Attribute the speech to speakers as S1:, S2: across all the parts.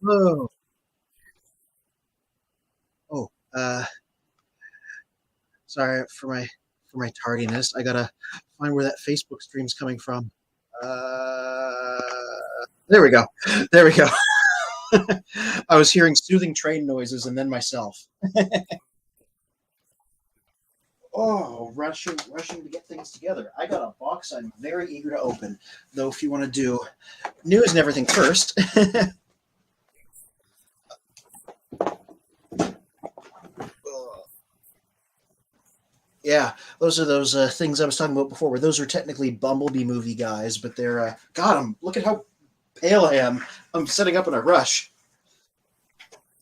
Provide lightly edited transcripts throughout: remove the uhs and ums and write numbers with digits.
S1: Hello. Oh, uh, sorry for my tardiness. I gotta find where that Facebook stream's coming from. Uh, there we go. There we go. I was hearing soothing train noises and then myself. Oh, rushing to get things together. I got a box I'm very eager to open. Though, if you want to do news and everything first, yeah, those are those things I was talking about before. Where those are technically Bumblebee movie guys, but they're got them. Look at how pale I am. I'm setting up in a rush.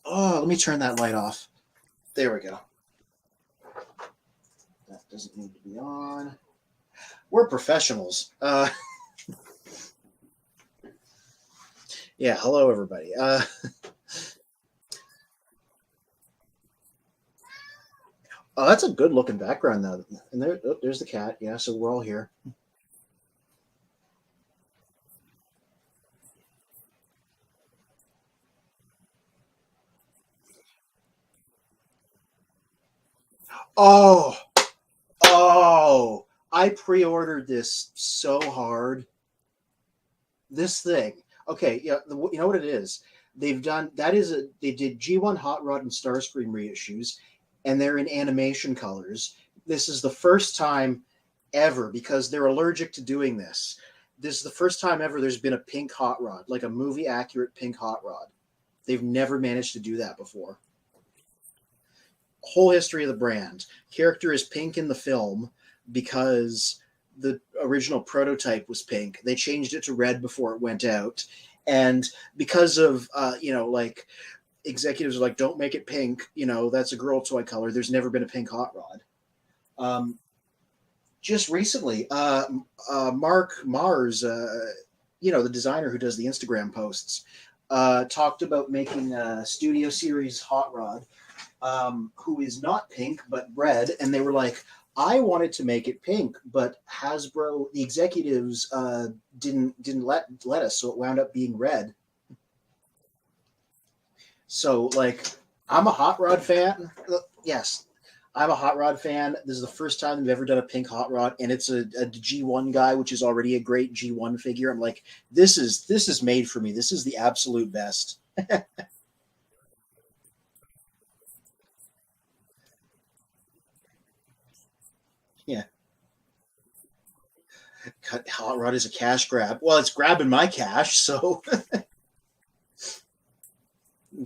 S1: Oh, let me turn that light off. There we go. That doesn't need to be on. We're professionals. Yeah. Hello, everybody. Oh, that's a good looking background though. And there's the cat. Yeah. So we're all here. Oh, oh! I pre-ordered this so hard. This thing. Okay, yeah, you know what it is? They've done that is a they did G1 Hot Rod and Starscream reissues, and they're in animation colors. This is the first time ever because they're allergic to doing this. This is the first time ever there's been a pink hot rod, like a movie accurate pink hot rod. They've never managed to do that before. Whole history of the brand. Character is pink in the film because the original prototype was pink. They changed it to red before it went out, and because of like executives are like, don't make it pink. That's a girl toy color. There's never been a pink hot rod. Just recently, Mark Mars, the designer who does the Instagram posts, talked about making a Studio Series hot rod who is not pink but red, and they were like, I wanted to make it pink, but Hasbro, the executives, didn't let us, so it wound up being red. So like, I'm a hot rod fan. Yes, I'm a hot rod fan. This is the first time they've ever done a pink hot rod, and it's a G1 guy, which is already a great G1 figure. I'm like, this is made for me. This is the absolute best. Yeah, hot rod is a cash grab. Well, it's grabbing my cash, so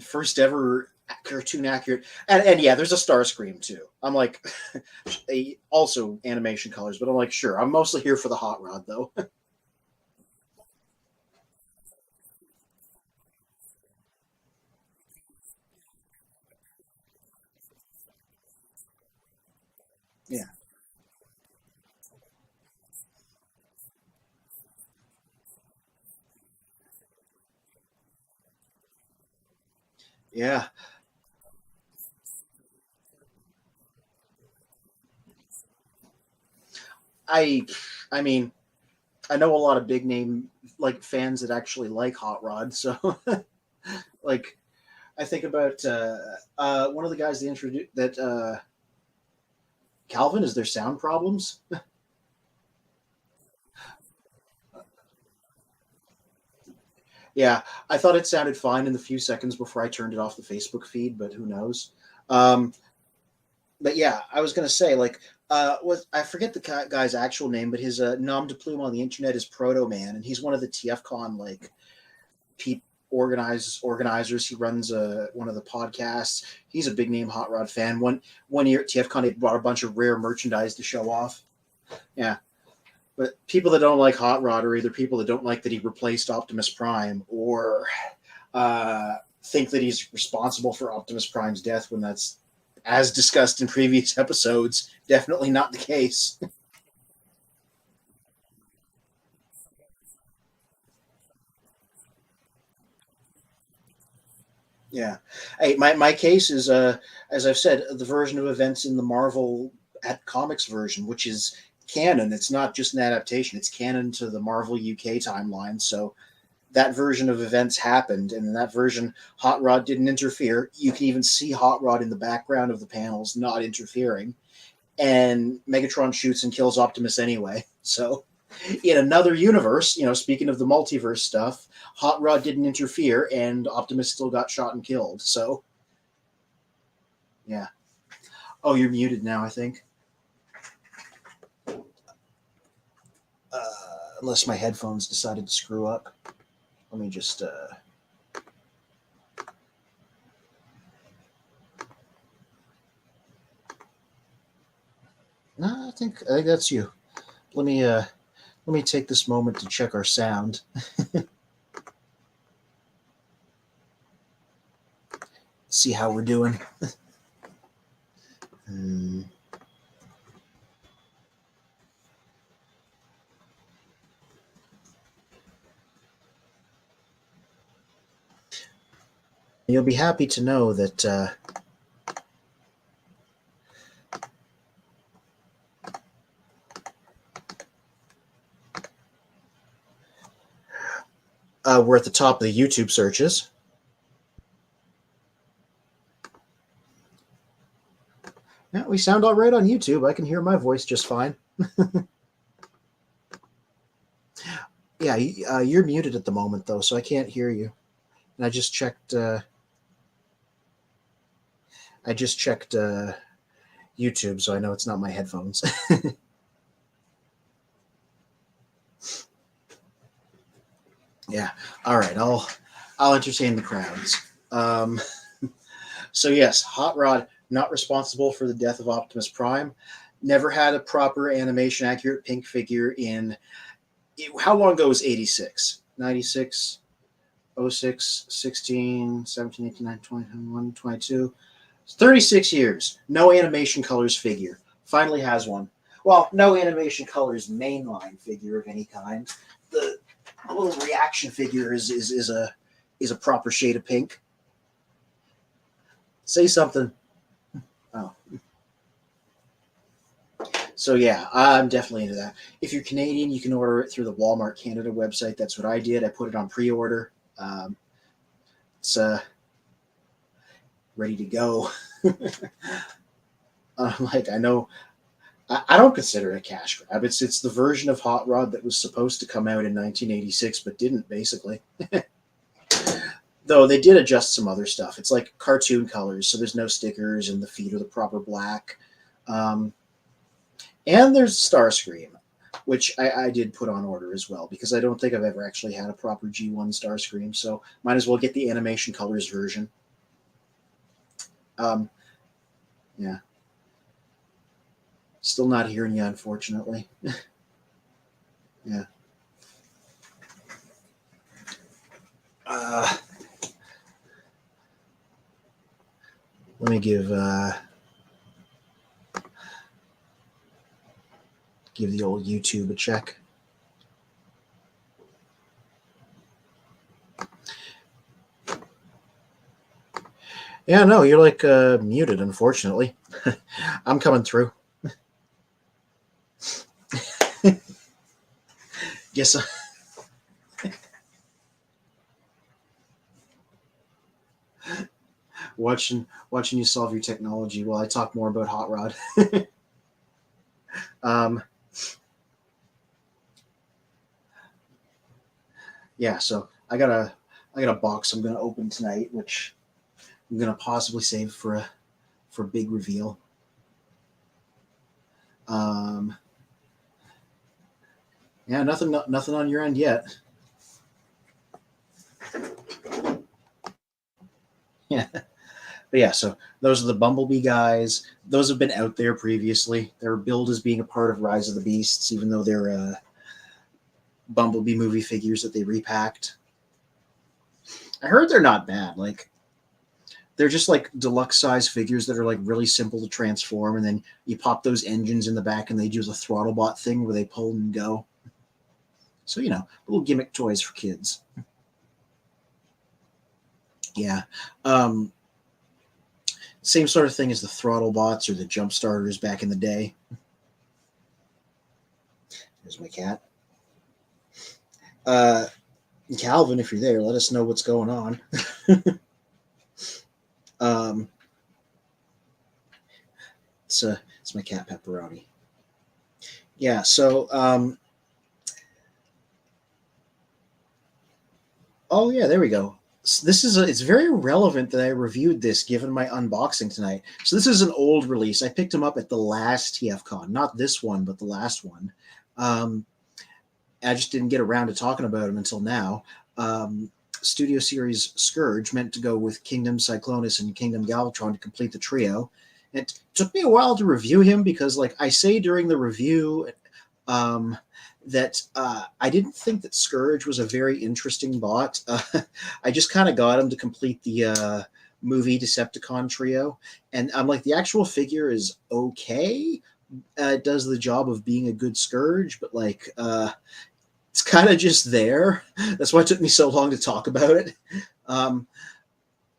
S1: first ever cartoon accurate, and yeah, there's a Starscream too. I'm like, also animation colors, but I'm like, sure, I'm mostly here for the hot rod though. Yeah, yeah. I, I mean, I know a lot of big name like fans that actually like hot rod, so like I think about one of the guys they introduced that Calvin is their sound problems. Yeah, I thought it sounded fine in the few seconds before I turned it off the Facebook feed, but who knows? Um, but yeah, I was gonna say like was I forget the guy's actual name, but his nom de plume on the internet is Proto Man, and he's one of the TFCon like peep organizers. He runs one of the podcasts. He's a big name hot rod fan. One year at TFCon, he brought a bunch of rare merchandise to show off. Yeah, but people that don't like hot rod are either people that don't like that he replaced Optimus Prime, or think that he's responsible for Optimus Prime's death when that's, as discussed in previous episodes, definitely not the case. Yeah. Hey, my case is as I've said, the version of events in the Marvel at comics version, which is canon. It's not just an adaptation, it's canon to the Marvel UK timeline. So that version of events happened, and in that version, Hot Rod didn't interfere. You can even see Hot Rod in the background of the panels, not interfering. And Megatron shoots and kills Optimus anyway. So, in another universe, speaking of the multiverse stuff, Hot Rod didn't interfere, and Optimus still got shot and killed. So, yeah. Oh, you're muted now, I think. Unless my headphones decided to screw up. Let me just... No, I think that's you. Let me take this moment to check our sound. See how we're doing. You'll be happy to know that we're at the top of the YouTube searches. Yeah, we sound all right on YouTube. I can hear my voice just fine. Yeah, you're muted at the moment, though, so I can't hear you. And I just checked YouTube, so I know it's not my headphones. Yeah. All right. I'll entertain the crowds. So yes, Hot Rod not responsible for the death of Optimus Prime. Never had a proper animation accurate pink figure in how long ago was 86? 96, 06, 16, 17, 18, 19, 20, 21, 22. 36 years. No animation colors figure. Finally has one. Well, no animation colors mainline figure of any kind. The little reaction figure is a proper shade of pink. Say something. Oh. So yeah, I'm definitely into that. If you're Canadian, you can order it through the Walmart Canada website. That's what I did. I put it on pre-order. It's ready to go. I know. I don't consider it a cash grab. It's the version of Hot Rod that was supposed to come out in 1986, but didn't, basically. Though they did adjust some other stuff. It's like cartoon colors, so there's no stickers, and the feet are the proper black. And there's Starscream, which I did put on order as well, because I don't think I've ever actually had a proper G1 Starscream, so might as well get the animation colors version. Yeah. Still not hearing you, unfortunately. Yeah. Let me give the old YouTube a check. Yeah, no, you're like muted, unfortunately. I'm coming through. Yes. Watching you solve your technology while I talk more about Hot Rod. Yeah, so I got a box I'm gonna open tonight, which I'm gonna possibly save for a big reveal. Yeah, nothing on your end yet. Yeah. But yeah, so those are the Bumblebee guys. Those have been out there previously. They're billed as being a part of Rise of the Beasts, even though they're Bumblebee movie figures that they repacked. I heard they're not bad. Like, they're just like deluxe size figures that are like really simple to transform, and then you pop those engines in the back and they do the throttlebot thing where they pull and go. So, little gimmick toys for kids. Yeah. Same sort of thing as the throttlebots or the jump starters back in the day. There's my cat. Calvin, if you're there, let us know what's going on. It's my cat Pepperoni. Yeah, so oh yeah, there we go. This is it's very relevant that I reviewed this given my unboxing tonight. So this is an old release. I picked him up at the last TFCon, not this one, but the last one. I just didn't get around to talking about him until now. Studio Series Scourge, meant to go with Kingdom Cyclonus and Kingdom Galvatron to complete the trio. It took me a while to review him because, like I say during the review, that I didn't think that Scourge was a very interesting bot. I just kind of got him to complete the movie Decepticon trio, and I'm like, the actual figure is okay. It does the job of being a good Scourge, but like it's kind of just there. That's why it took me so long to talk about it.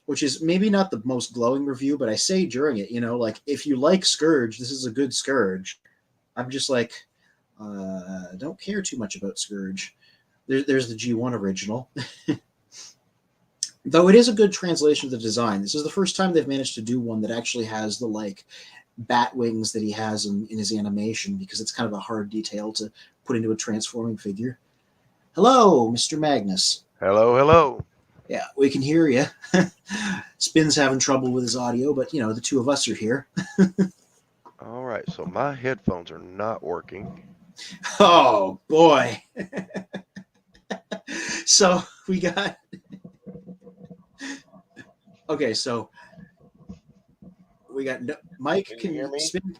S1: Which is maybe not the most glowing review, but I say during it, like, if you like Scourge, this is a good Scourge. I'm just like, don't care too much about Scourge. There's the G1 original. Though it is a good translation of the design. This is the first time they've managed to do one that actually has the, like, bat wings that he has in his animation, because it's kind of a hard detail to put into a transforming figure. Hello, Mr. Magnus.
S2: Hello, hello.
S1: Yeah, we can hear you. Spin's having trouble with his audio, but, the two of us are here.
S2: All right, so my headphones are not working.
S1: Oh, boy. So we got... Okay, so we got... Mike,
S2: can you hear me?
S1: Spin...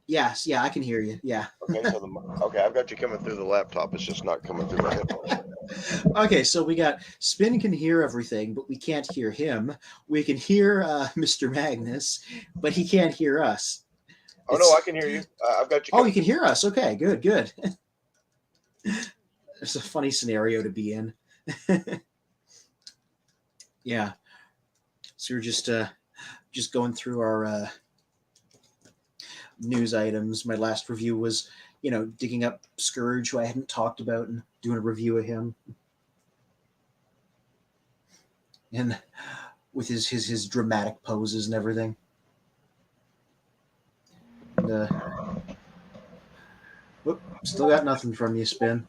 S1: Yes, yeah, I can hear you. Yeah.
S2: Okay, I've got you coming through the laptop. It's just not coming through my headphones.
S1: Okay, so we got Spin can hear everything, but we can't hear him. We can hear Mr. Magnus, but he can't hear us.
S2: Oh, no, I can hear you. I've got you.
S1: Oh, you can hear us. Okay, good. It's a funny scenario to be in. Yeah. So we're just going through our news items. My last review was, digging up Scourge, who I hadn't talked about, and doing a review of him. And with his dramatic poses and everything. And, whoop, still got nothing from you, Spin.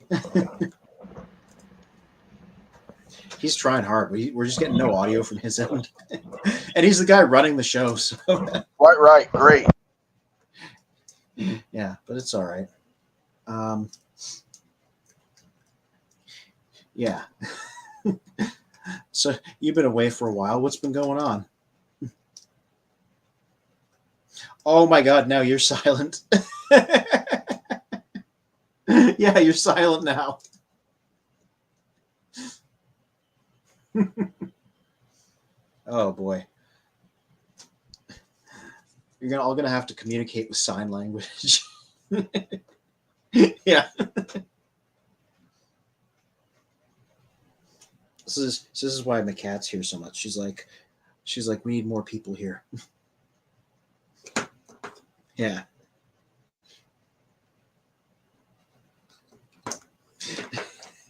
S1: He's trying hard. We're just getting no audio from his end. And he's the guy running the show. So.
S2: Right. Great.
S1: Yeah, but it's all right. Yeah. So you've been away for a while. What's been going on? Oh my God, now you're silent. Yeah, you're silent now. Oh boy. You're all gonna have to communicate with sign language. Yeah. This is why my cat's here so much. She's like, we need more people here. Yeah.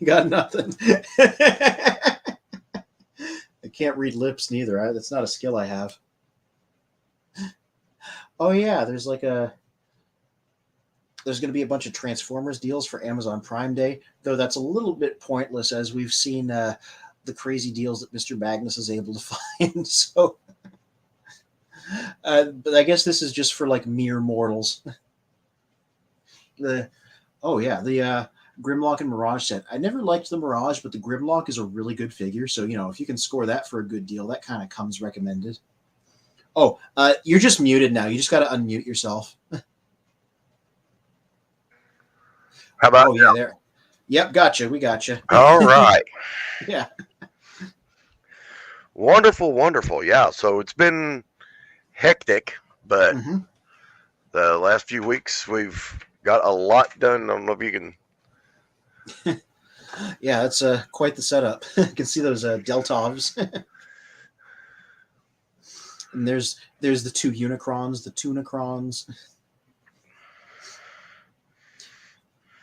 S1: Got nothing. I can't read lips neither. That's not a skill I have. Oh yeah, there's going to be a bunch of Transformers deals for Amazon Prime Day, though that's a little bit pointless as we've seen the crazy deals that Mr. Magnus is able to find. So, but I guess this is just for like mere mortals. The Grimlock and Mirage set. I never liked the Mirage, but the Grimlock is a really good figure. So, if you can score that for a good deal, that kind of comes recommended. Oh, you're just muted now. You just got to unmute yourself.
S2: How about?
S1: Oh, yeah, there. Yep, gotcha. We gotcha.
S2: All right.
S1: Yeah.
S2: Wonderful. Yeah, so it's been hectic, but the last few weeks we've got a lot done. I don't know if you can...
S1: Yeah, it's quite the setup. You can see those Deltovs. And there's the two Unicrons, the Tunicrons.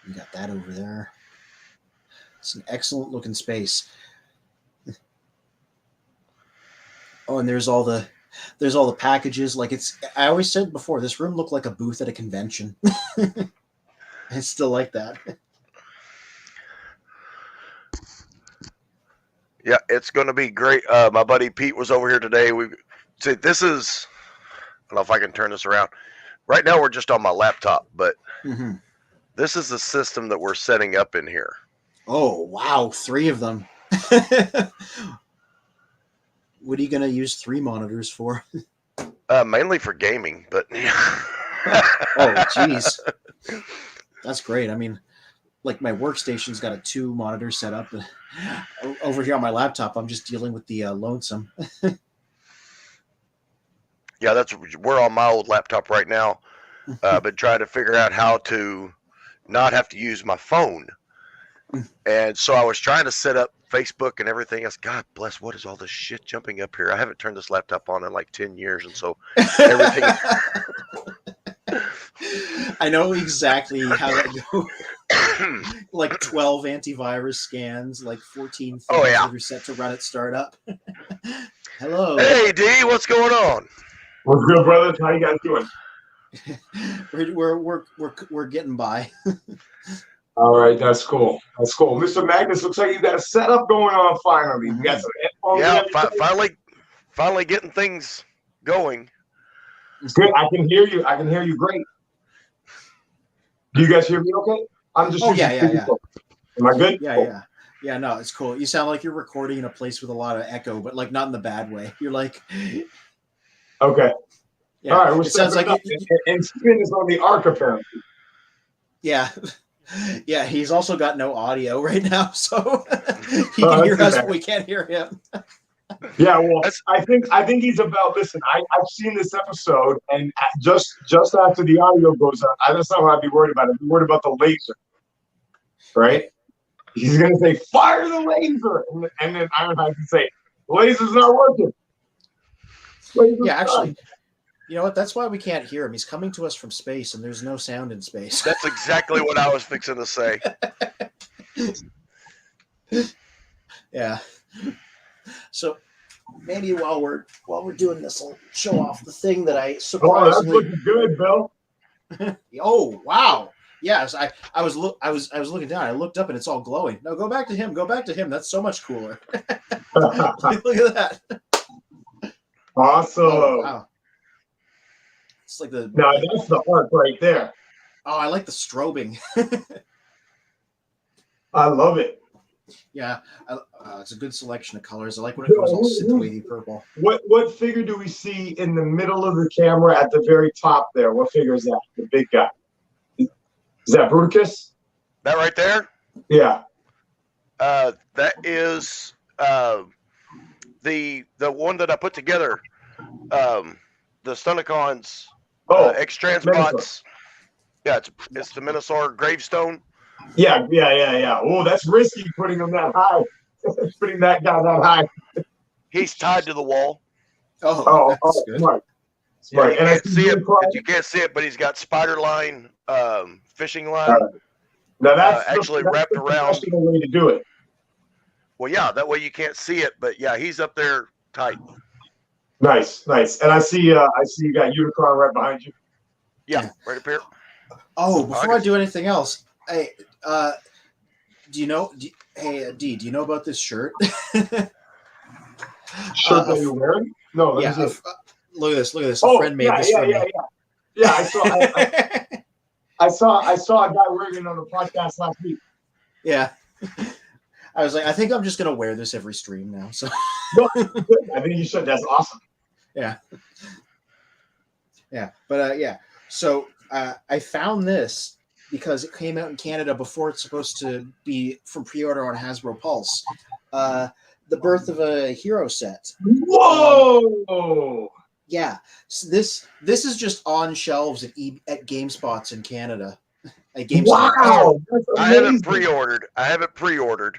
S1: You got that over there. It's an excellent looking space. Oh, and there's all the packages. Like I always said before, this room looked like a booth at a convention. It's still like that.
S2: Yeah, it's going to be great. My buddy Pete was over here today. This is, I don't know if I can turn this around. Right now we're just on my laptop, but this is the system that we're setting up in here.
S1: Oh, wow. 3 of them. What are you going to use 3 monitors for?
S2: Mainly for gaming, but.
S1: Oh, geez. That's great. I mean, like my workstation's got a 2 monitor setup. Over here on my laptop, I'm just dealing with the lonesome.
S2: Yeah, we're on my old laptop right now. Been trying to figure out how to not have to use my phone. And so I was trying to set up Facebook and everything else. God bless, what is all this shit jumping up here? I haven't turned this laptop on in like 10 years. And so everything.
S1: I know exactly how that goes. Like 12 antivirus scans, like 14 things that are set to run at startup. Hello.
S2: Hey, D, what's going on?
S3: What's good, brothers? How you guys doing?
S1: We're getting by.
S3: All right, that's cool. That's cool. Mr. Magnus, looks like you got a setup going on finally. You got some headphones.
S2: Yeah, finally getting things going.
S3: Good. I can hear you. I can hear you great. Do you guys hear me okay? I'm just
S1: yeah.
S3: Am I good?
S1: Yeah,
S3: cool.
S1: Yeah, no, it's cool. You sound like you're recording in a place with a lot of echo, but like not in the bad way. You're like
S3: okay.
S1: Yeah.
S3: All right,
S1: it sounds like
S3: and Spin is on the arc apparently.
S1: Yeah. Yeah, he's also got no audio right now, so he can hear us, but we can't hear him.
S3: Yeah, well, I think he's about. Listen, I've seen this episode, and just after the audio goes on, that's not what I'd be worried about. I'd be worried about the laser, right? He's gonna say, "Fire the laser," and then Ironhide can say, "Laser's not working."
S1: Yeah, actually, you know what? That's why we can't hear him. He's coming to us from space, and there's no sound in space.
S2: That's exactly what I was fixing to say.
S1: Yeah. So maybe while we're doing this, I'll show off the thing that I surprisingly.
S3: Oh, that's looking good, Bill.
S1: Oh wow! Yes, I was looking down. I looked up and it's all glowing. No, go back to him. Go back to him. That's so much cooler. Look at that.
S3: Awesome.
S1: Oh, wow. It's like the.
S3: No, that's the arc right there.
S1: Oh, I like the strobing.
S3: I love it.
S1: Yeah, it's a good selection of colors. I like when it goes all synth-wavy purple.
S3: What figure do we see in the middle of the camera at the very top there? What figure is that? The big guy. Is that Bruticus?
S2: That right there?
S3: Yeah.
S2: That is the one that I put together. The Stunticons, X-Transbots. Yeah, it's the Minosaur gravestone.
S3: Yeah. Oh, that's risky putting him that high. Putting that guy that high.
S2: He's tied to the wall.
S3: Oh,
S1: good.
S3: Smart.
S2: Yeah, you can't see it. You can't see it, but he's got spider line, fishing line.
S3: Now that's
S2: actually wrapped around.
S3: The way to do it.
S2: Well, yeah, that way you can't see it, but yeah, he's up there tight.
S3: Nice. And I see you got Unicron right behind you.
S2: Yeah, right up here.
S1: Oh, before I do anything else, hey, do you know about this shirt?
S3: Shirt that you're wearing? No,
S1: look at this.
S3: Oh,
S1: a friend made this for me.
S3: Yeah, I saw a guy wearing it on the podcast last week.
S1: Yeah. I was like, I think I'm just gonna wear this every stream now. So
S3: I think you should. That's awesome.
S1: Yeah. But So I found this because it came out in Canada before it's supposed to be from pre-order on Hasbro Pulse. The Birth of a Hero set.
S3: Whoa!
S1: Yeah. So this is just on shelves at GameSpots in Canada. At GameSpot.
S3: Wow!
S2: I haven't pre-ordered.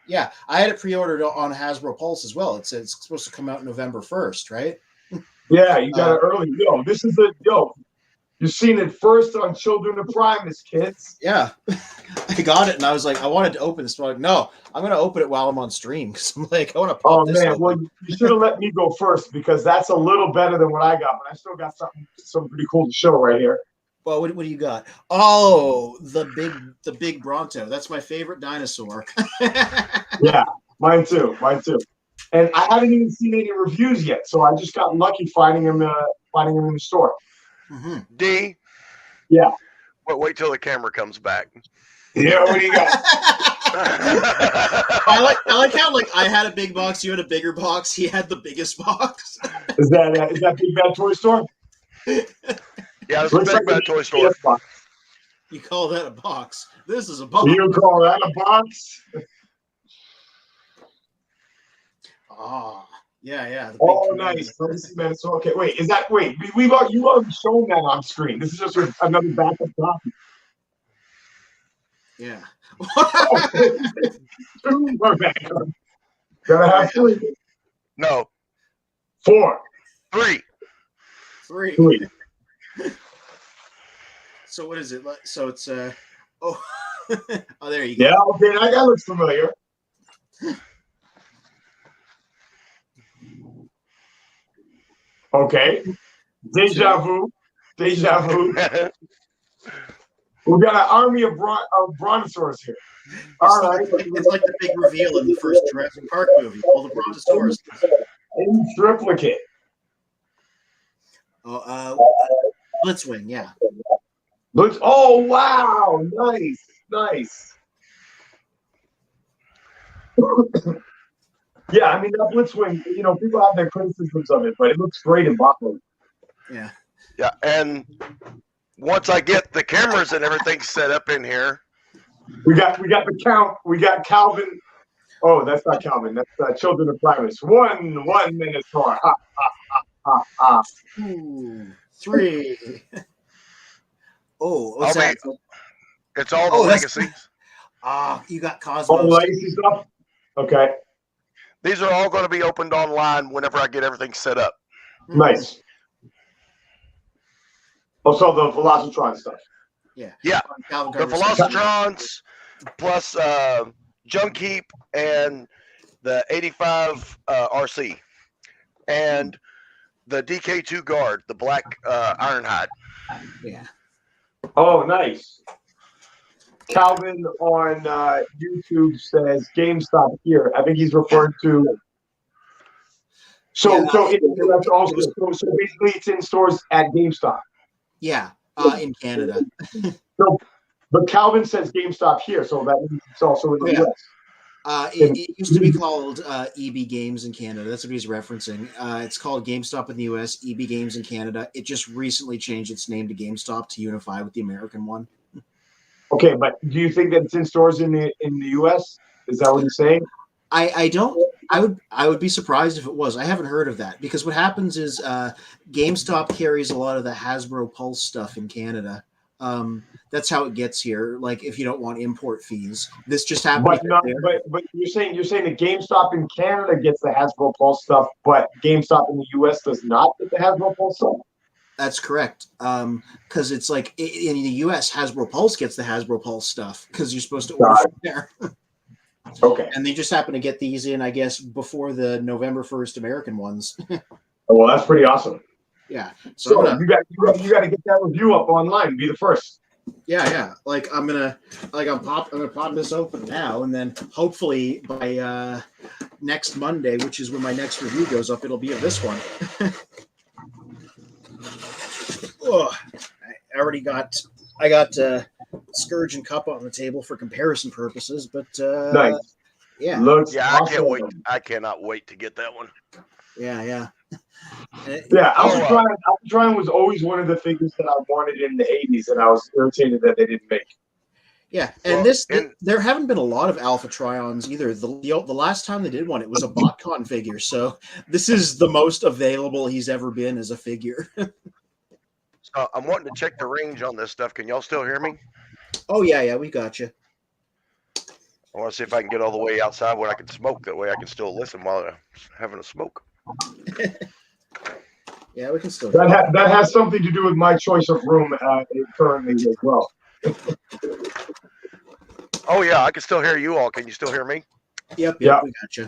S1: Yeah, I had it pre-ordered on Hasbro Pulse as well. It said it's supposed to come out November 1st, right?
S3: Yeah, you got it early. This is You've seen it first on Children of Primus, kids.
S1: Yeah, I got it, and I was like, I wanted to open this. So I'm like, no, I'm going to open it while I'm on stream because I'm like, I want to pop
S3: Oh
S1: this
S3: man,
S1: open.
S3: well you should have let me go first because that's a little better than what I got, but I still got something pretty cool to show right here.
S1: Well, what do you got? Oh, the big Bronto. That's my favorite dinosaur.
S3: Yeah, mine too. And I haven't even seen any reviews yet, so I just got lucky finding him in the store.
S1: Mm-hmm.
S2: D.
S3: Yeah.
S2: Wait till the camera comes back.
S3: Yeah, what do you got?
S1: I like how like I had a big box, you had a bigger box, he had the biggest box.
S3: Is that Big Bad Toy Store?
S2: Yeah, it's a Big Bad Toy Store.
S3: Box.
S1: You call that a box? This is a box.
S3: You call that a box?
S1: Oh, yeah.
S3: Oh, nice. So, okay, wait. You've already shown that on screen. This is just another backup copy.
S1: Yeah.
S3: Two more backup. Gotta have three.
S2: No.
S3: 4.
S2: 3.
S1: 3. So what is it? So it's oh there you go.
S3: Yeah, okay, that looks familiar. Okay. Deja vu. We got an army of brontosaurs here. All right.
S1: It's like the big reveal in the first Jurassic Park movie. All the brontosaurs.
S3: In triplicate.
S1: Oh, Blitzwing, yeah.
S3: Oh wow! Nice. Yeah, I mean that Blitzwing. People have their criticisms of it, but it looks great in bottling.
S1: Yeah.
S2: Yeah, and once I get the cameras and everything set up in here,
S3: we got the count. We got Calvin. Oh, that's not Calvin. That's Children of Primus. 1 minute more. Ha ha ha.
S1: 2, 3. Oh, what's that?
S2: It's all the legacies.
S1: You got Cosmos.
S3: All the legacy stuff. Okay.
S2: These are all going to be opened online whenever I get everything set up.
S3: Nice. Also, the Velocitron stuff.
S1: Yeah.
S2: The Velocitrons plus Junk Heap and the 85 RC and the DK2 Guard, the black Ironhide.
S1: Yeah.
S3: Oh, nice. Calvin on YouTube says GameStop here. I think he's referred to. So basically it's in stores at GameStop.
S1: Yeah, in Canada.
S3: But Calvin says GameStop here, so that means it's also in the US.
S1: It used to be called EB Games in Canada. That's what he's referencing. It's called GameStop in the US, EB Games in Canada. It just recently changed its name to GameStop to unify with the American one. Okay,
S3: but do you think that it's in stores in the US? Is that what you're saying?
S1: I don't. I would be surprised if it was. I haven't heard of that because what happens is GameStop carries a lot of the Hasbro Pulse stuff in Canada. That's how it gets here. Like if you don't want import fees, this just happened.
S3: But you're saying that GameStop in Canada gets the Hasbro Pulse stuff, but GameStop in the US does not get the Hasbro Pulse stuff.
S1: That's correct. Because it's like in the US, Hasbro Pulse gets the Hasbro Pulse stuff because you're supposed to order from there.
S3: Okay.
S1: And they just happen to get these in, I guess, before the November 1st American ones.
S3: Well, that's pretty awesome.
S1: Yeah.
S3: So you got to get that review up online. Be the first.
S1: Yeah. Like I'm gonna pop this open now, and then hopefully by next Monday, which is when my next review goes up, it'll be of this one. I got Scourge and Cup on the table for comparison purposes, but
S3: nice.
S1: Yeah.
S3: Looks
S2: awesome. I can't wait. I cannot wait to get that one.
S1: Yeah.
S3: Yeah, Alphatron was always one of the figures that I wanted in the 80s, and I was irritated that they didn't make.
S1: Yeah, and there haven't been a lot of Alphatrons either. The last time they did one, it was a BotCon figure, so this is the most available he's ever been as a figure.
S2: I'm wanting to check the range on this stuff. Can y'all still hear me?
S1: Oh, yeah, we got you.
S2: I want to see if I can get all the way outside where I can smoke. That way I can still listen while I'm having a smoke.
S1: Yeah, we can still.
S3: That has something to do with my choice of room currently as well.
S2: Oh yeah, I can still hear you all. Can you still hear me?
S1: Yep,
S3: Yeah.
S1: we got you.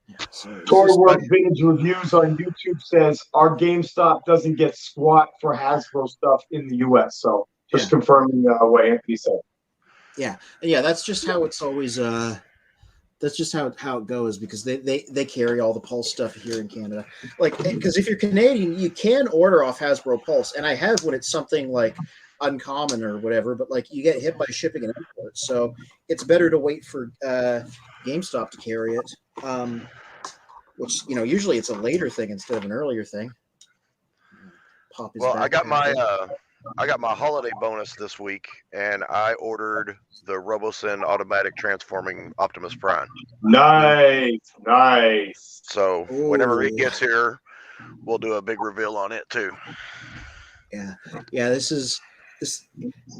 S1: Yeah, so
S3: Toywork Vintage Reviews on YouTube says our GameStop doesn't get squat for Hasbro stuff in the US. So just confirming what Anthony said.
S1: Yeah, that's just how it's always. That's just how it goes because they carry all the Pulse stuff here in Canada. Like, because if you're Canadian, you can order off Hasbro Pulse, and I have when it's something like uncommon or whatever. But like, you get hit by shipping and import, so it's better to wait for GameStop to carry it. Which usually it's a later thing instead of an earlier thing. Pop his
S2: Well, I got
S1: my
S2: my holiday bonus this week, and I ordered the RoboSyn automatic transforming Optimus Prime.
S3: Nice.
S2: So whenever it gets here, we'll do a big reveal on it too.
S1: Yeah.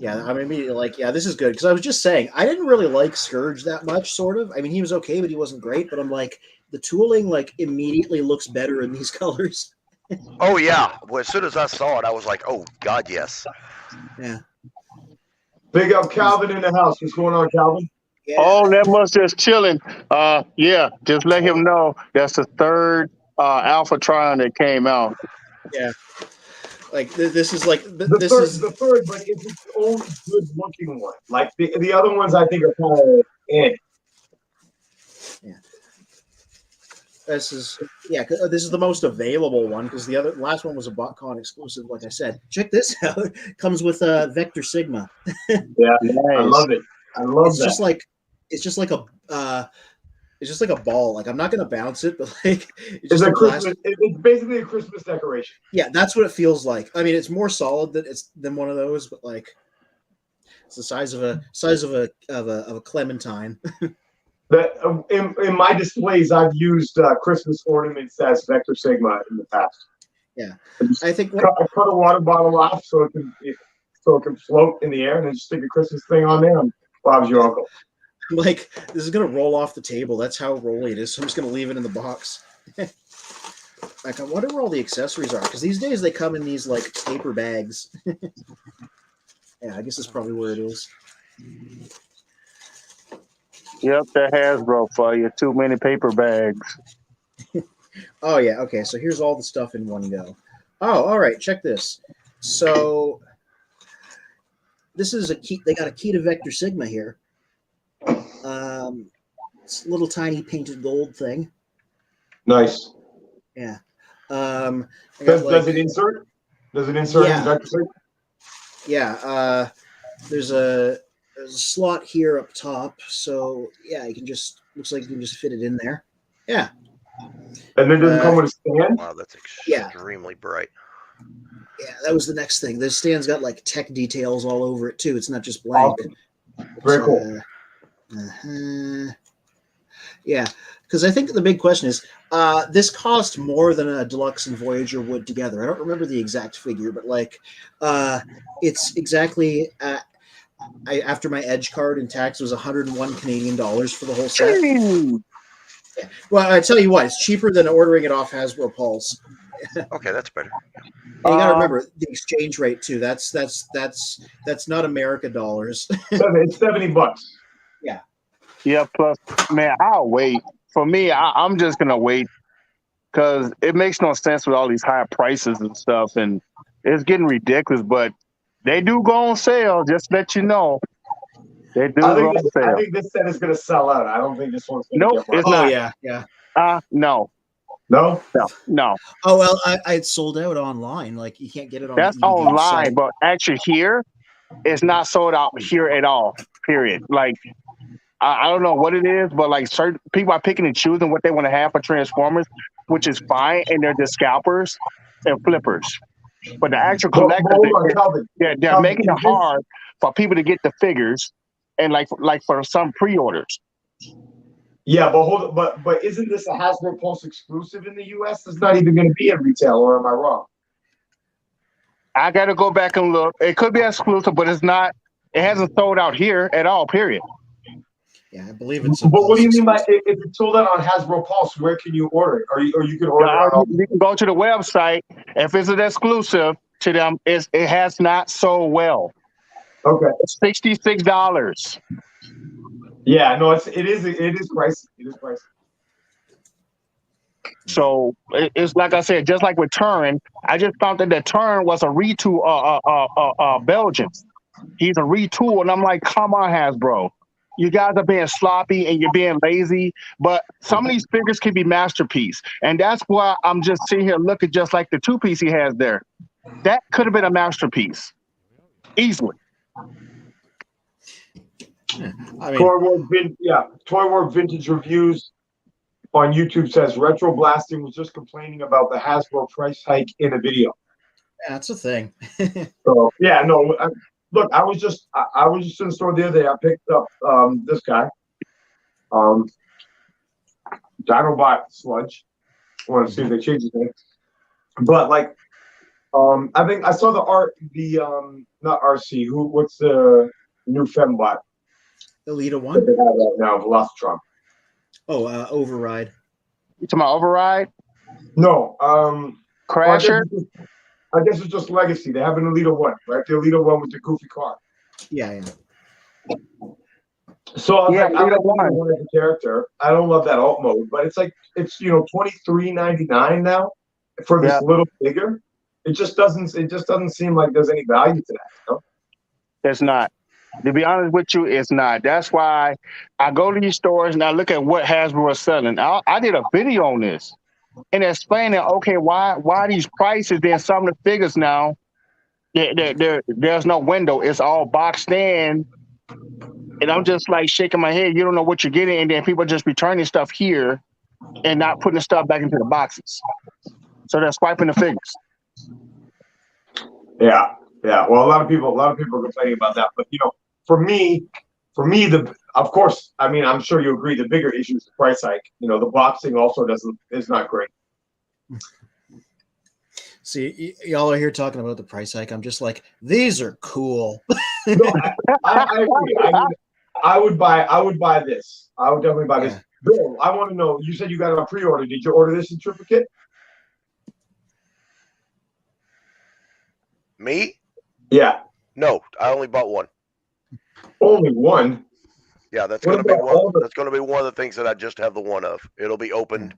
S1: I'm immediately like, this is good because I was just saying I didn't really like Scourge that much. Sort of. I mean, he was okay, but he wasn't great. But I'm like, the tooling like immediately looks better in these colors.
S2: Oh yeah. Well, as soon as I saw it, I was like, oh God, yes.
S1: Yeah.
S3: Big up Calvin in the house. What's going on, Calvin?
S4: Yeah. Oh, that must just chilling. Yeah, just let him know that's the third Alpha Tron that came out.
S1: Yeah. Like this is like
S3: the third, but it's its own good looking one. Like the other ones, I think are kind of
S1: Yeah. This is the most available one because the last one was a BotCon exclusive. Like I said, check this out. Comes with a Vector Sigma.
S3: Yeah, nice. I love it. I love that.
S1: It's just like a ball. Like I'm not gonna bounce it, but like
S3: it's a Christmas. It's basically a Christmas decoration.
S1: Yeah, that's what it feels like. I mean, it's more solid than one of those, but like it's the size of a clementine.
S3: In my displays, I've used Christmas ornaments as Vector Sigma in the past.
S1: Yeah, I think
S3: I cut a water bottle off so it can float in the air, and then just stick a Christmas thing on there. And Bob's your uncle.
S1: Like this is gonna roll off the table. That's how rolly it is. So I'm just gonna leave it in the box. Like I wonder where all the accessories are because these days they come in these like paper bags. Yeah, I guess that's probably where it is.
S4: Yep, that Hasbro for you. Too many paper bags.
S1: Oh yeah, okay. So here's all the stuff in one go. Oh, all right. Check this. So this is a key. They got a key to Vector Sigma here. It's a little tiny painted gold thing.
S3: Nice.
S1: Yeah.
S3: Does it insert? Does it insert in Vector Sigma?
S1: Yeah. There's a slot here up top, so yeah, looks like you can just fit it in there. Yeah.
S3: And then does it come with a stand?
S2: Wow, that's extremely bright.
S1: Yeah, that was the next thing. The stand's got like tech details all over it too. It's not just blank.
S3: Awesome. Very cool.
S1: Yeah, because I think the big question is, this cost more than a Deluxe and Voyager would together. I don't remember the exact figure, but like, it's exactly. After my Edge card and tax was 101 Canadian dollars for the whole set. Yeah. Well, I tell you what, it's cheaper than ordering it off Hasbro Pulse.
S2: Okay, that's better.
S1: And you got to remember the exchange rate too. That's not America dollars.
S3: It's $70.
S1: Yeah.
S4: Yeah. Plus, man, I'll wait. For me, I'm just gonna wait because it makes no sense with all these high prices and stuff, and it's getting ridiculous. But they do go on sale. Just to let you know, they do go on sale.
S3: I think this set is gonna sell out. I don't think this one's gonna
S4: Nope,
S3: get
S4: it's not.
S1: Yeah.
S4: No.
S3: No.
S1: Oh well, I sold out online. Like you can't get it on.
S4: That's
S1: the
S4: online,
S1: site.
S4: but actually here, it's not sold out here at all. Period. Like I don't know what it is, but like certain people are picking and choosing what they want to have for Transformers, which is fine, and they're just scalpers and flippers. But the actual collectors, they're making it hard for people to get the figures, and like for some pre-orders.
S3: Yeah, but hold on, but isn't this a Hasbro Pulse exclusive in the US? It's not even going to be at retail, or am I wrong?
S4: I got to go back and look. It could be exclusive, but it's not. It hasn't sold out here at all. Period.
S1: Yeah, I believe it's.
S3: But what do you mean by if it's sold out on Hasbro Pulse? Where can you order it? Or you can order it on all.
S4: You can go to the website. If it's an exclusive to them, it has not sold well.
S3: Okay.
S4: It's $66.
S3: Yeah, no, it is pricey. It is pricey.
S4: So it's like I said, just like with Turin, I just found that Turin was a retool Belgian. He's a retool, and I'm like, come on, Hasbro. You guys are being sloppy and you're being lazy, but some of these figures can be masterpiece. And that's why I'm just sitting here looking just like the two-piece he has there. That could have been a masterpiece. Easily.
S1: I mean,
S3: Toy World Vintage Reviews on YouTube says Retro Blasting was just complaining about the Hasbro price hike in a video.
S1: Yeah, that's a thing.
S3: So yeah, no. Look, I was just in the store the other day. I picked up this guy, Dinobot Sludge. I want to see if they change his name. But like, I think I saw not RC. What's the new Fembot?
S1: Elita
S3: That
S1: one.
S3: they have right now, Velocitron.
S1: Oh, Override.
S4: You talking about Override?
S3: No,
S4: Crasher?
S3: I guess it's just Legacy. They have an Elita one, right? The Elita one with the goofy car.
S1: Yeah.
S3: So I was like, I like
S4: Elita
S3: the one as a character. I don't love that alt mode, but it's like it's $23.99 now for this little figure. It just doesn't seem like there's any value to that. You know?
S4: There's not. To be honest with you, it's not. That's why I go to these stores and I look at what Hasbro is selling. I did a video on this and explaining, okay, why these prices? Then some of the figures now, there's no window. It's all boxed in. And I'm just like shaking my head. You don't know what you're getting. And then people just returning stuff here and not putting the stuff back into the boxes. So they're swiping the figures.
S3: Yeah. Well, a lot of people are complaining about that. But for me, of course, I mean, I'm sure you agree. The bigger issue is the price hike. The boxing also is not great.
S1: See, y'all are here talking about the price hike. I'm just like, these are cool.
S3: No, I agree. I mean, I would buy this. I would definitely buy this. Bill, I want to know. You said you got it on pre-order. Did you order this in triplicate?
S2: Me?
S3: Yeah.
S2: No, I only bought one.
S3: Only one?
S2: Yeah, that's going to be one. That's going to be one of the things that I just have the one of. It'll be opened.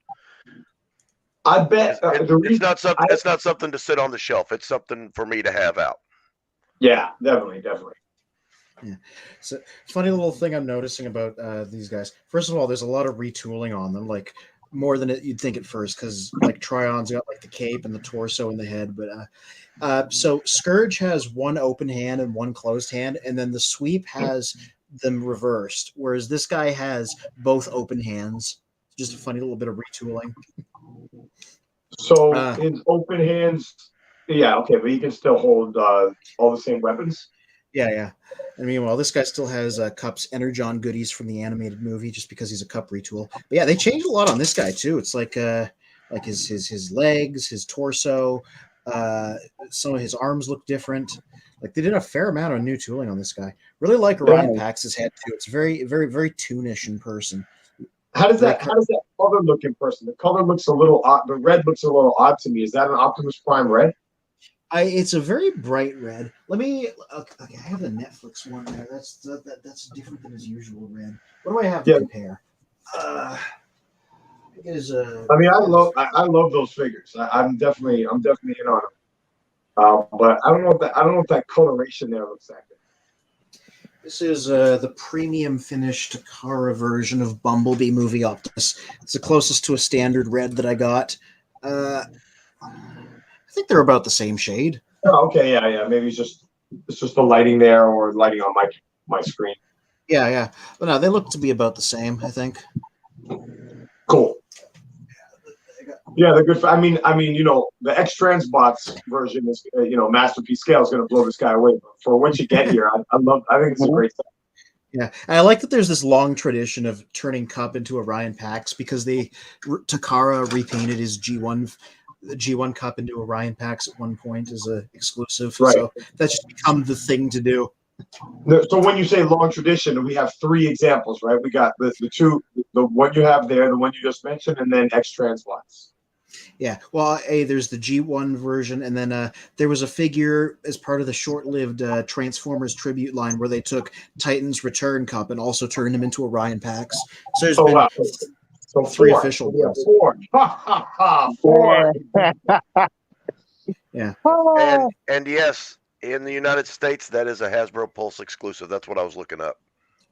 S3: I bet
S2: it's not something to sit on the shelf. It's something for me to have out.
S3: Yeah, definitely.
S1: Yeah. So funny little thing I'm noticing about these guys. First of all, there's a lot of retooling on them, like more than you'd think at first, because like Trion's got like the cape and the torso and the head. But so Scourge has one open hand and one closed hand, and then the Sweep has them reversed, whereas this guy has both open hands. Just a funny little bit of retooling.
S3: So his open hands, yeah, okay, but he can still hold all the same weapons.
S1: Yeah. And meanwhile, this guy still has Cup's Energon goodies from the animated movie, just because he's a Cup retool. But yeah, they changed a lot on this guy too. It's like his legs, his torso, some of his arms look different. Like they did a fair amount of new tooling on this guy. Really like Orion Pax's head too. It's very, very, very toonish in person.
S3: How does that color look in person? The color looks a little odd. The red looks a little odd to me. Is that an Optimus Prime red?
S1: It's a very bright red. Let me. Okay, I have the Netflix one there. That's different than his usual red. What do I have to compare? I mean,
S3: I love those figures. I'm definitely in on them. But I don't know if that coloration there looks that good.
S1: This is the premium finished Takara version of Bumblebee Movie Optimus. It's the closest to a standard red that I got. I think they're about the same shade.
S3: Oh, okay, yeah. Maybe it's just the lighting there or lighting on my screen.
S1: Yeah. But no, they look to be about the same, I think.
S3: Cool. Yeah, they're good. I mean, the X-Transbots version is, Masterpiece scale is going to blow this guy away. But for what you get here, I think it's a great thing.
S1: Yeah, and I like that there's this long tradition of turning Cup into Orion Pax, because Takara repainted his G1 Cup into Orion Pax at one point as an exclusive. Right. So that's just become the thing to do.
S3: So when you say long tradition, we have 3 examples, right? We got the one you have there, the one you just mentioned, and then X-Translots.
S1: Yeah, well, there's the G1 version, and then there was a figure as part of the short-lived Transformers tribute line where they took Titan's Return Cup and also turned him into Orion packs. So there's been
S3: So
S1: 3
S3: 4.
S1: official
S3: Yeah,
S1: ones.
S3: 4. Ha ha ha! 4.
S1: Yeah.
S2: And yes, in the United States, that is a Hasbro Pulse exclusive. That's what I was looking up.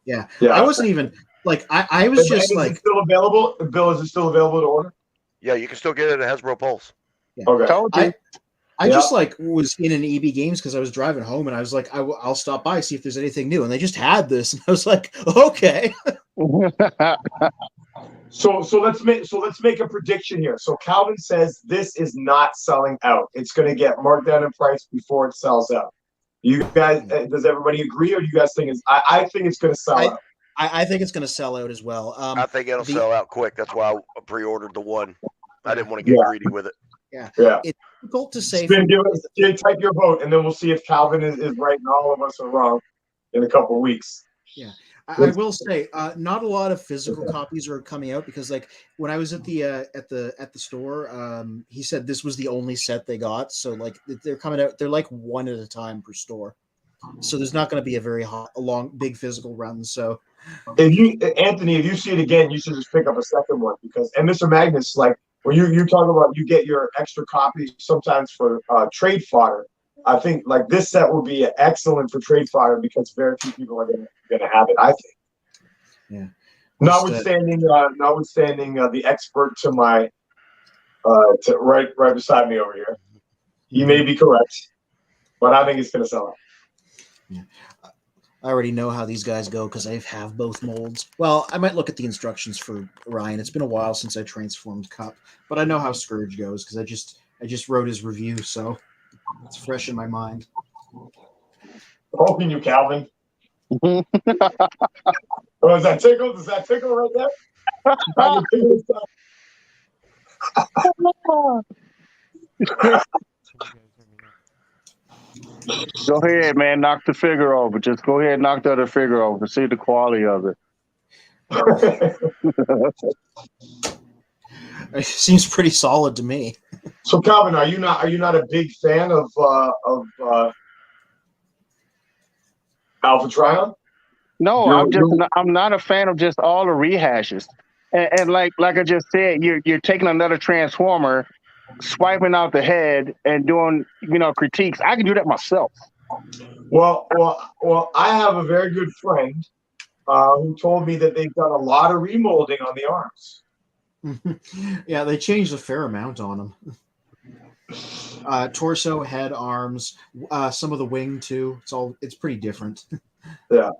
S1: Yeah.
S3: Yeah.
S1: I wasn't even like I was just
S3: is
S1: like,
S3: it still available? Bill, is it still available to order?
S2: Yeah, you can still get it at Hasbro Pulse.
S1: yeah.
S3: Okay.
S4: Told you.
S1: I just like was in an EB Games because I was driving home and I was like, I'll stop by, see if there's anything new, and they just had this, and I was like, okay.
S3: So let's make a prediction here. So Calvin says this is not selling out. It's going to get marked down in price before it sells out. You guys, does everybody agree, or do you guys think it's? I think it's going to sell out.
S1: I think it's going to sell out as well.
S2: I think it'll sell out quick. That's why I pre-ordered the one. I didn't want to get greedy with it.
S1: Yeah.
S3: It's
S1: difficult to say.
S3: Type your vote, and then we'll see if Calvin is right and all of us are wrong in a couple of weeks.
S1: Yeah. I will say, not a lot of physical copies are coming out because, like, when I was at the store, he said this was the only set they got. So, like, they're coming out. They're like one at a time per store. So there's not going to be a long, big physical run. So,
S3: Anthony, if you see it again, you should just pick up a second one and Mr. Magnus, like when you talk about you get your extra copies sometimes for trade fodder. I think like this set will be excellent for trade fodder because very few people are going to have it. I think.
S1: Yeah.
S3: Notwithstanding the expert to my to right beside me over here, he may be correct, but I think it's going to sell out.
S1: Yeah. I already know how these guys go because I have both molds. Well, I might look at the instructions for Ryan. It's been a while since I transformed Cup, but I know how Scourge goes because I just wrote his review, so it's fresh in my mind.
S3: Hoping you, Calvin. Oh, is that tickle? Does that tickle right there?
S4: Go ahead, man. Knock the figure over. Just go ahead and knock the other figure over. See the quality of it.
S1: It seems pretty solid to me.
S3: So, Calvin, are you not a big fan of Alpha Trion?
S4: No, I'm not a fan of just all the rehashes. And like I just said, you're taking another Transformer, swiping out the head, and doing critiques. I can do that myself.
S3: Well, I have a very good friend who told me that they've done a lot of remolding on the arms.
S1: Yeah, they changed a fair amount on them. Torso, head, arms, some of the wing too. It's pretty different.
S3: Yeah,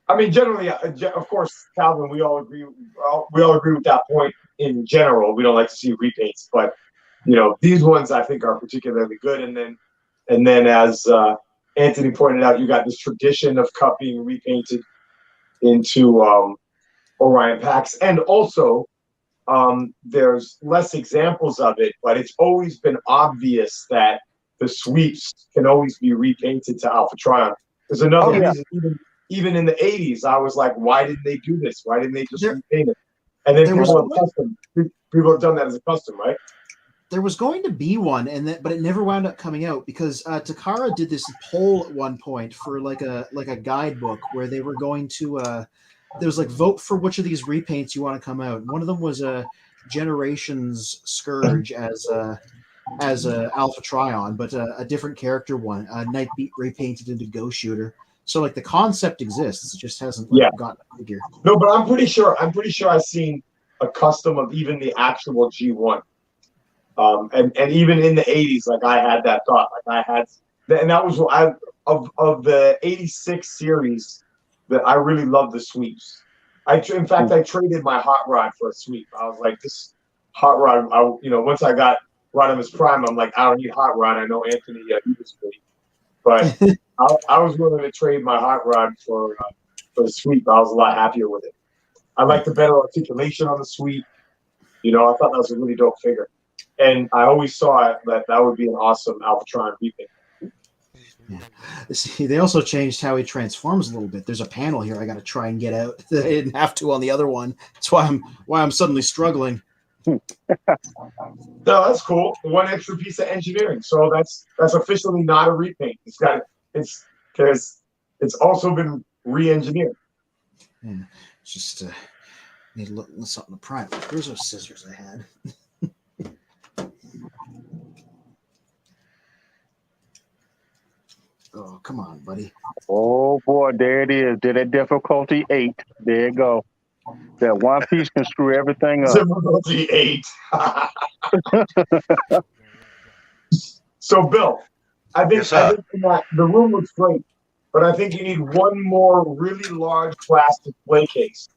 S3: I mean, generally, of course, Calvin, we all agree with that point. In general, we don't like to see repaints, but these ones I think are particularly good. And then as Anthony pointed out, you got this tradition of Cup being repainted into Orion packs, and also there's less examples of it, but it's always been obvious that the sweeps can always be repainted to Alpha Trion. There's another reason, even in the 80s, I was like, why didn't they do this? Why didn't they just repaint it? And then people have done that as a custom, right?
S1: There was going to be one, but it never wound up coming out because Takara did this poll at one point for like a guidebook where they were going to there was like vote for which of these repaints you want to come out. One of them was a Generations Scourge as a Alpha Trion, but a different character one, Nightbeat repainted into Ghost Shooter. So like the concept exists, it just hasn't gotten a figure.
S3: No, but I'm pretty sure I've seen a custom of even the actual G1. And even in the 80s, like I had that thought, and that was of the 86 series that I really loved the sweeps. In fact, I traded my hot rod for a sweep. I was like, this hot rod, once I got Rodimus Prime, I'm like, I don't need hot rod. I know Anthony, he was sweet, but I was willing to trade my hot rod for the sweep. I was a lot happier with it. I like the better articulation on the sweep. I thought that was a really dope figure. And I always saw that would be an awesome Alpha Trion repaint.
S1: Yeah. See, they also changed how he transforms a little bit. There's a panel here I got to try and get out that I didn't have to on the other one. That's why I'm suddenly struggling.
S3: No, that's cool. One extra piece of engineering. So that's officially not a repaint. It's because it's also been re-engineered.
S1: Yeah. Just need to look at something to prime. Where's those scissors I had? Oh, come on, buddy.
S4: Oh boy, there it is. Did that difficulty 8. There you go. That one piece can screw everything up.
S3: Difficulty 8. So, Bill, I think that the room looks great, but I think you need one more really large plastic display case.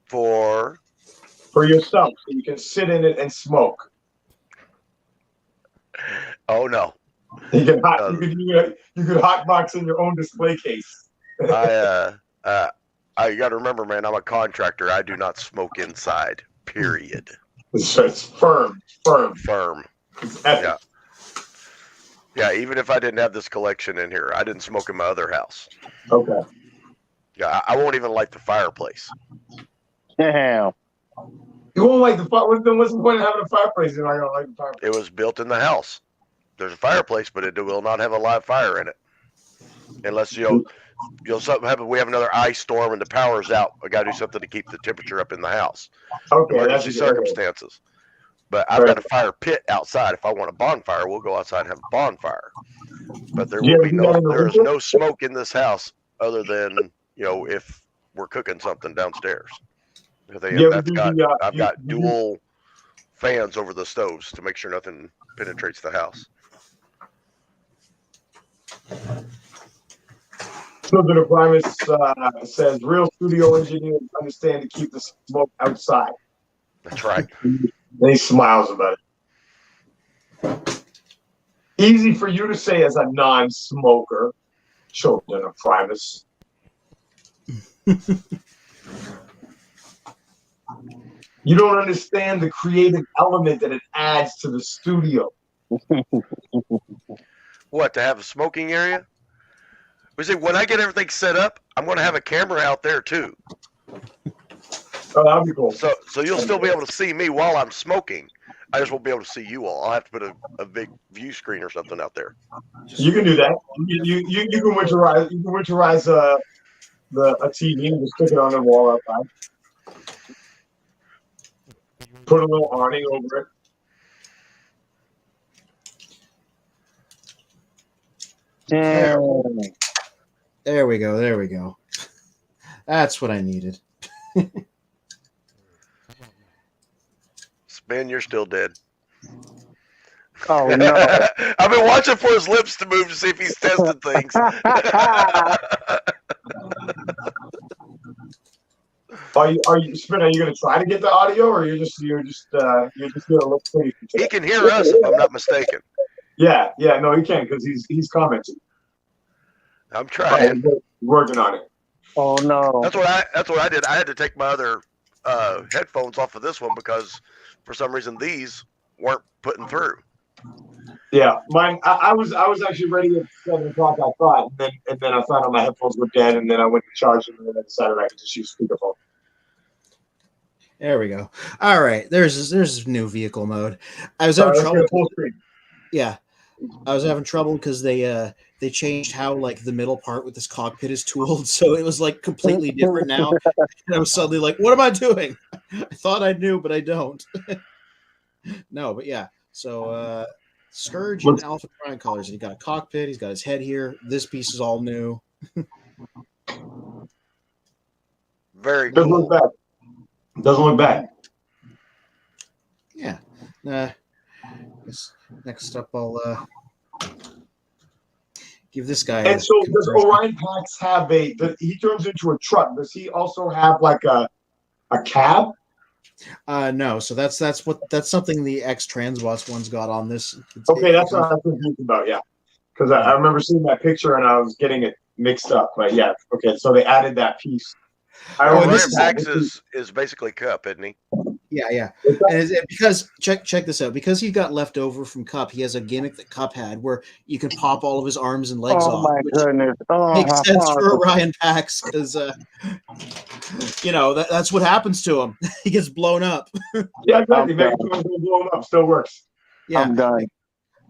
S2: For
S3: yourself, so you can sit in it and smoke.
S2: Oh no.
S3: You could hotbox in your own display case.
S2: I got to remember, man, I'm a contractor. I do not smoke inside. Period.
S3: It's firm. It's epic.
S2: Yeah. Even if I didn't have this collection in here, I didn't smoke in my other house.
S3: Okay.
S2: Yeah, I won't even light the fireplace.
S4: Damn.
S3: You won't like the fire. What's the point of having a fireplace? You're not gonna like the fireplace.
S2: It was built in the house. There's a fireplace, but it will not have a live fire in it, unless you'll something happen. We have another ice storm and the power's out. I got to do something to keep the temperature up in the house.
S3: Okay,
S2: Emergency circumstances. But I've got a fire pit outside. If I want a bonfire, we'll go outside and have a bonfire. But there is no smoke in this house other than if we're cooking something downstairs. I've got dual fans over the stoves to make sure nothing penetrates the house.
S3: Children of Primus says real studio engineers understand to keep the smoke outside.
S2: That's right.
S3: And he smiles about it. Easy for you to say as a non-smoker, Children of Primus. You don't understand the creative element that it adds to the studio.
S2: What, to have a smoking area? When I get everything set up, I'm going to have a camera out there too.
S3: Oh, that'd be cool.
S2: So you'll still be able to see me while I'm smoking. I just won't be able to see you all. I'll have to put a big view screen or something out there.
S3: You can do that. You can winterize. You can winterize a TV and just stick it on the wall outside. Put a little awning over it.
S1: There we go. That's what I needed.
S2: Spin, you're still dead.
S4: Oh no!
S2: I've been watching for his lips to move to see if he's tested things.
S3: Are you Spin? Are you going to try to get the audio, or you're just going to look pretty?
S2: He can hear us, if I'm not mistaken.
S3: Yeah, no, he can because he's commenting.
S2: I'm trying.
S3: Working on it.
S4: Oh no!
S2: That's what I did. I had to take my other headphones off of this one because for some reason these weren't putting through.
S3: Yeah, mine. I was actually ready at 7 o'clock. I thought, and then I found out my headphones were dead, and then I went to charge them, and then I decided I could just use speakerphone.
S1: There we go. All right, there's new vehicle mode. I was having trouble.
S3: Full screen.
S1: Yeah, I was having trouble because they changed how like the middle part with this cockpit is tooled, so it was like completely different now. And I was suddenly like, "What am I doing?" I thought I knew, but I don't. No, but yeah. So Scourge and Alpha Prime colors. He got a cockpit. He's got his head here. This piece is all new.
S2: Very
S3: Doesn't
S2: cool.
S3: look bad. Doesn't look bad.
S1: Yeah. Next up, I'll give this guy.
S3: And so, does Orion Pax have he turns into a truck? Does he also have like a cab?
S1: No. So that's something the X Transbots one's got on this.
S3: Okay, that's what I was thinking about. Yeah, because I remember seeing that picture and I was getting it mixed up. But yeah, okay, so they added that piece.
S2: Orion Pax is basically Cup, isn't he?
S1: Yeah. And because check this out. Because he got left over from Cup, he has a gimmick that Cup had where you can pop all of his arms and legs
S4: Oh
S1: off,
S4: my
S1: which
S4: goodness! Oh,
S1: makes
S4: how
S1: sense for
S4: awesome.
S1: Orion Pax because that's what happens to him. He gets blown up.
S3: Yeah, exactly. Megatron's blown up. Still works.
S1: Yeah,
S4: I'm done.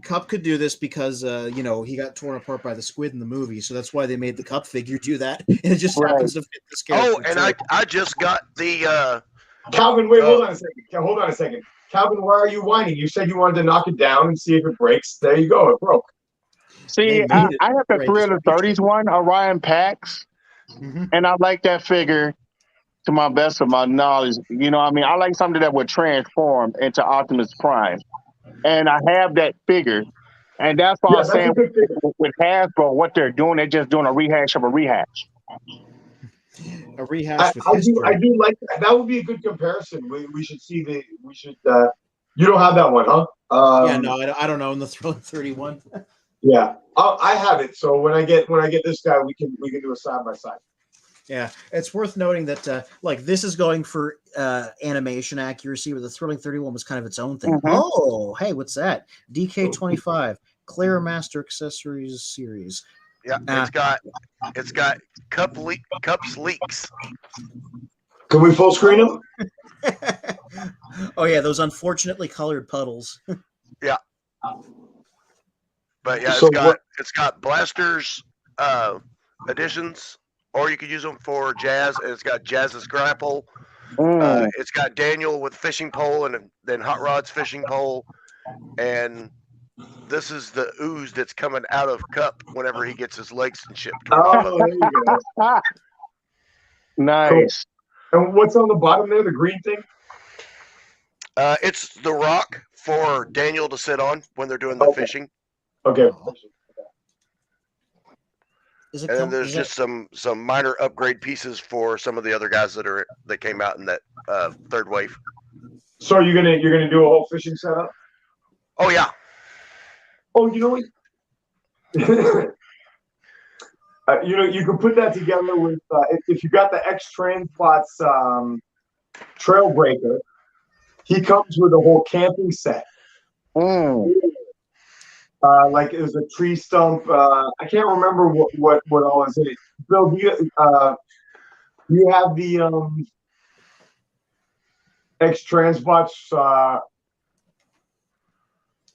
S1: Cup could do this because he got torn apart by the squid in the movie, so that's why they made the Cup figure do that. And it just happens to fit this character.
S2: Oh, and I just got the
S3: Calvin, wait, hold on a second. Calvin, why are you whining? You said you wanted to knock it down and see if it breaks. There you go. It broke.
S4: See, I have the 330s one, Orion Pax, and I like that figure to my best of my knowledge. You know what I mean? I like something that would transform into Optimus Prime. And I have that figure. And that's why I'm saying with Hasbro, what they're doing, they're just doing a rehash of a rehash.
S1: A rehash with
S3: I do like that. That would be a good comparison. We should see you don't have that one, huh?
S1: Yeah, no, I don't know. In the Thrilling 31.
S3: Yeah, I have it. So when I get this guy, we can do a side by side.
S1: Yeah, it's worth noting that this is going for animation accuracy, where the Thrilling 31 was kind of its own thing. Oh, hey, what's that? DK25 Claire Master Accessories series.
S2: Yeah, it's got cups leaks.
S3: Can we full screen them?
S1: Oh yeah, those unfortunately colored puddles.
S2: Yeah. But yeah, it's got blasters additions, or you could use them for Jazz. And it's got Jazz's grapple. It's got Daniel with fishing pole, and then Hot Rod's fishing pole, and this is the ooze that's coming out of Cup whenever he gets his legs and shit.
S3: Oh, there you go.
S4: Nice.
S3: Cool. And what's on the bottom there? The green thing?
S2: It's the rock for Daniel to sit on when they're doing the fishing.
S3: Okay.
S2: And then there's just some minor upgrade pieces for some of the other guys that came out in that third wave.
S3: So you're gonna do a whole fishing setup?
S2: Oh yeah.
S3: Oh, you know what? You can put that together with if you got the X Transbots Trailbreaker. He comes with a whole camping set. Like it was a tree stump. I can't remember what all is in it. Bill, do you have the X Transbots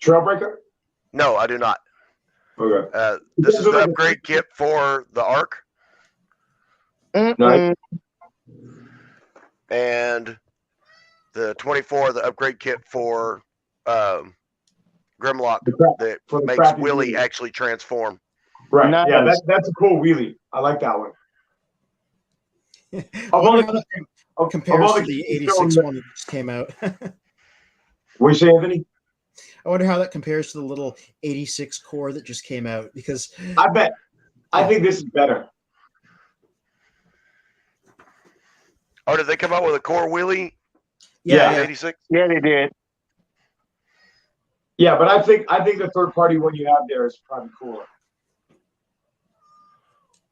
S3: Trailbreaker?
S2: No, I do not.
S3: Okay.
S2: This is the upgrade kit for the Ark.
S3: Nice.
S2: And the 24, the upgrade kit for Grimlock that makes Willie actually transform.
S3: Right. Nice. Yeah, that's a cool wheelie. I like that one.
S1: I wonder how that compares to the 86 one that just came out.
S3: What you say, Anthony?
S1: I wonder how that compares to the little 86 core that just came out, because
S3: I think this is better.
S2: Oh, did they come out with a core wheelie?
S1: Yeah.
S2: 86?
S4: Yeah, they did.
S3: Yeah, but I think the third party one you have there is probably cooler.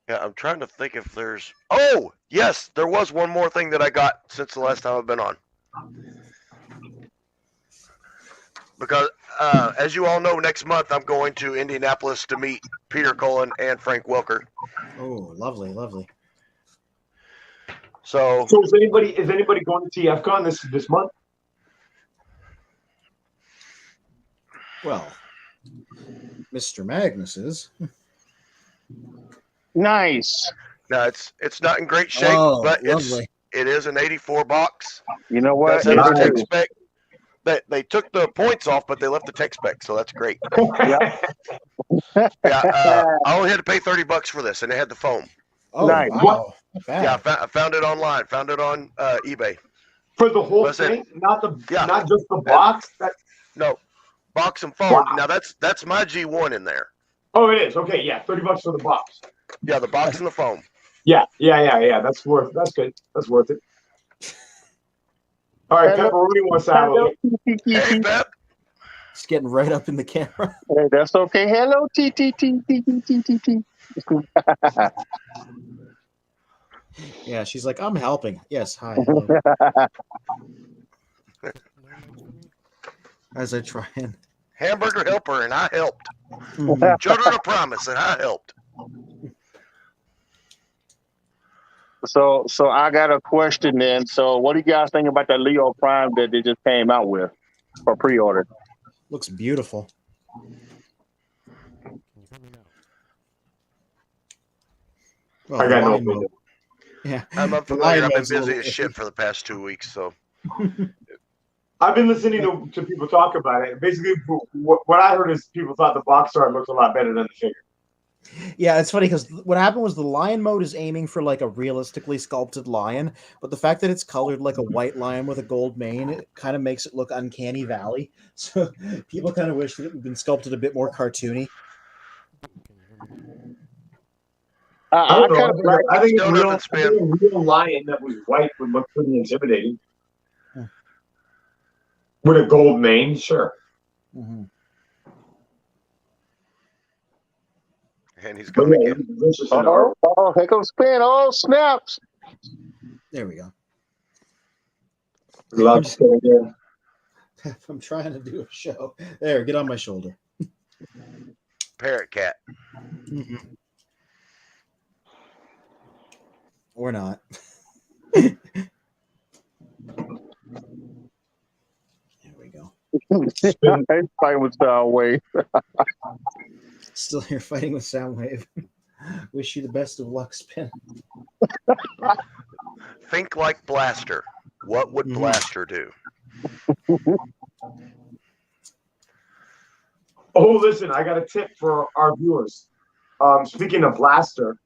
S2: Yeah, I'm trying to think if there's. Oh, yes, there was one more thing that I got since the last time I've been on. Because, as you all know, next month I'm going to Indianapolis to meet Peter Cullen and Frank Welker.
S1: Oh, lovely, lovely.
S2: So
S3: is anybody going to TFCon this month?
S1: Well, Mr. Magnus is.
S4: Nice.
S2: No, it's not in great shape, but
S1: lovely.
S2: it is an 84 box.
S4: You know what?
S2: That's the tech spec. They took the points off, but they left the tech spec, so that's great.
S4: Yeah.
S2: I only had to pay $30 for this, and it had the foam.
S1: Oh,
S4: nice.
S1: Wow.
S2: Yeah, I found it online. Found it on eBay.
S3: For the whole thing, not just the box.
S2: No, box and foam. Wow. Now that's my G1 in there.
S3: Oh, it is. Okay, yeah, $30 for the box.
S2: Yeah, the box and the foam.
S3: Yeah. That's good. That's worth it. All right, Pepperoni wants to have a look.
S2: Hey, Pep.
S1: It's getting right up in the camera.
S4: Hey, that's okay. Hello, T.
S1: Yeah, she's like, I'm helping. Yes, hi. Hello. As I try and
S2: Hamburger helper, and I helped.
S1: Mhm.
S2: Children of Promise, and I helped.
S4: So I got a question then. So what do you guys think about that Leo Prime that they just came out with for pre-order?
S1: Looks beautiful. Well,
S3: I
S1: the
S3: got no
S1: lion
S3: opinion.
S1: mode. Yeah,
S2: I'm
S1: the
S2: unfamiliar.
S1: lion
S2: I've been
S1: mode's a
S2: busy
S1: little
S2: as shit
S1: iffy.
S2: for the past 2 weeks, so
S3: I've been listening to people talk about it. Basically, what I heard is people thought the box art looked a lot better than the figure.
S1: Yeah, it's funny because what happened was the lion mode is aiming for like a realistically sculpted lion, but the fact that it's colored like a white lion with a gold mane, it kind of makes it look uncanny valley. So people kind of wish that it had been sculpted a bit more cartoony.
S3: I
S4: I
S3: don't know.
S4: kind of like
S3: I think
S2: Still nothing,
S3: I
S2: Spin.
S3: think a real lion that was white would look pretty intimidating.
S1: Hmm.
S3: With a gold mane, sure.
S1: Mm-hmm.
S2: and he's
S3: But
S2: coming
S3: yeah,
S2: again.
S3: he's vicious in art.
S4: here comes Spin. Oh, snaps.
S1: There we go.
S3: Love
S1: just-
S3: to again.
S1: I'm trying to do a show. There, get on my shoulder.
S2: Parrot cat.
S1: Mm-hmm. Or not. There we go.
S4: It's fighting with Soundwave.
S1: Still here fighting with Soundwave. Wish you the best of luck, Spin.
S2: Think like Blaster. What would
S1: Mhm.
S2: Blaster do?
S3: Oh, listen, I got a tip for our viewers. Speaking of Blaster,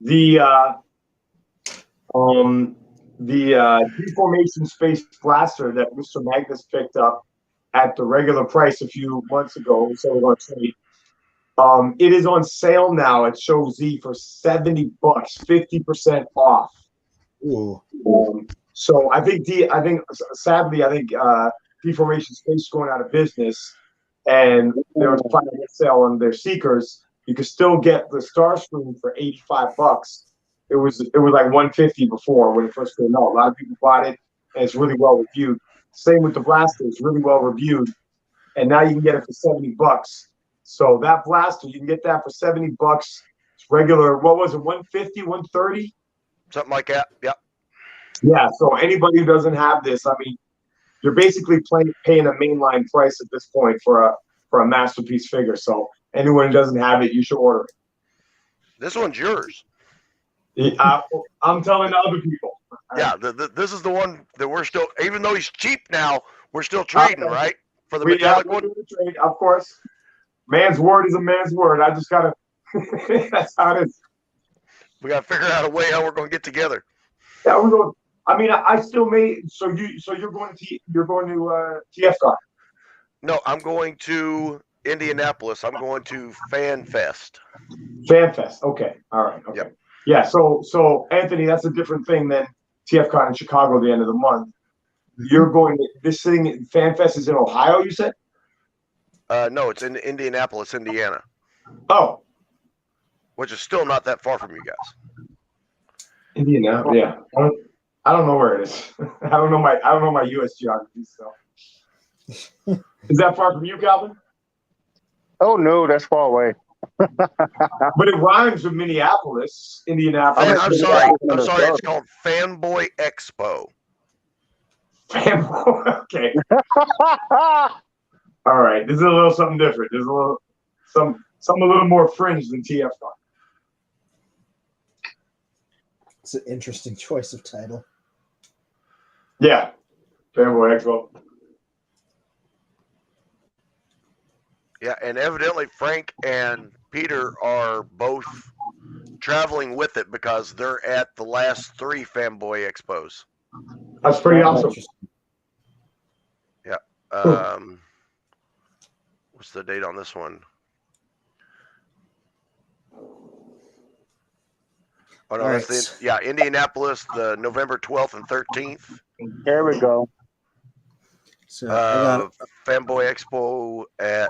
S3: the deformation space blaster that Mr. Magnus picked up at the regular price a few months ago, so we're going to trade. It is on sale now at Show Z for $70, 50% off.
S1: Ooh.
S3: So I think sadly Deformation Space is going out of business, and they're trying to sale on their Seekers. You can still get the Starscream for $85. It was like $150 before when it first came out. A lot of people bought it, and it's really well reviewed. Same with the Blaster, it's really well reviewed, and now you can get it for $70. So that Blaster, you can get that for $70. It's regular. What was it? 150, 130?
S2: Something like that. Yep.
S3: Yeah. So anybody who doesn't have this, I mean, you're basically paying a mainline price at this point for a masterpiece figure. So anyone who doesn't have it, you should order
S2: This one's yours.
S3: it. I'm telling other people.
S2: Yeah, this is the one that we're still, even though he's cheap now, we're still trading, right? For the metallic one?
S3: Trade, of course. Man's word is a man's word. I just gotta. That's how it is.
S2: We got to figure out a way how we're going to get together.
S3: Yeah, we're going. I mean, I still may. So you're going to TFCon.
S2: No, I'm going to Indianapolis. I'm going to Fan Fest.
S3: FanFest. Okay. All right. Okay.
S2: Yep.
S3: Yeah. So Anthony, that's a different thing than TFCon in Chicago at the end of the month. You're going to this thing. FanFest is in Ohio. You said?
S2: No, it's in Indianapolis, Indiana,
S3: Oh,
S2: which is still not that far from you guys.
S3: Indiana. Yeah. I don't know where it is. I don't know my U.S. geography. So, is that far from you, Calvin?
S4: Oh no, that's far away.
S3: But it rhymes with Minneapolis, Indianapolis.
S2: I'm sorry. It's called Fanboy Expo.
S3: Okay. All right. This is a little something different. There's a little something a little more fringe than TFCon.
S1: It's an interesting choice of title.
S3: Yeah. Fanboy Expo.
S2: Yeah, and evidently Frank and Peter are both traveling with it because they're at the last 3 Fanboy Expos.
S3: That's pretty awesome.
S2: Yeah. What's the date on this one? Oh no, that's Indianapolis, the November 12th and 13th.
S4: There we go.
S1: So I got
S2: Fanboy Expo at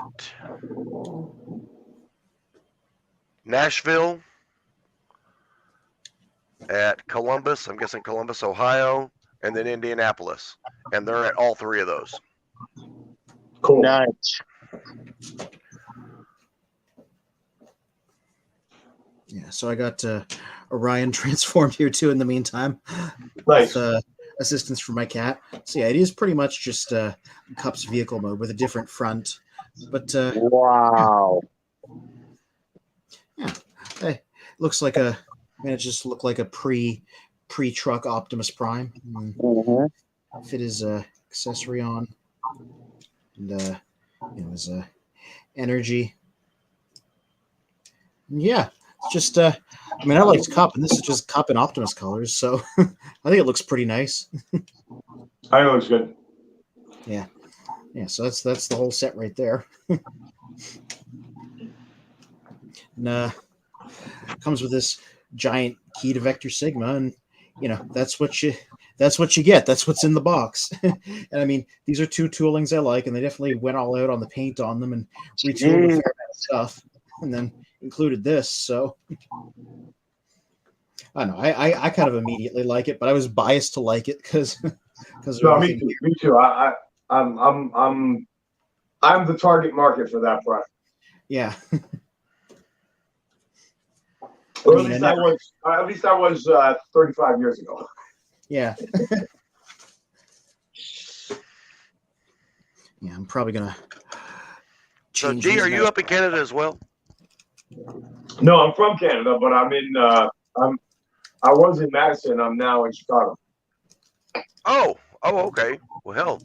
S2: Nashville, at Columbus, I'm guessing Columbus, Ohio, and then Indianapolis, and they're at all three of those.
S3: Cool.
S4: Nice.
S1: Yeah, so I got Orion transformed here too in the meantime.
S3: Nice.
S1: With assistance from my cat. So yeah, it is pretty much just Cup's vehicle mode with a different front. But
S4: wow.
S1: Yeah. Hey, looks like a it just looked like a pre-truck Optimus Prime. Fit his accessory on. And his energy. And yeah. Just I liked Cup, and this is just Cup and Optimus colors, so I think it looks pretty nice.
S3: I know it looks good.
S1: Yeah, so that's the whole set right there. And comes with this giant key to Vector Sigma, and that's what you get. That's what's in the box. And these are two toolings I like, and they definitely went all out on the paint on them and retooled a fair amount of stuff, and then included this. So I don't know. I kind of immediately like it, but I was biased to like it because
S3: no, me too. I'm the target market for that product.
S1: Yeah.
S3: Or at least I was 35 years ago.
S1: Yeah. Yeah, I'm probably gonna.
S2: So, G, are you up in Canada as well?
S3: No, I'm from Canada, but I'm in. I was in Madison. I'm now in Chicago.
S2: Oh, okay. Well, hell,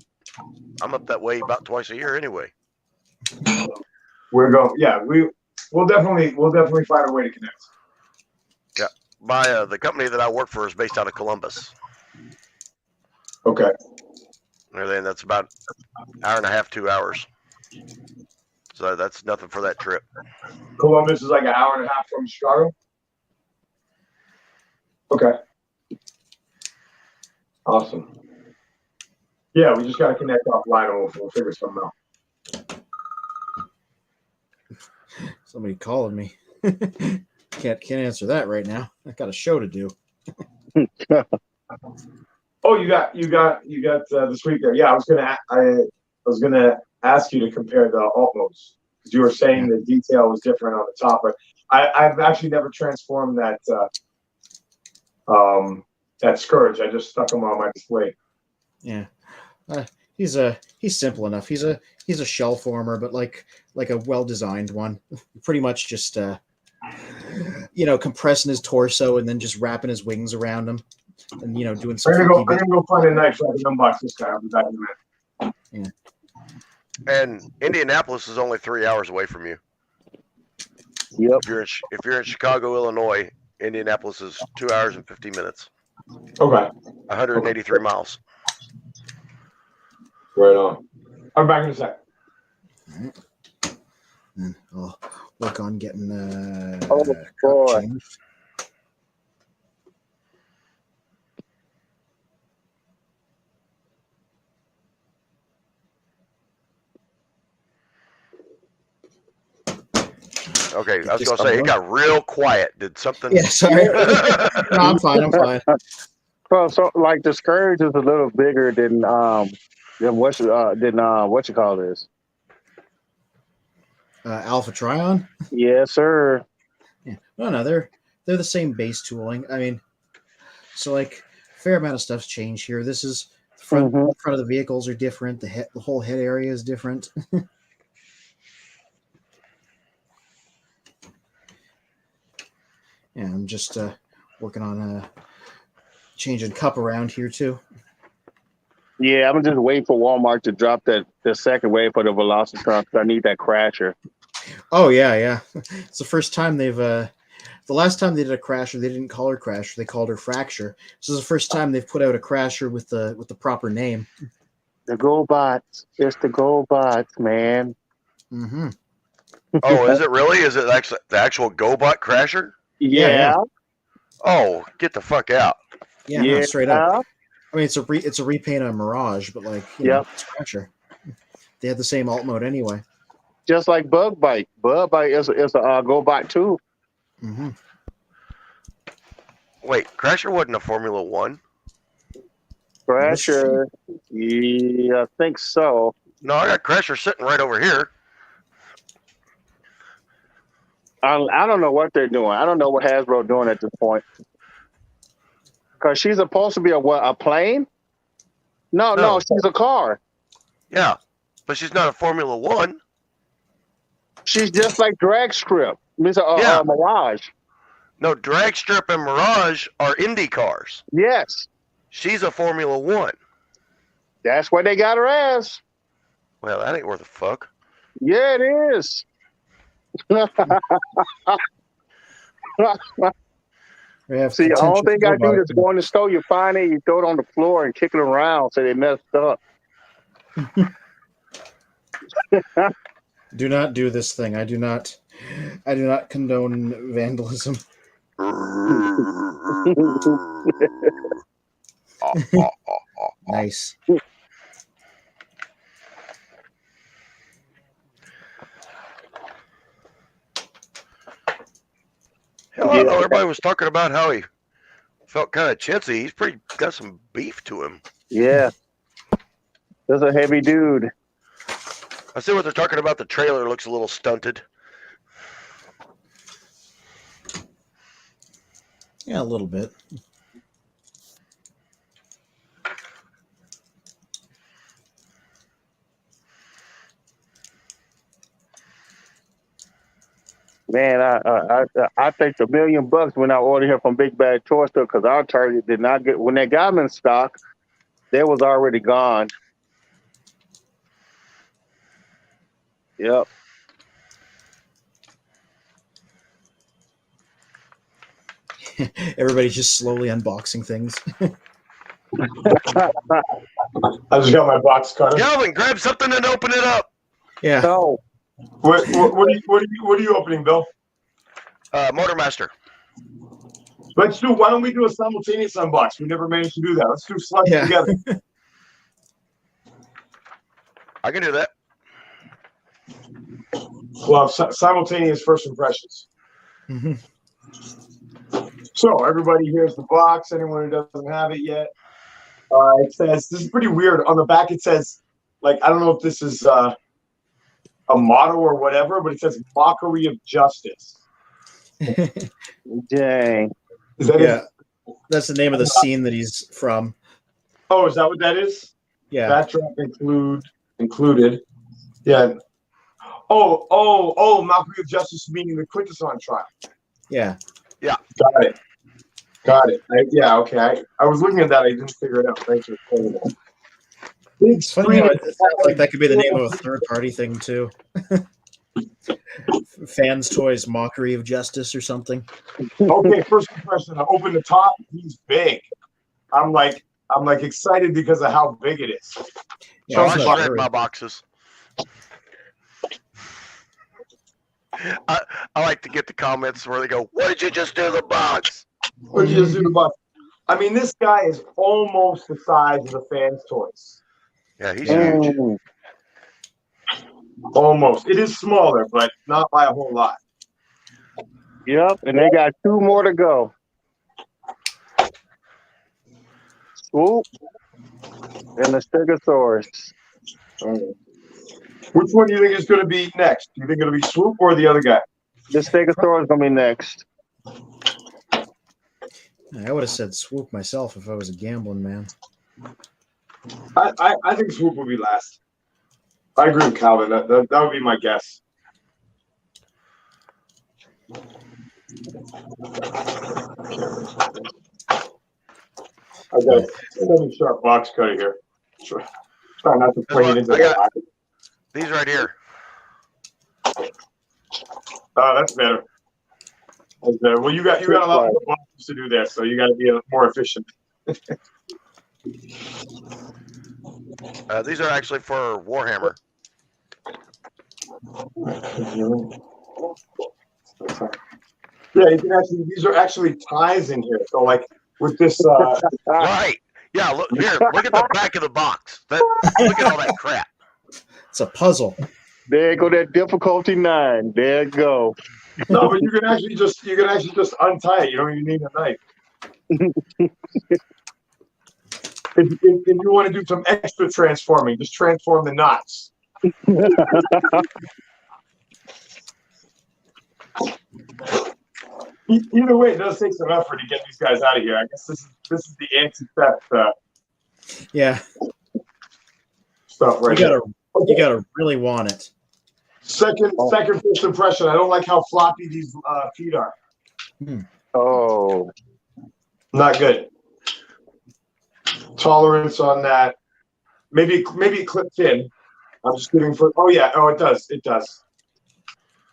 S2: I'm up that way about twice a year anyway.
S3: We're going. Yeah, we'll definitely find a way to connect.
S2: Yeah, the company that I work for is based out of Columbus.
S3: Okay.
S2: And then that's about an hour and a half, 2 hours. So that's nothing for that trip.
S3: Columbus is like an hour and a half from Chicago? Okay. Awesome. Yeah, we just got to connect offline and we'll figure something out.
S1: Somebody calling me. Can't answer that right now. I got a show to do.
S3: Oh, you got this week there. Yeah, I was gonna ask you to compare the alt modes because you were saying the detail was different on the top, but I've actually never transformed that Scourge. I just stuck him on my display.
S1: Yeah, he's simple enough. He's a shell former, but like a well designed one. Pretty much just compressing his torso and then just wrapping his wings around him, and doing some.
S3: I'm gonna go find a knife so I can unbox this guy. I'll be back in a minute.
S1: Yeah.
S2: And Indianapolis is only 3 hours away from you.
S4: Yep.
S2: If you're in Chicago, Illinois, Indianapolis is 2 hours and 50 minutes.
S3: Okay.
S2: 183 miles.
S3: Right on. I'm back in a sec.
S1: All right. And I'll work on getting
S4: boy.
S2: Okay, I was going to say, it got real quiet. Did something?
S1: Yeah, sorry. No, I'm fine.
S4: Well, so like the Scourge is a little bigger than what you call this?
S1: Alpha Trion?
S4: Yes, sir.
S1: Yeah. No, they're the same base tooling. So like fair amount of stuff's changed here. This is the front of the vehicles are different. The whole head area is different. Yeah, I'm just working on changing Cup around here too.
S4: Yeah, I'm just waiting for Walmart to drop the second wave for the Velocitron because I need that crasher.
S1: Oh yeah. It's the first time they've the last time they did a crasher, they didn't call her Crasher, they called her Fracture. This is the first time they've put out a crasher with the proper name.
S4: The GoBots. It's the GoBots, man.
S1: Mm-hmm.
S2: Oh, is it really? Is it actually the actual GoBot crasher?
S4: Yeah.
S2: Oh, get the fuck out.
S1: Yeah, no, straight up. It's a repaint on Mirage, but it's Crasher. They had the same alt mode anyway.
S4: Just like Bug Bite. Bug Bite is a GoBot too.
S1: Mm-hmm.
S2: Wait, Crasher wasn't a Formula One?
S4: Crasher. Yeah, I think so.
S2: No, I got Crasher sitting right over here.
S4: I don't know what they're doing. I don't know what Hasbro doing at this point. Because she's supposed to be a plane? No, she's a car.
S2: Yeah, but she's not a Formula One.
S4: She's just like Drag Strip. Mirage.
S2: No, Dragstrip and Mirage are Indy cars.
S4: Yes.
S2: She's a Formula One.
S4: That's what they got her as.
S2: Well, that ain't worth a fuck.
S4: Yeah, it is. See, the only thing I do is go in the store, you find it, you throw it on the floor and kick it around so they messed up.
S1: Do not do this thing. I do not condone vandalism. Nice.
S2: Hell, I know everybody was talking about how he felt kind of chintzy. He's got some beef to him.
S4: Yeah. That's a heavy dude.
S2: I see what they're talking about. The trailer looks a little stunted.
S1: Yeah, a little bit.
S4: Man, I think the $1 million when I ordered here from Big Bad Toy Store because our Target did not get when they got them in stock, they was already gone. Yep.
S1: Everybody's just slowly unboxing things.
S3: I just got my box cutter.
S2: Calvin, grab something and open it up.
S1: Yeah.
S4: So,
S3: What are you opening, Bill?
S2: Motormaster.
S3: Why don't we do a simultaneous unbox? We never managed to do that. Let's do slugs together.
S2: I can do that.
S3: Well, simultaneous first impressions.
S1: Mm-hmm.
S3: So everybody here's the box. Anyone who doesn't have it yet, it says this is pretty weird. On the back, it says I don't know if this is a motto or whatever, but it says "Mockery of Justice."
S4: dang.
S3: Is that
S1: Yeah, that's the name of the scene that he's from.
S3: Oh, is that what that is?
S1: Yeah.
S3: Backdrop included. Yeah. Oh, Mockery of Justice meaning the Quintesson trial.
S1: Yeah.
S3: Got it. Okay. I was looking at that. I didn't figure it out. Thanks for explaining that.
S1: It's funny how it sounds like that could be the name of a third-party thing too. Fans Toys Mockery of Justice or something.
S3: Okay, first impression. I open the top. He's big. I'm like excited because of how big it is.
S2: So
S1: Yeah,
S2: I shred my boxes. I like to get the comments where they go, "What did you just do to the box?"
S3: What did you just do to the box? I mean, this guy is almost the size of the Fans Toys.
S2: Yeah, he's huge.
S3: Almost. It is smaller, but not by a whole lot.
S4: Yep, and they got 2 more to go. Swoop and the Stegosaurus.
S3: Which one do you think is going to be next? Do you think it'll be Swoop or the other guy?
S4: The Stegosaurus is going to be next.
S1: I would have said Swoop myself if I was a gambling man.
S3: I think Swoop will be last. I agree with Calvin. That would be my guess. I got a sharp box cutter here. Try not to play it into the pocket.
S2: These right here.
S3: That's better. That's better. Well, you got a lot of boxes to do that, so you got to be more efficient.
S2: These are actually for Warhammer.
S3: Yeah, you can actually. These are actually ties in here. So, like with this.
S2: Right. Yeah. Look here. Look at the back of the box. Look at all that crap.
S1: It's a puzzle.
S4: There go that difficulty 9. There you go.
S3: No, but you can actually just untie it. You don't even need a knife. if you want to do some extra transforming, just transform the knots. Either way, it does take some effort to get these guys out of here. I guess this is the anti-theft
S1: Yeah.
S3: stuff right
S1: You
S3: now.
S1: gotta really want it.
S3: Second first impression. I don't like how floppy these feet are.
S4: Oh,
S3: Not good. Tolerance on that. Maybe it clips in. I'm just giving for. Oh yeah. Oh, it does. It does.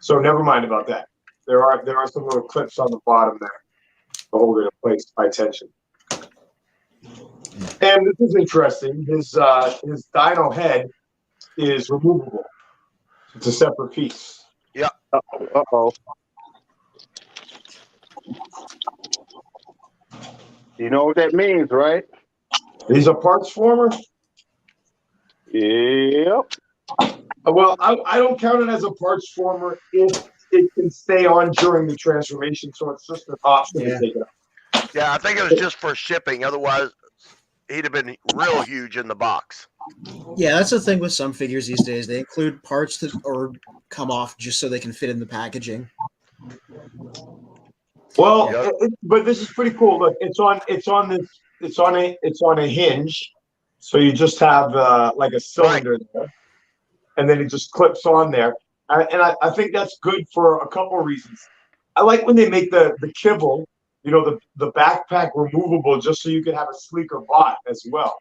S3: So never mind about that. There are some little clips on the bottom there to hold it in place by tension. And this is interesting. His dino head is removable. It's a separate piece.
S2: Yeah.
S4: Uh-oh. You know what that means, right?
S3: He's a parts former.
S4: Yep.
S3: Well, I don't count it as a parts former if it can stay on during the transformation, so it's just an option to take it out.
S2: Yeah, I think it was just for shipping. Otherwise, he'd have been real huge in the box.
S1: Yeah, that's the thing with some figures these days. They include parts that or come off just so they can fit in the packaging.
S3: Well,
S2: Yeah.
S3: but this is pretty cool. Look, it's on a hinge, so you just have like a cylinder there, and then it just clips on there. And I think that's good for a couple of reasons. I like when they make the kibble, you know, the backpack removable, just so you can have a sleeker bot as well.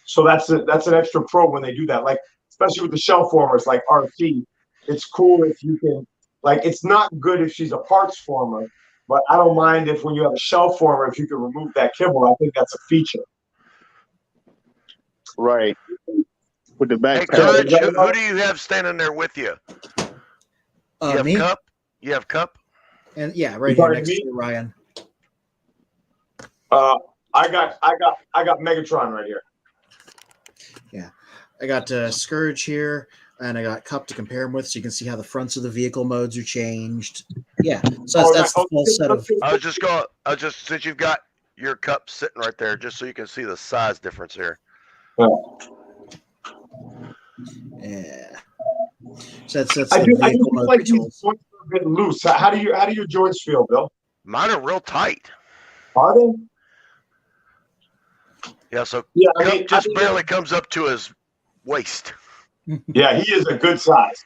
S3: So that's an extra pro when they do that. Like, especially with the shell formers like RC, it's cool if you can. Like, it's not good if she's a parts former, but I don't mind if when you have a shell former, if you can remove that kibble. I think that's a feature.
S4: Right. With the back.
S2: Hey, Courage, who do you have standing there with you? You have
S1: Me?
S2: Cup? You have Cup?
S1: And yeah, right here next to Ryan.
S3: I got Megatron right here.
S1: Yeah, I got Scourge here, and I got Cup to compare them with, so you can see how the fronts of the vehicle modes are changed. Yeah, so that's the full set of.
S2: I was just since you've got your Cup sitting right there, just so you can see the size difference here.
S1: Yeah. So that's
S3: I
S1: the
S3: do
S1: vehicle mode
S3: like these
S1: controls.
S3: joints are a bit loose. How do your joints feel, Bill?
S2: Mine are real tight.
S3: Are they?
S2: Yeah, so
S3: Yeah,
S2: Cup just barely comes up to his waist.
S3: Yeah, he is a good size.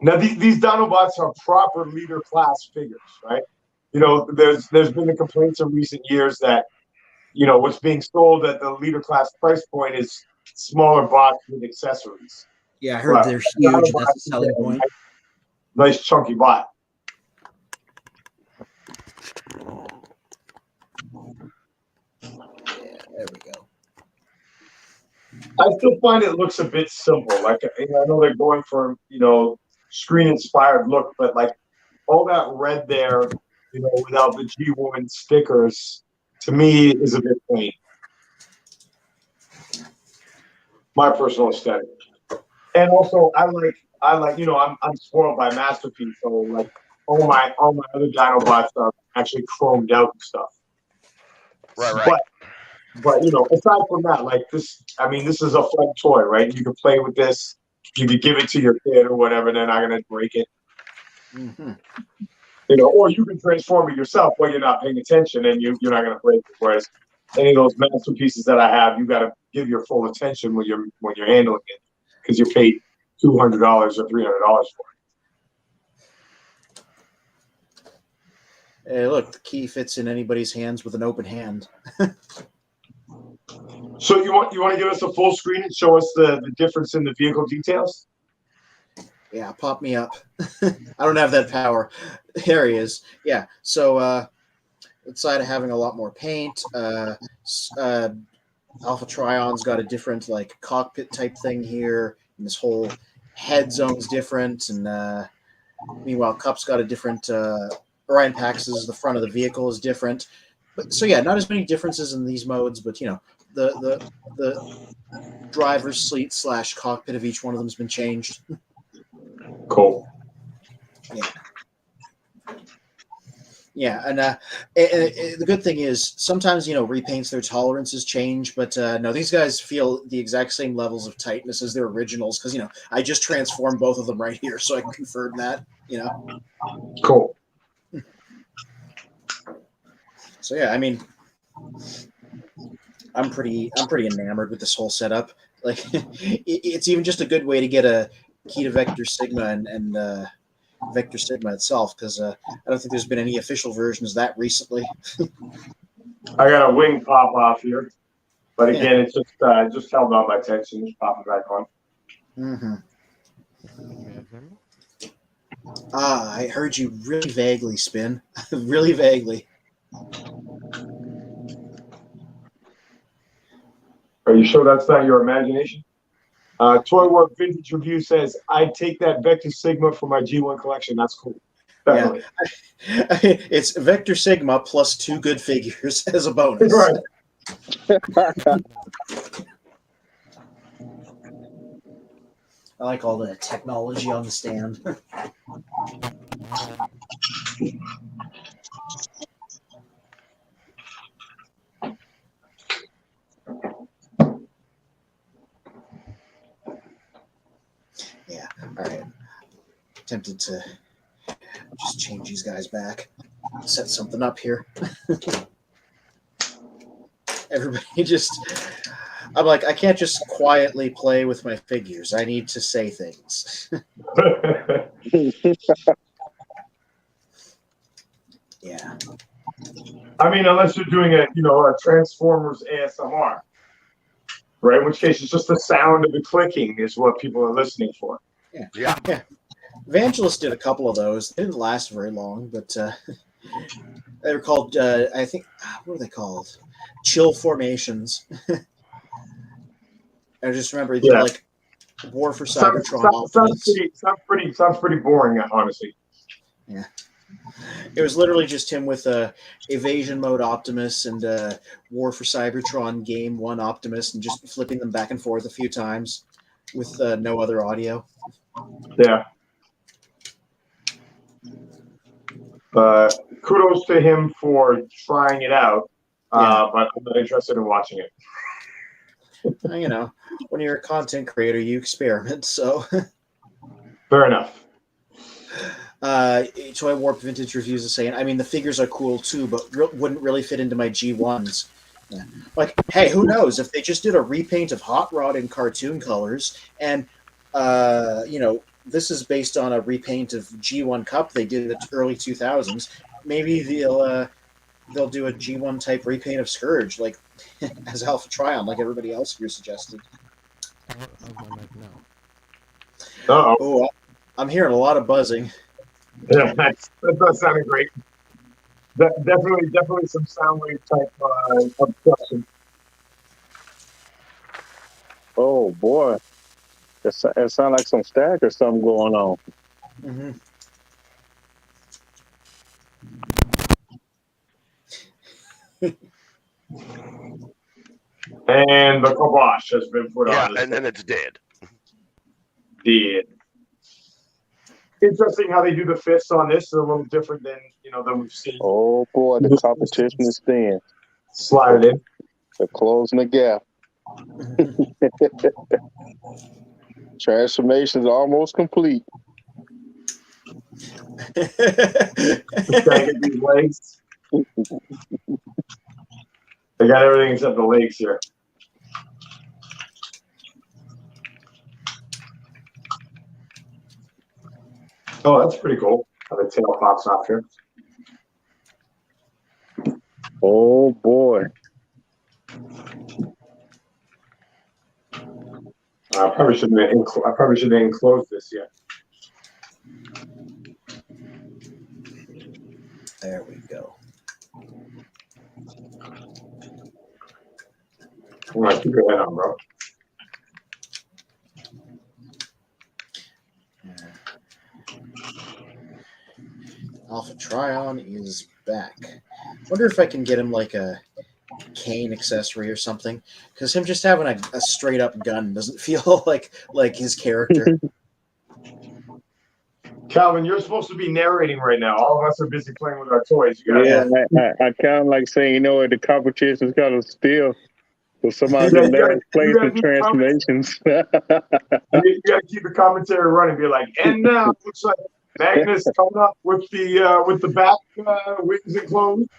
S3: Now these Dinobots are proper leader class figures, right? You know, there's been the complaints in recent years that, you know, what's being sold at the leader class price point is smaller bots with accessories.
S1: Yeah, I heard they're huge. That's a selling point.
S3: Nice chunky bot.
S1: Yeah, there we go.
S3: I still find it looks a bit simple. Like, I know they're going for, you know, screen inspired look, but like all that red there, you know, without the G-Woman stickers, to me is a bit plain. My personal aesthetic. And also I like, you know, I'm spoiled by Masterpiece, so like all my other Dinobots are actually chromed out and stuff.
S2: Right.
S3: But you know, aside from that, like this, I mean, this is a fun toy, right? You can play with this. You could give it to your kid or whatever. They're not gonna break it.
S1: Mm-hmm.
S3: You know, or you can transform it yourself when you're not paying attention, and you're not gonna break it. Whereas any of those masterpieces that I have, you got to give your full attention when you're handling it, because you paid $200 or $300 for it.
S1: Hey, look, the key fits in anybody's hands with an open hand.
S3: So you want to give us a full screen and show us the difference in the vehicle details?
S1: Yeah, pop me up. I don't have that power. There he is. Yeah, so outside of having a lot more paint, Alpha Trion's got a different like cockpit type thing here, and this whole head zone's different, and meanwhile Cup's got a different Orion Pax's the front of the vehicle is different. But so yeah, not as many differences in these modes, but you know, the driver's seat / cockpit of each one of them has been changed.
S3: Cool.
S1: Yeah. Yeah, and the good thing is sometimes repaints their tolerances change, but no, these guys feel the exact same levels of tightness as their originals because I just transformed both of them right here, so I can confirm that.
S3: Cool.
S1: So yeah, I mean, I'm pretty enamored with this whole setup. Like, it's even just a good way to get a key to Vector Sigma and Vector Sigma itself, because I don't think there's been any official versions of that recently.
S3: I got a wing pop off here, but again, it's just held on by tension, just popping back on.
S1: Mm-hmm. I heard you really vaguely, Spin. Really vaguely.
S3: Are you sure that's not your imagination? Toy Work Vintage Review says, I'd take that Vector Sigma for my G1 collection. That's cool. Definitely.
S1: Yeah. It's Vector Sigma plus 2 good figures as a bonus.
S3: Right.
S1: I like all the technology on the stand. Yeah, all right. Tempted to just change these guys back. Set something up here. Everybody just... I'm like, I can't just quietly play with my figures. I need to say things. Yeah.
S3: I mean, unless you're doing a Transformers ASMR, right? In which case, it's just the sound of the clicking is what people are listening for.
S1: Yeah. Evangelist did a couple of those. They didn't last very long, but they were called, I think, what are they called? Chill formations. I just remember he did like warforcybertron.
S3: Sounds pretty boring, honestly.
S1: Yeah. It was literally just him with evasion mode Optimus and War for Cybertron Game 1 Optimus and just flipping them back and forth a few times with no other audio.
S3: Yeah. Kudos to him for trying it out, but I'm not interested in watching it.
S1: When you're a content creator, you experiment, so...
S3: Fair enough.
S1: Toy Warp Vintage Reviews is saying, I mean, the figures are cool too, but wouldn't really fit into my G1s. Yeah. Like, hey, who knows? If they just did a repaint of Hot Rod in cartoon colors, and, this is based on a repaint of G1 Cup they did in the early 2000s, maybe they'll do a G1 type repaint of Scourge, like, as Alpha Trion, like everybody else here suggested.
S3: Uh-oh.
S1: Oh, I'm hearing a lot of buzzing.
S3: Yeah, that does sound great. Definitely some sound wave type obstruction.
S4: Oh boy, it sounds like some static or something going on.
S1: Mm-hmm.
S3: And the kibosh has been put on.
S2: Yeah, and then it's dead.
S3: Dead. Interesting how they do the fists on this. It's a little different than we've seen.
S4: Oh boy, the competition is thin.
S3: Slide it in.
S4: They're closing the gap. Transformation is almost complete.
S3: Just gotta get these legs. They got everything except the legs here. Oh, that's pretty cool. How the tail pops off here.
S4: Oh boy.
S3: I probably shouldn't have enclosed this yet.
S1: There we go.
S3: I'm gonna keep your head on, bro.
S1: Alpha Trion is back. Wonder if I can get him like a cane accessory or something, because him just having a straight up gun doesn't feel like his character.
S3: Calvin, you're supposed to be narrating right now. All of us are busy playing with our toys. You
S4: Yeah,
S3: gotta,
S4: I kind of like saying, you know what, the competition's kind of still. So somebody
S3: yeah,
S4: get last place
S3: gotta
S4: in
S3: do the
S4: transformations.
S3: you gotta keep the commentary running. Be like, and now looks like Magnus coming up with the back wings enclosed.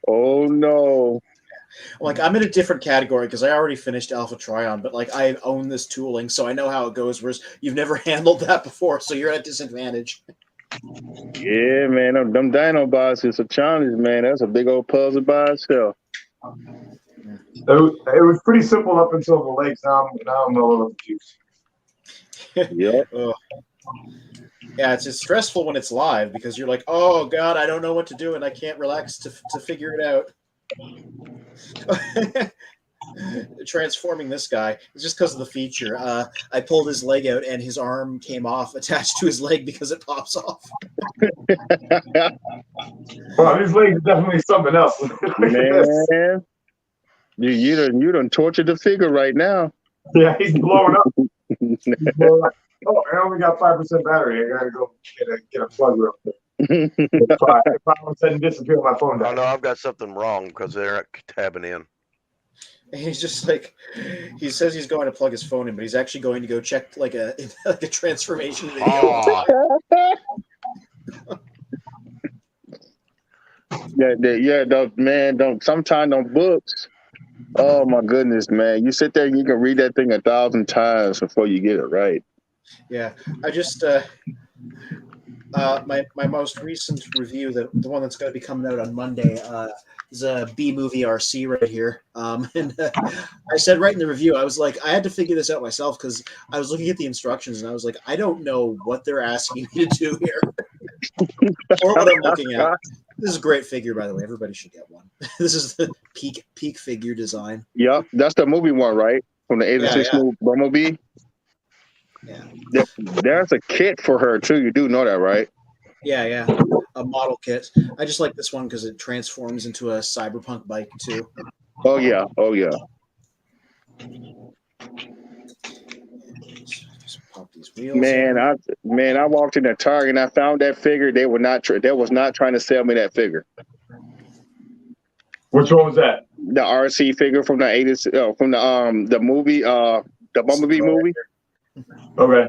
S4: Oh no.
S1: Like, I'm in a different category because I already finished Alpha Trion, but like I own this tooling, so I know how it goes. Whereas you've never handled that before, so you're at a disadvantage.
S4: Yeah, man, them Dinobots is a challenge, man. That's a big old puzzle by itself.
S3: It was pretty simple up until the legs. Now I'm a little confused.
S4: Yep.
S1: Yeah, it's stressful when it's live because you're like, oh god, I don't know what to do, and I can't relax to figure it out. Transforming this guy is just because of the feature. I pulled his leg out and his arm came off attached to his leg because it pops off.
S3: Well, his legs are definitely something else.
S4: Man, you done tortured the figure right now.
S3: Yeah, he's blowing up. Oh, I only got 5% battery. I gotta go get a plug real quick. If I all of a sudden disappear, my phone died.
S2: Oh no, I've got something wrong because they're not tabbing in.
S1: And he's just like, he says he's going to plug his phone in, but he's actually going to go check like a transformation video.
S2: Oh,
S4: Don't sometimes them books. Oh my goodness, man! You sit there and you can read that thing 1,000 times before you get it right.
S1: Yeah, I just my most recent review, the one that's going to be coming out on Monday, is a B movie RC right here. And I said right in the review, I was like, I had to figure this out myself because I was looking at the instructions and I was like, I don't know what they're asking me to do here, or what I'm looking at. This is a great figure, by the way. Everybody should get one. This is the peak figure design.
S4: Yep, that's the movie one, right? From the 86 movie Bumblebee.
S1: Yeah.
S4: There's a kit for her too. You do know that, right?
S1: Yeah. A model kit. I just like this one because it transforms into a cyberpunk bike too.
S4: Oh yeah.
S1: Just pop these wheels.
S4: Man, I walked in the Target and I found that figure. They was not trying to sell me that figure.
S3: Which one was that?
S4: The RC figure from the 80s, from the movie, the Bumblebee movie.
S3: Okay.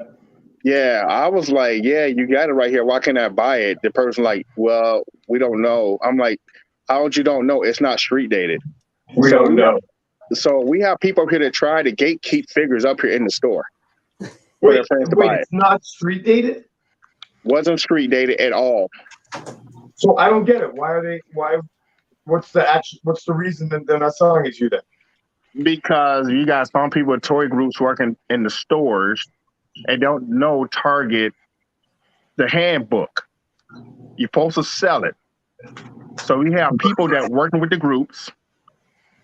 S4: Yeah, I was like, yeah, you got it right here. Why can't I buy it? The person like, well, we don't know. I'm like, how would you don't know? It's not street dated.
S3: We don't know.
S4: So we have people up here that try to gatekeep figures up here in the store.
S3: Wait, it's not street dated?
S4: Wasn't street dated at all.
S3: So I don't get it. What's the reason that they're not selling it to you then?
S4: Because you got some people at toy groups working in the stores and don't know Target, the handbook. You're supposed to sell it. So we have people that working with the groups,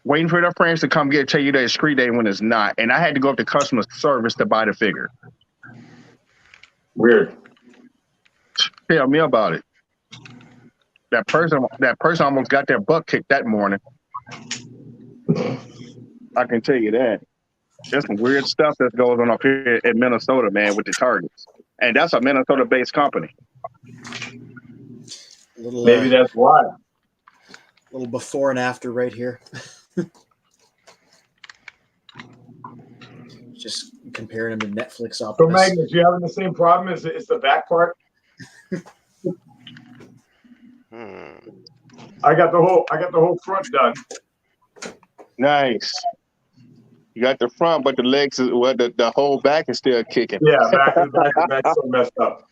S4: waiting for their friends to come tell you that it's street day when it's not. And I had to go up to customer service to buy the figure.
S3: Weird.
S4: Tell me about it. That person almost got their butt kicked that morning. I can tell you that. There's some weird stuff that goes on up here in Minnesota, man, with the Targets. And that's a Minnesota-based company.
S3: Maybe that's why.
S1: A little before and after right here. Just comparing them to Netflix Optimus.
S3: So Magnus, you having the same problem as the back part? I got the whole front done.
S4: Nice. You got the front, but the legs the whole back is still kicking.
S3: Yeah, back's so messed up.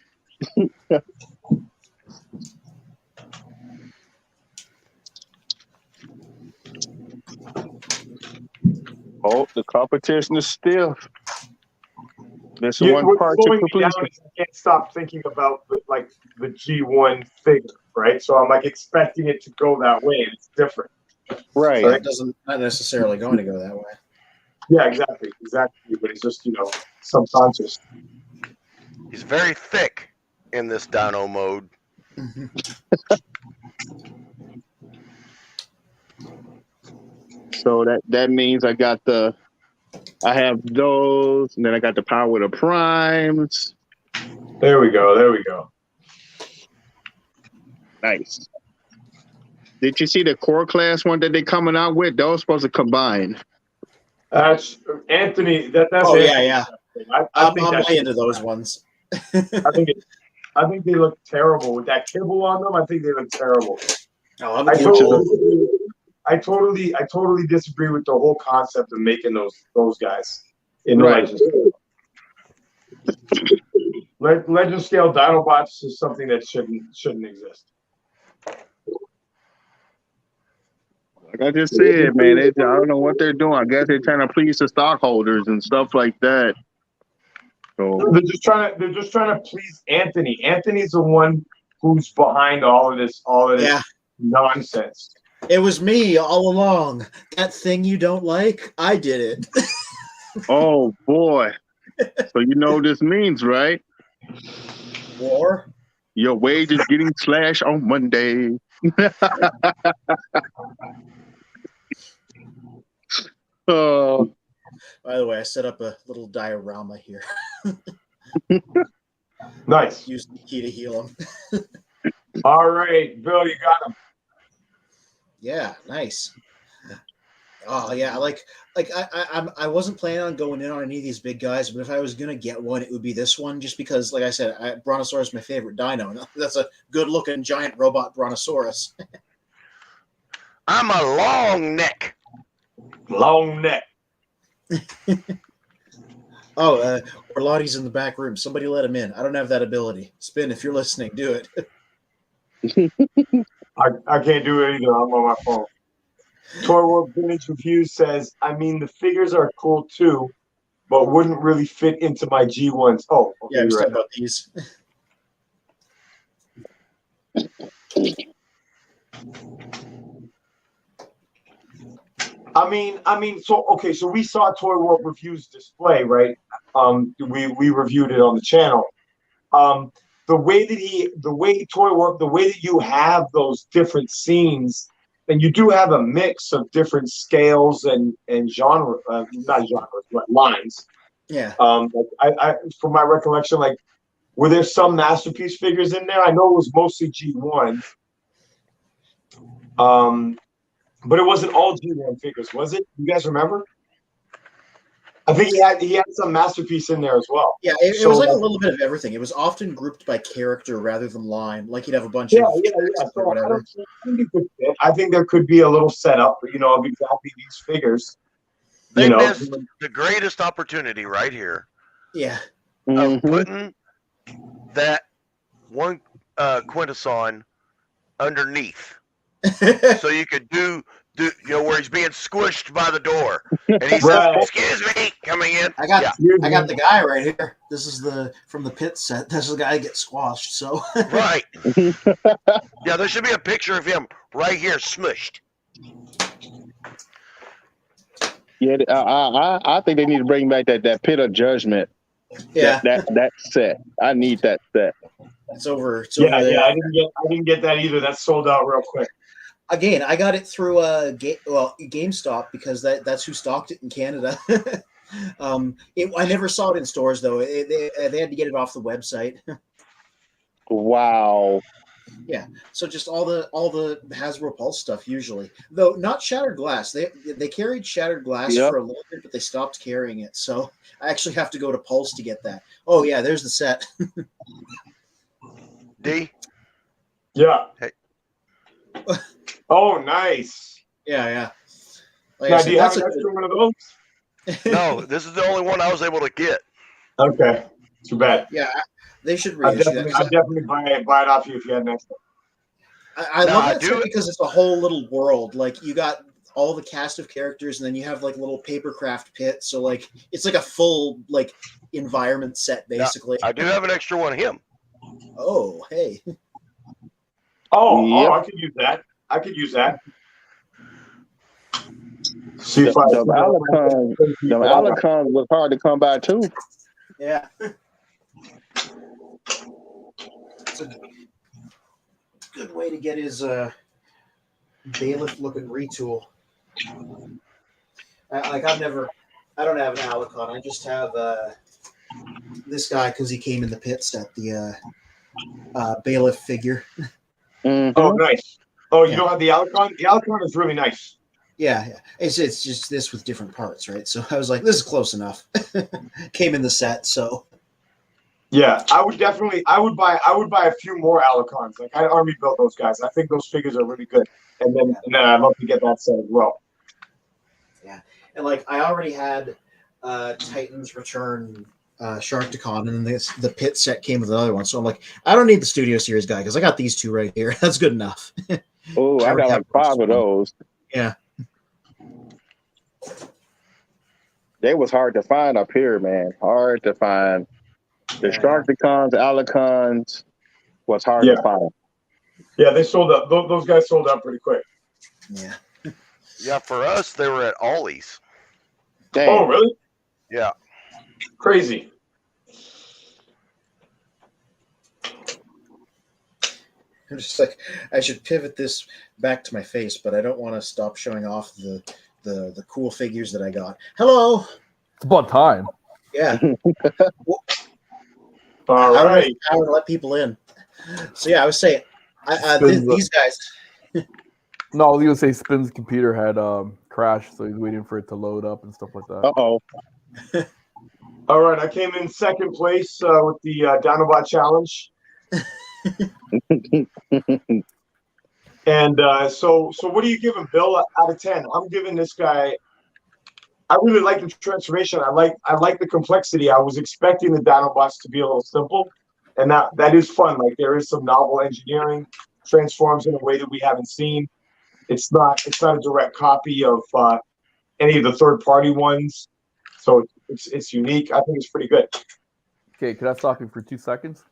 S4: Oh, the competition is stiff. There's
S3: What's
S4: one part to
S3: slowing me
S4: complete.
S3: down is I can't stop thinking about like the G1 figure, right? So I'm like expecting it to go that way, and it's different.
S4: Right.
S1: So it doesn't not necessarily going to go that way.
S3: Yeah, exactly. But it's just subconscious.
S2: he's very thick in this dino mode.
S4: So that means I have those, and then I got the power of the primes.
S3: There we go.
S4: Nice. Did you see the core class one that they're coming out with? Those supposed to combine.
S3: That's Anthony. That's
S1: Oh
S3: Anthony.
S1: yeah.
S3: I think
S1: I'm
S3: that's
S1: way into those ones.
S3: I think they look terrible with that kibble on them. I think they look terrible.
S1: Oh, I'm
S3: I
S1: into
S3: totally disagree with the whole concept of making those guys in the
S4: Right.
S3: Legend scale. Legend scale Dinobots is something that shouldn't exist.
S4: Like I just said, man, I don't know what they're doing. I guess they're trying to please the stockholders and stuff like that. So
S3: They're just trying to please Anthony. Anthony's the one who's behind all of this
S1: Yeah.
S3: nonsense.
S1: It was me all along. That thing you don't like, I did it.
S4: oh boy. So you know what this means, right?
S1: War?
S4: Your wage is getting slashed on Monday.
S1: By the way, I set up a little diorama here.
S3: Nice.
S1: Use the key to heal him.
S3: All right, Bill, you got him.
S1: Yeah, nice. Oh yeah, I wasn't planning on going in on any of these big guys, but if I was gonna get one, it would be this one, just because, like I said, Brontosaurus is my favorite dino. That's a good-looking giant robot Brontosaurus.
S2: I'm a long neck.
S3: Long neck.
S1: Oh, Orlotti's in the back room. Somebody let him in. I don't have that ability. Spin, if you're listening, do it.
S3: I can't do it either. I'm on my phone. Toy World Vintage Confused says, I mean, the figures are cool too, but wouldn't really fit into my G1s. Oh, okay,
S1: Yeah, I'm
S3: you're
S1: talking
S3: right.
S1: about these.
S3: I mean, so we saw Toy World Reviews display, right? We reviewed it on the channel. The way that you have those different scenes, and you do have a mix of different scales and genre, not genres, but lines.
S1: Yeah.
S3: I from my recollection, like, were there some masterpiece figures in there? I know it was mostly G1. But it wasn't all G1 figures, was it? You guys remember? I think he had some masterpiece in there as well.
S1: Yeah, it was like a little bit of everything. It was often grouped by character rather than line. Like you'd have a bunch of
S3: So
S1: or whatever.
S3: I think there could be a little setup, of exactly these figures.
S2: They missed the greatest opportunity right here.
S1: Yeah.
S2: Of putting that one Quintesson underneath. So you could do where he's being squished by the door, and he says, "Excuse me, coming in."
S1: I got the guy right here. This is from the pit set. This is the guy that gets squashed. So
S2: right, yeah, there should be a picture of him right here, smushed.
S4: Yeah, I think they need to bring back that pit of judgment.
S1: Yeah,
S4: that set. I need that set.
S1: It's over.
S3: Yeah, I didn't get that either. That sold out real quick.
S1: Again, I got it through GameStop because that's who stocked it in Canada. I never saw it in stores though. They had to get it off the website.
S4: Wow.
S1: Yeah. So just all the Hasbro Pulse stuff usually, though not Shattered Glass. They carried Shattered Glass for a little bit, but they stopped carrying it. So I actually have to go to Pulse to get that. Oh yeah, there's the set.
S2: D.
S3: Yeah.
S2: Hey.
S3: Oh, nice.
S1: Yeah. Like
S3: now, do you have an extra one of those?
S2: No, this is the only one I was able to get.
S3: Okay. Too bad.
S1: Yeah, they should reissue that.
S3: I'd definitely buy it off you if you had an extra.
S1: I love that set because it's a whole little world. Like you got all the cast of characters, and then you have like little papercraft pits. So like it's like a full like environment set basically.
S2: Now, I do have an extra one of him.
S1: Oh, hey.
S3: Oh, I could use that. See if
S4: the Alicons was hard to come by too.
S1: Yeah. It's a good way to get his bailiff looking retool. I don't have an Alicon. I just have this guy because he came in the pit set, the bailiff figure.
S3: Oh, nice. Oh, you
S1: Yeah.
S3: don't have the Alicon? The Alicon is really nice.
S1: Yeah. It's just this with different parts, right? So I was like, this is close enough. Came in the set, so.
S3: Yeah, I would buy a few more Alicons. Like I army built those guys. I think those figures are really good. And then I'd love to get that set as well.
S1: Yeah. And like I already had Titans Return Sharkticon, and then the Pit set came with another one. So I'm like, I don't need the Studio Series guy because I got these two right here. That's good enough.
S4: Oh, I got like 5 of those.
S1: Yeah.
S4: They was hard to find up here, man. Hard to find. The Sharkticons, Alicons was hard to find.
S3: Yeah, they sold up. Those guys sold out pretty quick.
S1: Yeah.
S2: Yeah, for us, they were at Ollie's.
S4: Dang.
S3: Oh, really?
S2: Yeah.
S3: Crazy.
S1: I'm just like, I should pivot this back to my face, but I don't want to stop showing off the cool figures that I got. Hello.
S5: It's about time.
S1: Yeah.
S3: All right.
S1: I would let people in. So yeah, I was saying, these guys.
S5: No, I was gonna say Spin's computer had crashed, so he's waiting for it to load up and stuff like that.
S4: Uh-oh.
S3: All right, I came in second place with the Dinobot challenge. And so what do you give him, Bill? Out of 10, I'm giving this guy. I really like the transformation. I like the complexity. I was expecting the Dinobots to be a little simple, and that is fun. Like there is some novel engineering, transforms in a way that we haven't seen. It's not a direct copy of any of the third-party ones, so it's unique. I think it's pretty good.
S5: Okay, could I stop you for 2 seconds?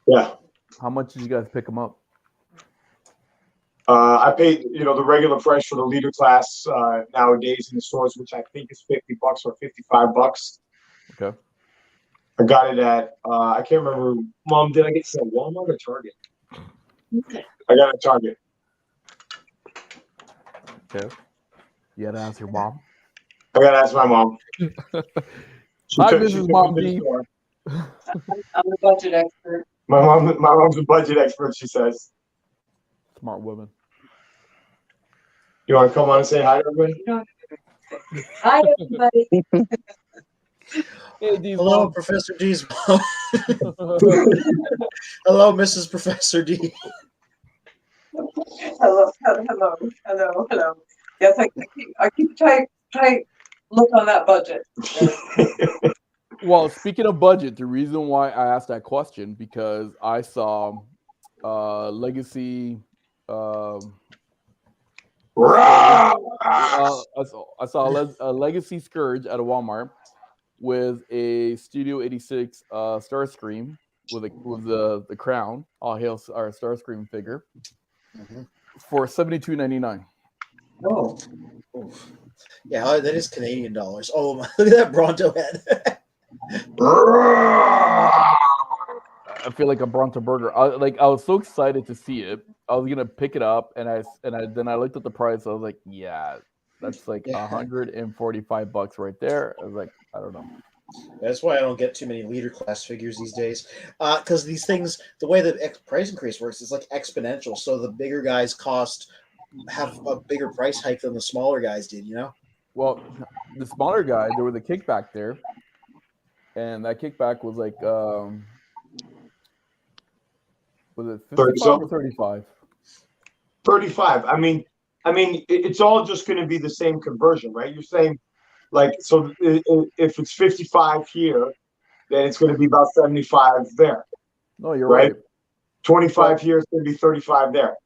S3: Yeah.
S5: How much did you guys pick them up?
S3: I paid, the regular price for the leader class nowadays in the stores, which I think is $50 or $55.
S5: Okay.
S3: I got it at I can't remember. Mom, did I get it at Walmart or Target? I got it at Target.
S5: Okay. You had to ask your mom.
S3: I gotta ask my mom.
S5: Hi, Mrs. Mom D.
S6: I'm a budget expert.
S3: My mom's a budget expert, she says.
S5: Smart woman.
S3: You want to come on and say hi to everybody?
S6: Hi, everybody.
S5: Hey, D's
S1: Hello,
S5: mom.
S1: Professor D's mom. Hello, Mrs. Professor D.
S6: Hello. Yes, I keep tight look on that budget.
S5: Well, speaking of budget, the reason why I asked that question because I saw Legacy. I saw a Legacy Scourge at a Walmart with a Studio 86 Starscream with the crown. All hail our Starscream figure for $72.99.
S6: Oh.
S1: Yeah, that is Canadian dollars. Oh, my, look at that Bronto head.
S5: I feel like a Bronto burger. I was so excited to see it. I was gonna pick it up, and I looked at the price. I was like, yeah, that's like $145 right there. I was like, I don't know.
S1: That's why I don't get too many leader class figures these days. Because these things, the way the price increase works is like exponential. So the bigger guys have a bigger price hike than the smaller guys did,
S5: Well, the smaller guy, there was a kickback there, and that kickback was like, was it 55 or 35?
S3: 35. I mean, it's all just going to be the same conversion, right? You're saying, like, so if it's 55 here, then it's going to be about 75 there.
S5: No, you're right.
S3: 25 here is going to be 35 there.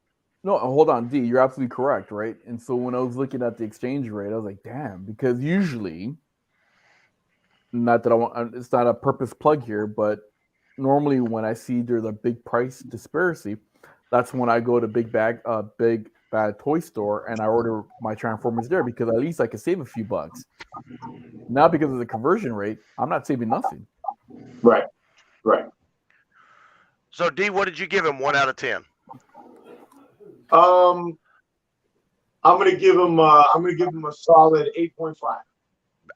S5: No, hold on, D. You're absolutely correct, right? And so when I was looking at the exchange rate, I was like, damn, because usually, not that it's not a purpose plug here, but normally when I see there's a big price disparity, that's when I go to Big Bad Toy Store and I order my Transformers there because at least I can save a few bucks. Now because of the conversion rate, I'm not saving nothing.
S3: Right.
S2: So D, what did you give him? 1 out of 10.
S3: I'm gonna give him a solid 8.5.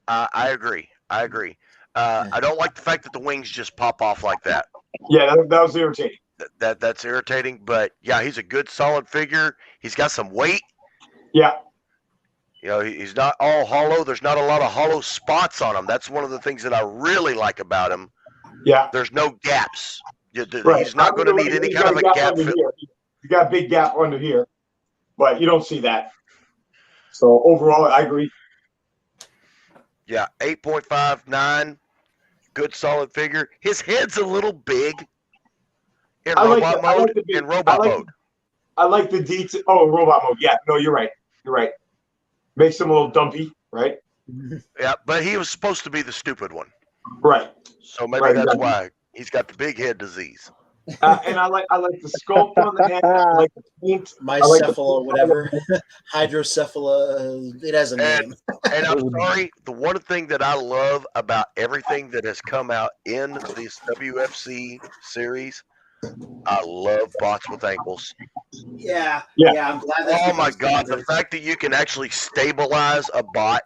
S2: I agree. I don't like the fact that the wings just pop off like that.
S3: Yeah, that was irritating.
S2: that's irritating. But yeah, he's a good solid figure. He's got some weight.
S3: Yeah.
S2: You know, he's not all hollow. There's not a lot of hollow spots on him. That's one of the things that I really like about him.
S3: Yeah.
S2: There's no gaps.
S3: Right.
S2: He's not going to need any kind of a gap fill.
S3: You got a big gap under here, but you don't see that. So overall, I agree.
S2: Yeah, 8.59, good solid figure. His head's a little big in robot mode. In robot mode,
S3: I like the detail. Oh, robot mode. Yeah, no, you're right. You're right. Makes him a little dumpy, right?
S2: Yeah, but he was supposed to be the stupid one.
S3: Right.
S2: So maybe that's why he's got the big head disease.
S3: And I like the sculpt on the head. I like the paint.
S1: Mycephala, whatever. Hydrocephala. It has a name.
S2: And I'm sorry, the one thing that I love about everything that has come out in this WFC series, I love bots with ankles.
S1: Yeah. I'm glad that.
S2: Oh my god, the fact that you can actually stabilize a bot,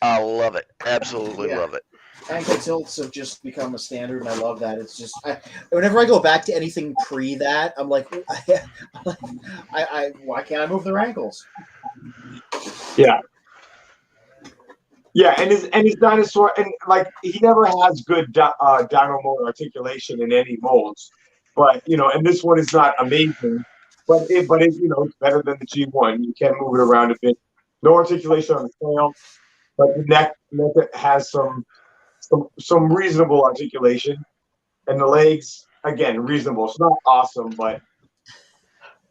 S2: I love it. Absolutely love it.
S1: Ankle tilts have just become a standard, and I love that. It's just whenever I go back to anything pre that, I'm like, why can't I move their ankles?
S3: Yeah, and his dinosaur, and like he never has good dino mode articulation in any molds, but and this one is not amazing, but it it's better than the G1. You can move it around a bit. No articulation on the tail, but the neck has some reasonable articulation, and the legs again reasonable. It's not awesome, but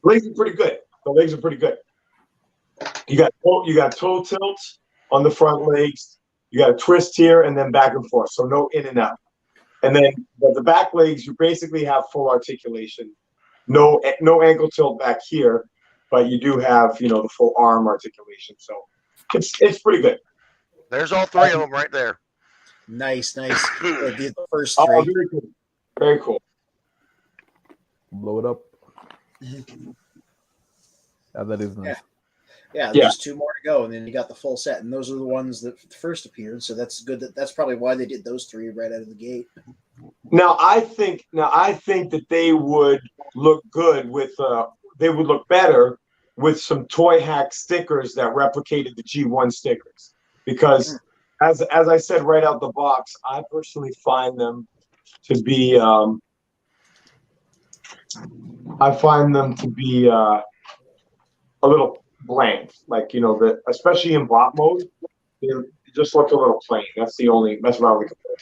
S3: legs are pretty good. The legs are pretty good. You got toe tilts on the front legs. You got a twist here and then back and forth, so no in and out. And then the back legs, you basically have full articulation. No ankle tilt back here, but you do have the full arm articulation. So it's pretty good.
S2: There's all three of them right there.
S1: Nice. The first three.
S3: Oh, very cool. Very cool.
S5: Blow it up. Yeah, that is nice.
S1: Yeah, there's 2 more to go, and then you got the full set, and those are the ones that first appeared. So that's good. That's probably why they did those 3 right out of the gate.
S3: Now I think that they would look good with. They would look better with some toy hack stickers that replicated the G1 stickers, because as I said right out the box, I personally find them to be. I find them to be a little bland, like especially in bot mode, they just look a little plain. That's what I would compare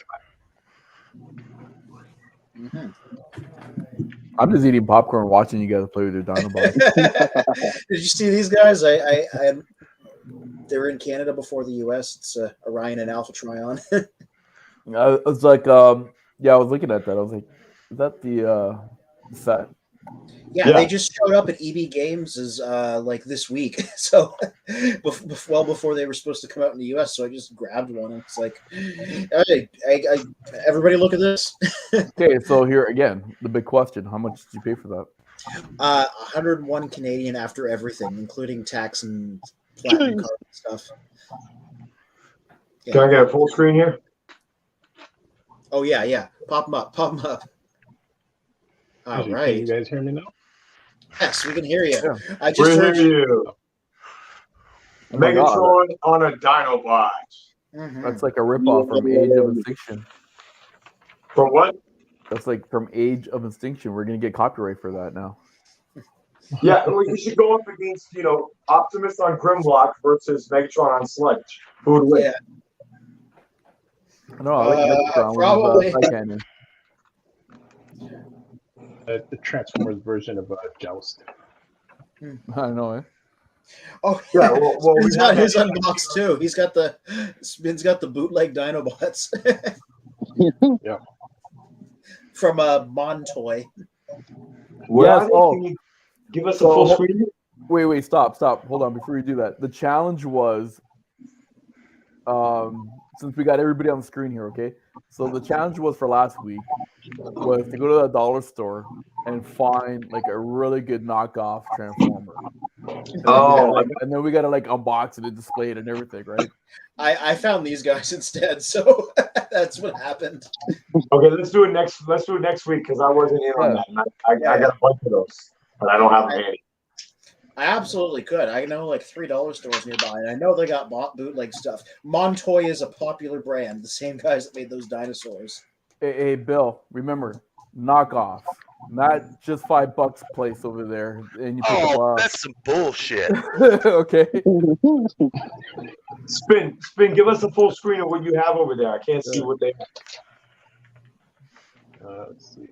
S3: to.
S5: I'm just eating popcorn watching you guys play with your Dinobots.
S1: Did you see these guys? They were in Canada before the US. It's Orion and Alpha Trion.
S5: I was like, I was looking at that. I was like, is that the set?
S1: Yeah, they just showed up at EB Games like this week, so well before they were supposed to come out in the US. So I just grabbed one, and it's like, hey, everybody, look at this.
S5: Okay, so here again, the big question: how much did you pay for that?
S1: 101 Canadian after everything, including tax and platinum card and stuff. Yeah.
S3: Can I get a full screen here?
S1: Oh yeah, pop them up. All right.
S7: Can you guys hear me now?
S1: Yes, we can hear you.
S5: Yeah.
S1: I just heard
S3: you.
S5: Oh my
S3: Megatron on a Dinobot.
S5: That's like a ripoff from Age of Extinction.
S3: From what?
S5: That's like from Age of Extinction. We're gonna get copyright for that now.
S3: Yeah, we should go up against Optimus on Grimlock versus Megatron on Sludge. Who would win?
S1: Yeah.
S5: No, I like Megatron.
S1: Probably.
S5: Cannon.
S7: The Transformers version of Joust.
S5: I know, eh?
S1: Oh
S3: yeah. Well,
S1: Spin's got his unboxed too. Spin's got the bootleg Dinobots.
S7: Yeah.
S1: From Montoy.
S5: Yes.
S3: Can you give us a full screen?
S5: Wait, stop. Hold on, before you do that. The challenge was, since we got everybody on the screen here, okay? So the challenge was for last week was to go to the dollar store and find like a really good knockoff Transformer.
S3: Oh,
S5: And then we gotta like unbox it and display it and everything, right?
S1: I found these guys instead, so that's what happened.
S3: okay. Let's do it next week because I wasn't in on
S5: Yeah.
S3: that. And I got a bunch of those, but I don't have them handy.
S1: I absolutely could. I know like $3 stores nearby, and I know they got bootleg stuff. Montoya is a popular brand, the same guys that made those dinosaurs.
S5: Hey, Bill, remember, knockoff, not just $5 place over there, and you pick
S2: Oh,
S5: up.
S2: that's some bullshit.
S5: Okay.
S3: Spin, give us a full screen of what you have over there. I can't see what they have.
S7: Let's see.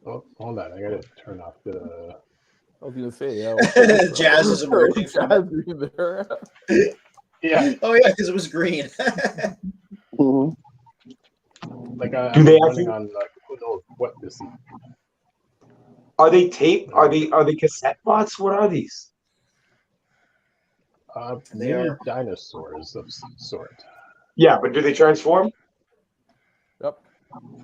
S7: Oh, hold on. I gotta turn off the.
S5: I was gonna say, yeah.
S1: Jazz is emerging from
S5: Jazz
S1: it.
S5: is there.
S7: Yeah.
S1: Oh yeah, because it was green.
S7: Like
S3: Do
S7: I'm
S3: they
S7: running
S3: actually-
S7: on like who knows what this is.
S3: Are they tape? Are they cassette bots? What are these?
S1: They
S7: Mini
S1: are-
S7: dinosaurs of some sort.
S3: Yeah, but do they transform?
S5: Yep.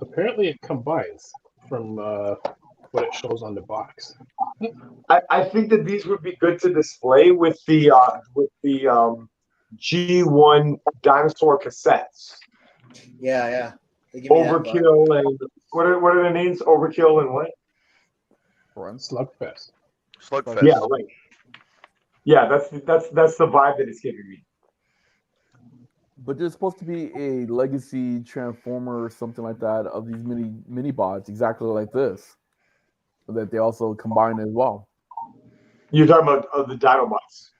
S7: Apparently, it combines from what it shows on the box.
S3: I think that these would be good to display with the G1 dinosaur cassettes.
S1: Yeah. They give me that vibe.
S3: Overkill and what are the names? Overkill and what?
S7: Slugfest.
S2: Slugfest.
S3: Yeah, right. Yeah, that's the vibe that it's giving me.
S5: But there's supposed to be a legacy transformer or something like that of these mini bots, exactly like this, that they also combine as well.
S3: You're talking about the Dinobots.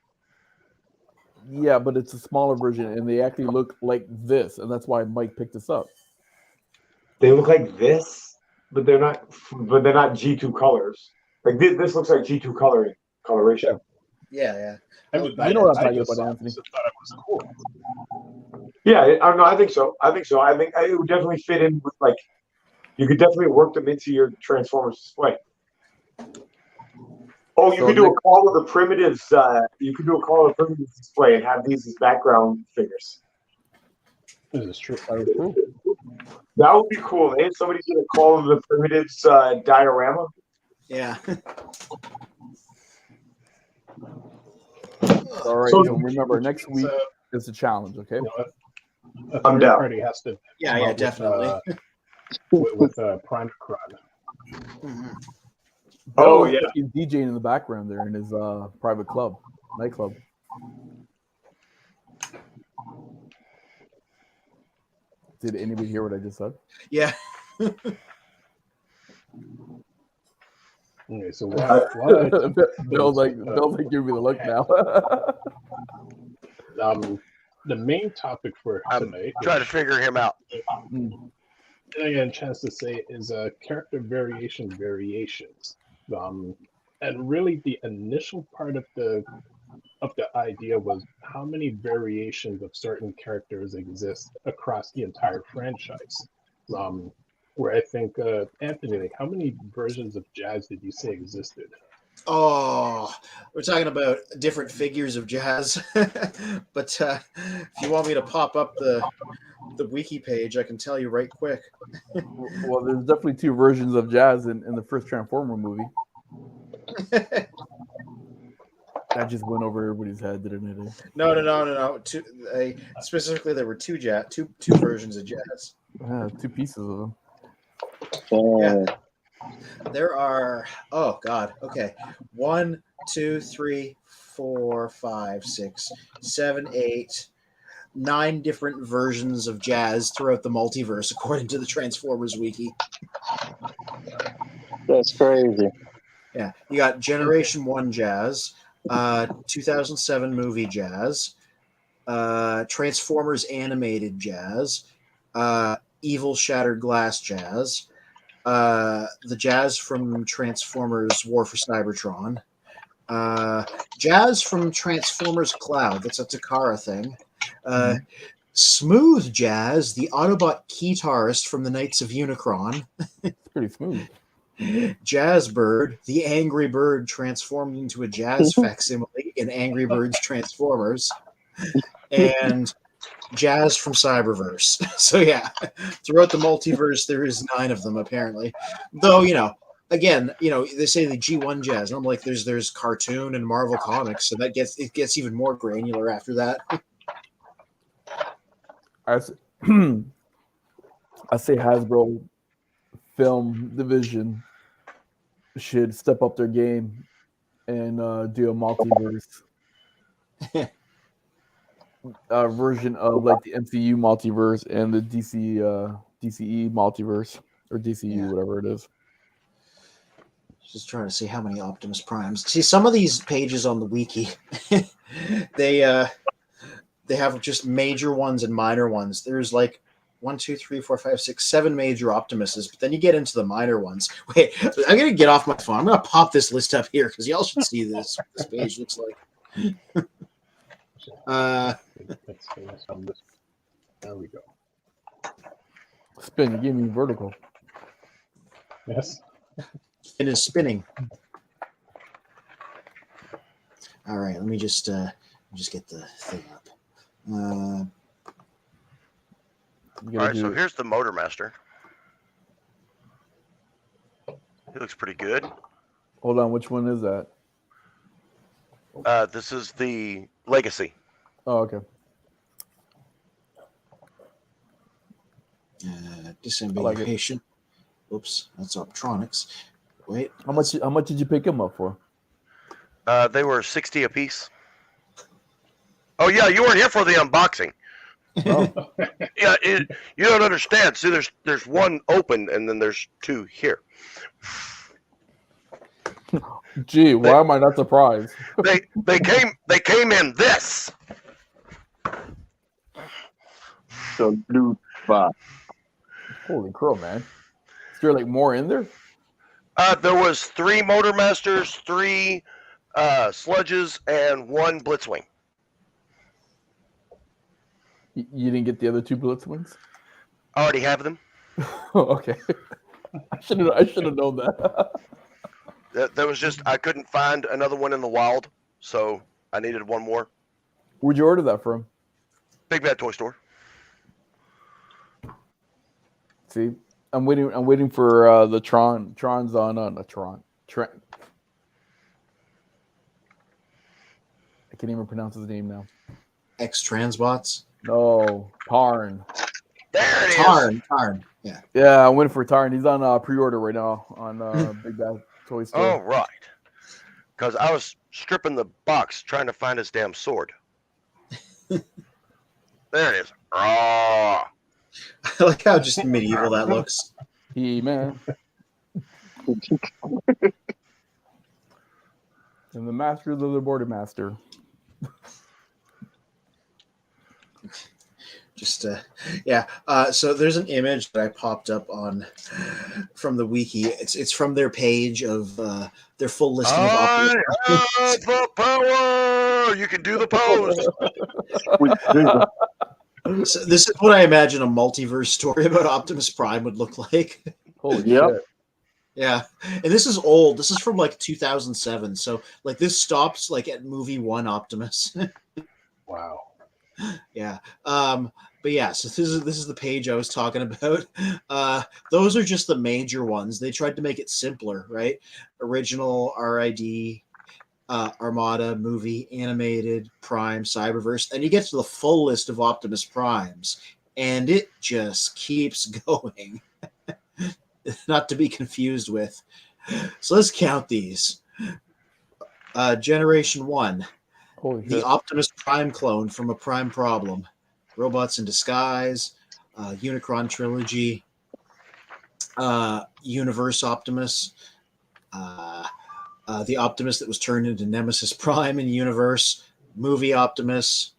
S5: Yeah, but it's a smaller version, and they actually look like this, and that's why Mike picked this up.
S3: They look like this, but they're not G2 colors. Like this looks like G2 coloration.
S1: Yeah.
S7: I mean,
S5: You know what I'm talking
S7: just
S5: about,
S7: saw
S5: Anthony.
S7: this and thought it was cool.
S3: Yeah, I think so. I think it would definitely fit in with like you could definitely work them into your Transformers display. Oh, you
S5: So
S3: could do
S5: Nick-
S3: a call of the primitives. You could do a call of the primitives display and have these as background figures.
S7: This is true.
S3: That would be cool. If somebody did a call of the primitives diorama.
S1: Yeah.
S5: All right,
S3: So-
S5: so remember, next week is a challenge, okay?
S7: You know, a
S3: I'm
S7: third
S3: down.
S7: party has to
S1: Yeah,
S7: come
S1: yeah,
S7: up
S1: definitely.
S7: with Primacron.
S1: Mhm.
S3: Oh,
S5: Bill's
S3: yeah.
S5: fucking DJing in the background there in his private nightclub. Did anybody hear what I just said?
S1: Yeah.
S7: Okay, so while
S5: Bill's like giving me the look now.
S7: the main topic for
S2: I'm
S7: tonight,
S2: trying to figure him out.
S7: I got a chance to say, is character variations. And really, the initial part of the idea was how many variations of certain characters exist across the entire franchise. Where I think Anthony, like, how many versions of Jazz did you say existed?
S1: Oh, we're talking about different figures of Jazz. But if you want me to pop up the wiki page, I can tell you right quick.
S5: Well, there's definitely two versions of Jazz in the first Transformer movie. That just went over everybody's head, didn't it?
S1: No. Specifically, there were two versions of Jazz.
S5: Two pieces of them.
S1: Yeah. There are, oh God, okay. 1, 2, 3, 4, 5, 6, 7, 8, 9 different versions of Jazz throughout the multiverse, according to the Transformers wiki.
S8: That's crazy.
S1: Yeah, you got Generation 1 Jazz, 2007 movie Jazz, Transformers animated Jazz, Evil Shattered Glass Jazz, the Jazz from Transformers warforcybertron, Jazz from Transformers Cloud, that's a Takara thing, Smooth Jazz, the Autobot guitarist from the Knights of Unicron,
S5: It's pretty smooth.
S1: Jazz Bird, the Angry Bird transformed into a jazz facsimile in Angry Birds Transformers, and Jazz from Cyberverse. So yeah, throughout the multiverse, there is 9 of them apparently. Though, again, they say the G1 jazz. I'm like, there's cartoon and Marvel comics, so it gets even more granular after that.
S5: I say Hasbro film division should step up their game and do a multiverse version of like the MCU multiverse and the DCE multiverse or DCU, whatever it is.
S1: Just trying to see how many Optimus Primes. See, some of these pages on the wiki, they have just major ones and minor ones. There's like 1, 2, 3, 4, 5, 6, 7 major Optimuses, but then you get into the minor ones. Wait, I'm gonna get off my phone. I'm gonna pop this list up here because y'all should see this. This page looks like.
S7: There we go.
S5: Spin. You gave me vertical.
S7: Yes.
S1: It is spinning. All right, let me just get the thing up.
S2: All right, so here's the Motor Master. He looks pretty good.
S5: Hold on, which one is that?
S2: This is the Legacy.
S5: Oh, okay.
S1: Disambiguation. Oops, that's Optronics. Wait,
S5: how much did you pick him up for?
S2: They were 60 a piece. Oh yeah, you weren't here for the unboxing.
S5: Oh.
S2: Yeah, you don't understand. See, there's one open and then there's 2 here.
S5: Gee, why am I not surprised?
S2: They came in this.
S4: So blue spot.
S5: Holy crow, man! Is there like more in there?
S2: There was 3 Motor Masters, 3 Sludges, and 1 Blitzwing.
S5: You didn't get the other 2 Blitzwings?
S2: I already have them.
S5: Oh, okay. I should have known that.
S2: That was just I couldn't find another one in the wild, so I needed one more.
S5: Where'd you order that from?
S2: Big Bad Toy Store.
S5: See, I'm waiting for the Trons on the Tron. I can't even pronounce his name now.
S1: X-Transbots.
S5: No, Tarn.
S2: There it is.
S1: Tarn. Yeah.
S5: Yeah, I'm waiting for Tarn. He's on pre-order right now on Big Bad Toy Store.
S2: Oh, right. Because I was stripping the box trying to find his damn sword. There it is. Oh.
S1: I like how just medieval that looks.
S5: He-Man. And the Master of the Border Master.
S1: Just so there's an image that I popped up from the wiki. It's from their page of their full listing of
S2: I have the power. You can do the pose.
S1: So this is what I imagine a multiverse story about Optimus Prime would look like.
S5: Holy shit.
S1: Yeah, and this is old. This is from like 2007. So like this stops like at movie 1 Optimus.
S7: Wow.
S1: Yeah. But yeah, so this is the page I was talking about. Those are just the major ones. They tried to make it simpler, right? Original, RID, Armada, movie, animated, Prime, Cyberverse, and you get to the full list of Optimus Primes, and it just keeps going. Not to be confused with. So let's count these. Generation 1.
S5: Holy
S1: The
S5: shit.
S1: Optimus Prime clone from a Prime Problem. Robots in Disguise. Unicron Trilogy. Universe Optimus. The Optimus that was turned into Nemesis Prime in Universe. Movie Optimus.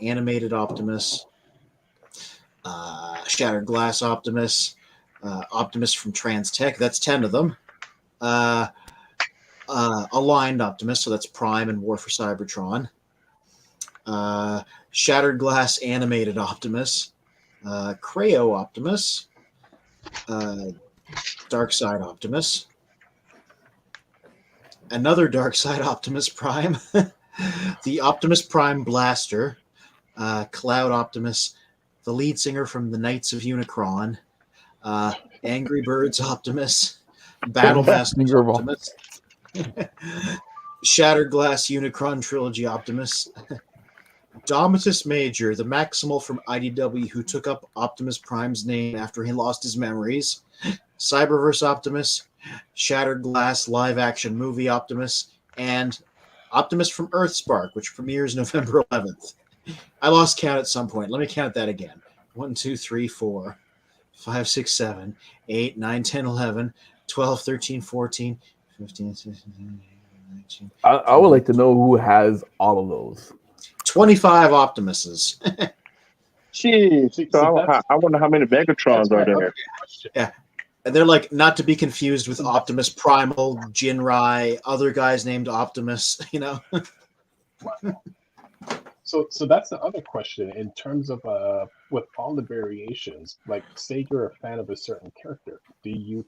S1: Animated Optimus. Shattered Glass Optimus. Optimus from Trans Tech. That's 10 of them. Aligned Optimus, so that's Prime and warforcybertron. Shattered Glass Animated Optimus. Creo Optimus. Dark Side Optimus. Another Dark Side Optimus Prime. The Optimus Prime Blaster. Cloud Optimus. The lead singer from the Knights of Unicron. Angry Birds Optimus. Battlemaster
S5: Finger of
S1: Optimus, Shattered Glass Unicron Trilogy Optimus, Domitus Major, the Maximal from IDW who took up Optimus Prime's name after he lost his memories, Cyberverse Optimus, Shattered Glass live action movie Optimus, and Optimus from Earthspark, which premieres November 11th. I lost count at some point. Let me count that again. 1, 2, 3, 4, 5, 6, 7, 8, 9, 10, 11, 12, 13, 14, 15, 16, 19.
S5: I would like to know who has all of those.
S1: 25 Optimuses.
S4: Jeez. So I wonder how many Megatrons are there.
S1: Yeah. And they're like not to be confused with Optimus Primal, Jinrai, other guys named Optimus, you know.
S7: So that's the other question in terms of with all the variations. Like, say you're a fan of a certain character, do you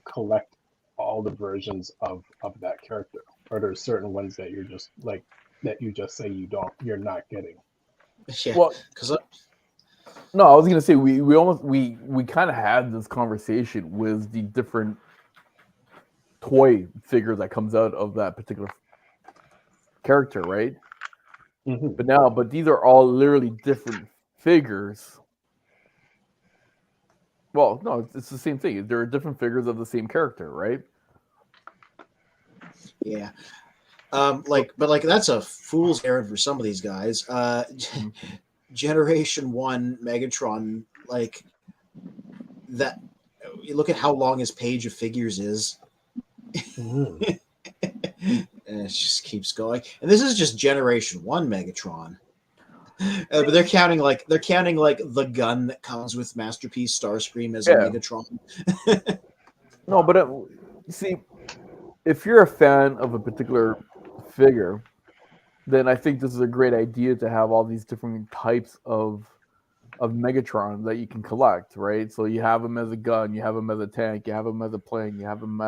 S7: collect all the versions of that character, or there are certain ones that you're just like that you just say you're not getting?
S1: Yeah.
S5: Well,
S1: because
S5: no, I was gonna say we kind of had this conversation with the different toy figure that comes out of that particular character, right?
S7: Mm-hmm.
S5: But these are all literally different figures. Well, no, it's the same thing. There are different figures of the same character, right?
S1: yeah. But that's a fool's errand for some of these guys. Generation 1 Megatron, like that. You look at how long his page of figures is.
S7: Mm-hmm.
S1: And it just keeps going. And this is just Generation 1 Megatron. But they're counting like the gun that comes with Masterpiece Starscream as a Megatron.
S5: No, but you see, if you're a fan of a particular figure, then I think this is a great idea to have all these different types of Megatron that you can collect, right? So you have him as a gun, you have him as a tank, you have him as a plane, you have him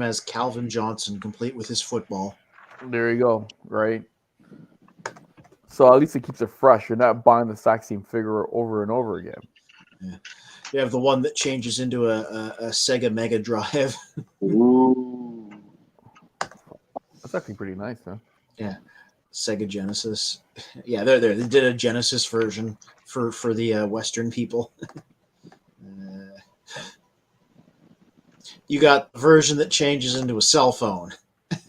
S5: as
S1: Calvin Johnson, complete with his football.
S5: There you go, right? So at least it keeps it fresh. You're not buying the exact same figure over and over again.
S1: Yeah. You have the one that changes into a Sega Mega Drive.
S4: Ooh.
S5: That's actually pretty nice, huh?
S1: Yeah. Sega Genesis. Yeah, they're there. They did a Genesis version for the Western people. You got the version that changes into a cell phone.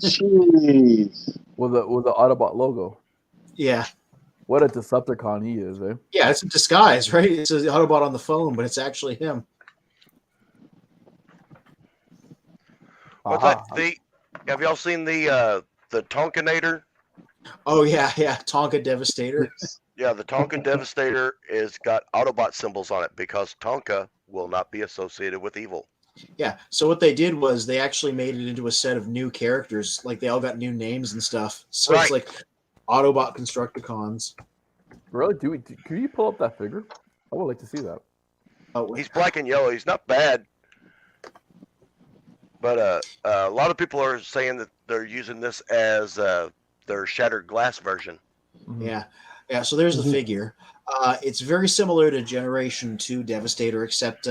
S4: Jeez.
S5: With the Autobot logo.
S1: Yeah.
S5: What a Decepticon he is, eh?
S1: Yeah, it's a disguise, right? It says the Autobot on the phone, but it's actually him.
S2: Have y'all seen the Tonkanator?
S1: Oh yeah, Tonka Devastator.
S2: Yeah, the Tonka Devastator is got Autobot symbols on it because Tonka will not be associated with evil.
S1: Yeah, so what they did was they actually made it into a set of new characters. Like they all got new names and stuff. So It's like Autobot Constructicons.
S5: Really? Can you pull up that figure? I would like to see that.
S1: Oh,
S2: he's black and yellow. He's not bad. But a lot of people are saying that they're using this as their Shattered Glass version.
S1: Yeah. So there's the figure. It's very similar to Generation 2 Devastator, except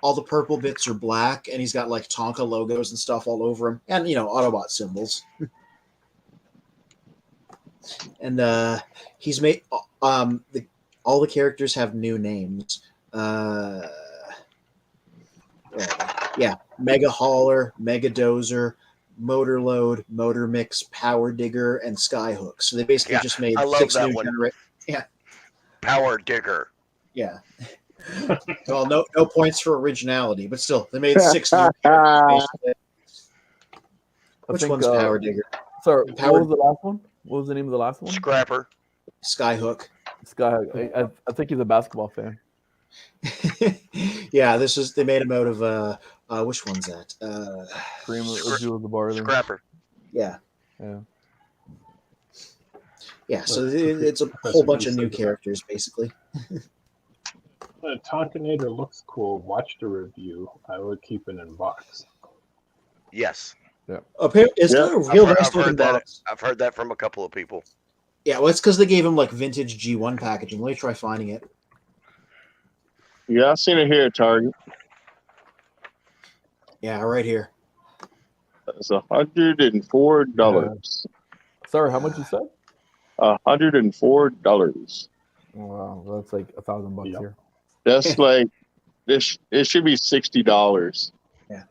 S1: all the purple bits are black, and he's got like Tonka logos and stuff all over him, and Autobot symbols. And he's made all the characters have new names. Mega Hauler, Mega Dozer, Motor Load, Motor Mix, Power Digger, and Skyhook. So they basically just made 6 new generations. Yeah.
S2: Power Digger.
S1: Yeah. Well, no points for originality, but still, they made 6 new characters. Which one's Power Digger?
S5: Sorry, what was the last one? What was the name of the last one?
S2: Scrapper.
S1: Skyhook.
S5: Skyhook. I think he's a basketball fan.
S1: Yeah, they made him out of which one's that?
S5: Primus, the bar.
S2: Scrapper.
S1: Yeah.
S5: Yeah.
S1: Yeah, so it's a whole bunch of new characters, basically.
S7: Tonkanator looks cool. Watch the review. I would keep it in box.
S2: Yes.
S5: Yeah.
S1: It's got a real nice looking box.
S2: I've heard that from a couple of people.
S1: Yeah, well, it's because they gave him like vintage G1 packaging. Let me try finding it.
S4: Yeah, I've seen it here at Target.
S1: Yeah, right here.
S4: It's $104.
S5: Sorry, how much you said?
S4: $104.
S5: Wow, that's like $1,000
S7: Yep.
S5: here.
S4: That's like this. It should be $60.
S1: Yeah.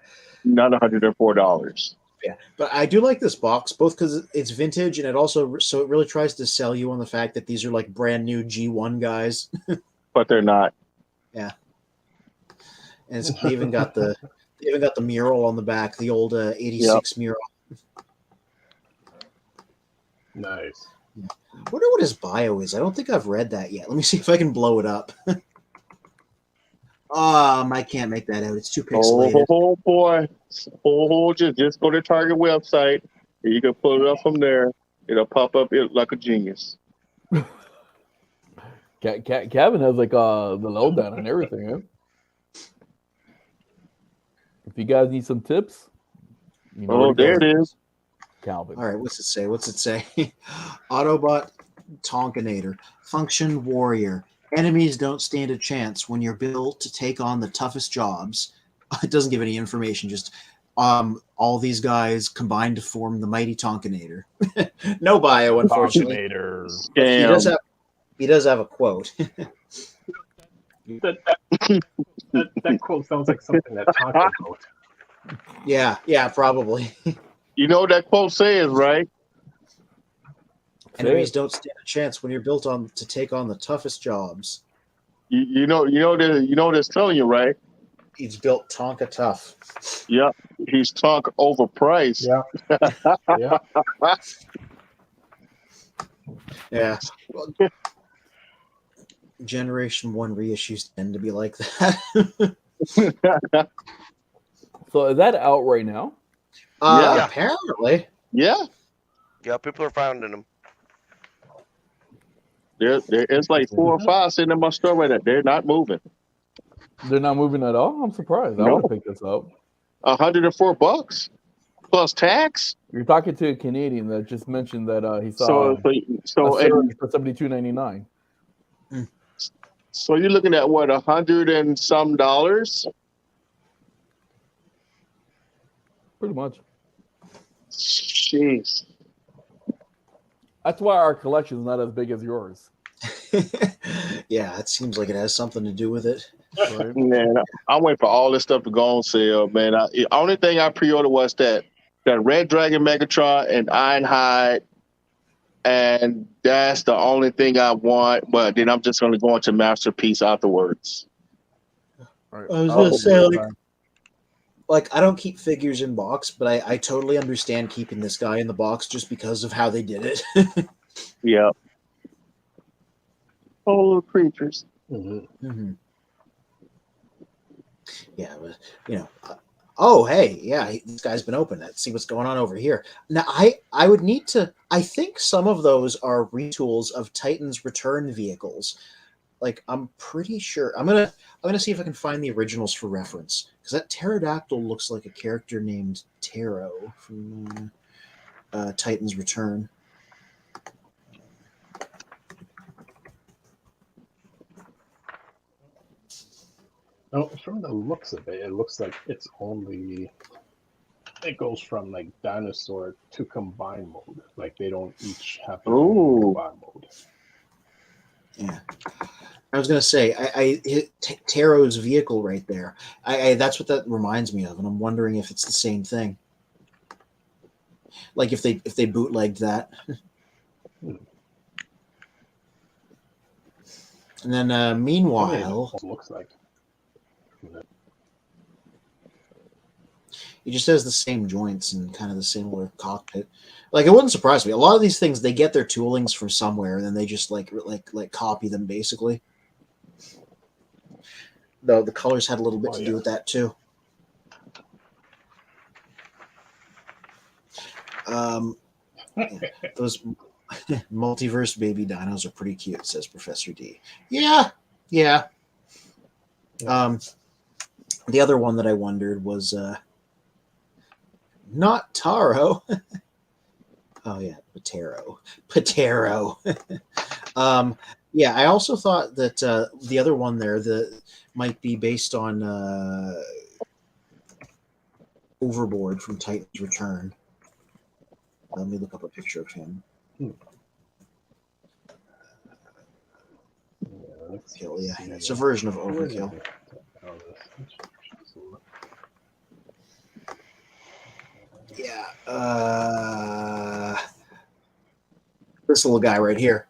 S4: Not $104.
S1: Yeah, but I do like this box both because it's vintage and it also so it really tries to sell you on the fact that these are like brand new G1 guys.
S4: But they're not.
S1: Yeah, and they even got the mural on the back, the old '86 mural.
S7: Nice.
S1: I wonder what his bio is. I don't think I've read that yet. Let me see if I can blow it up. I can't make that out. It's too pixelated.
S4: Oh boy! Just go to Target website. You can pull it up from there. It'll pop up like a genius.
S5: Kevin has like the lowdown and everything. Huh? If you guys need some tips, you know
S4: there it is.
S5: Calvin.
S1: All right, what's it say? Autobot Tonkinator. Function Warrior. Enemies don't stand a chance when you're built to take on the toughest jobs. It doesn't give any information, just all these guys combined to form the mighty Tonkinator. No bio, unfortunately.
S5: Tonkinator.
S1: He does have a quote.
S7: That quote sounds like something that talked about.
S1: Yeah, probably.
S4: You know what that quote says, right?
S1: Enemies don't stand a chance when you're built on to take on the toughest jobs.
S4: You know what it's telling you, right?
S1: He's built Tonka tough.
S4: Yep. He's Tonka overpriced.
S7: Yeah.
S1: Yeah. Well, Generation 1 reissues tend to be like that.
S5: So is that out right now?
S4: Yeah.
S1: Apparently.
S4: Yeah.
S2: Yeah, people are finding them.
S4: It's like 4 or 5 sitting in my store right now. They're not moving.
S5: They're not moving at all? I'm surprised. I
S4: No.
S5: would have picked this up.
S4: $104 plus tax.
S5: You're talking to a Canadian that just mentioned that he saw
S4: So
S5: a series for $72.99.
S4: So you're looking at what, $100 and some dollars?
S5: Pretty much.
S4: Jeez.
S5: That's why our collection is not as big as yours.
S1: Yeah, it seems like it has something to do with it.
S5: Right?
S4: Man, I'm waiting for all this stuff to go on sale, man. The only thing I pre-ordered was that Red Dragon Megatron and Ironhide, and that's the only thing I want. But then I'm just going to go into Masterpiece afterwards.
S5: Right.
S1: I was going to say, like, I don't keep figures in box, but I totally understand keeping this guy in the box just because of how they did it.
S4: Yeah. Oh, little creatures.
S1: Mm-hmm. Yeah, but oh hey, yeah, this guy's been open. Let's see what's going on over here. Now I would need to. I think some of those are retools of Titan's return vehicles. Like I'm pretty sure. I'm gonna see if I can find the originals for reference because that pterodactyl looks like a character named Taro from Titan's Return.
S7: No, from the looks of it, it looks like it goes from like dinosaur to combine mode. Like they don't each have their own combine mode.
S1: Yeah, I was gonna say I hit Taro's vehicle right there. I that's what that reminds me of, and I'm wondering if it's the same thing. Like if they bootlegged that. And then meanwhile,
S7: It looks like.
S1: he just has the same joints and kind of the similar cockpit. Like it wouldn't surprise me. A lot of these things they get their toolings from somewhere, and then they just like copy them basically. Though the colors had a little bit to do with that too. Those multiverse baby dinos are pretty cute, says Professor D. Yeah. The other one that I wondered was not Taro. Oh yeah, Patero. Yeah, I also thought that the other one there might be based on Overboard from Titan's Return. Let me look up a picture of him. Overkill, yeah. It's a version of Overkill. Yeah. This little guy right here.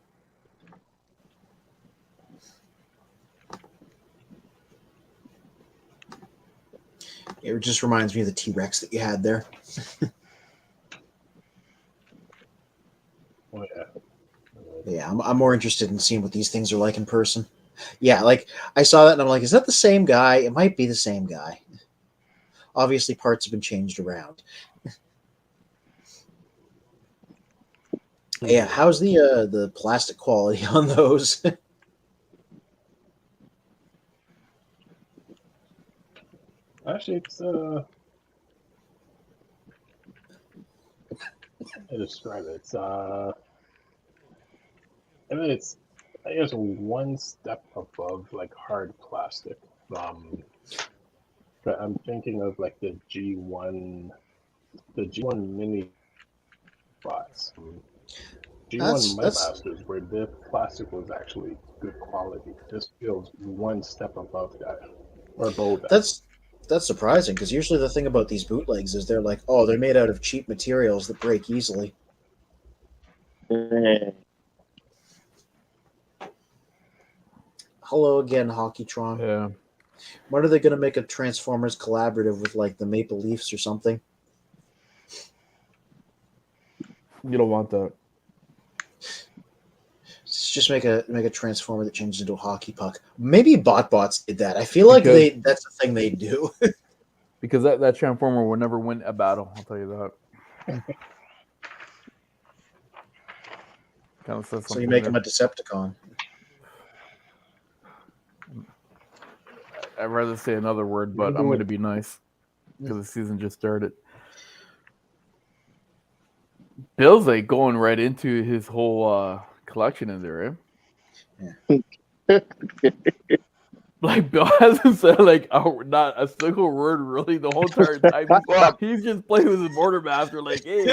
S1: It just reminds me of the T-Rex that you had there.
S7: Oh, yeah.
S1: Yeah, I'm more interested in seeing what these things are like in person. Yeah, like I saw that and I'm like, is that the same guy? It might be the same guy. Obviously, parts have been changed around. Yeah, how's the plastic quality on those?
S7: Actually, it's I describe it. I guess one step above like hard plastic. But I'm thinking of like the G1 mini bots. G1 Masters, where the plastic was actually good quality. This feels one step above that, or below that.
S1: That's surprising, because usually the thing about these bootlegs is they're like, oh, they're made out of cheap materials that break easily. Hello again, Hockeytron.
S5: Yeah.
S1: When are they going to make a Transformers collaborative with like the Maple Leafs or something?
S5: You don't want that.
S1: Just make a transformer that changes into a hockey puck. Maybe BotBots did that. I feel like that's the thing they do.
S5: Because that transformer will never win a battle. I'll tell you that. Kind of says something.
S1: So you make him a Decepticon.
S5: I'd rather say another word, but I'm going to be nice because the season just started. Bill's like going right into his whole collection in there, eh? Yeah. Like Bill hasn't said like not a single word really the whole entire time. He's just playing with his border master, like, hey.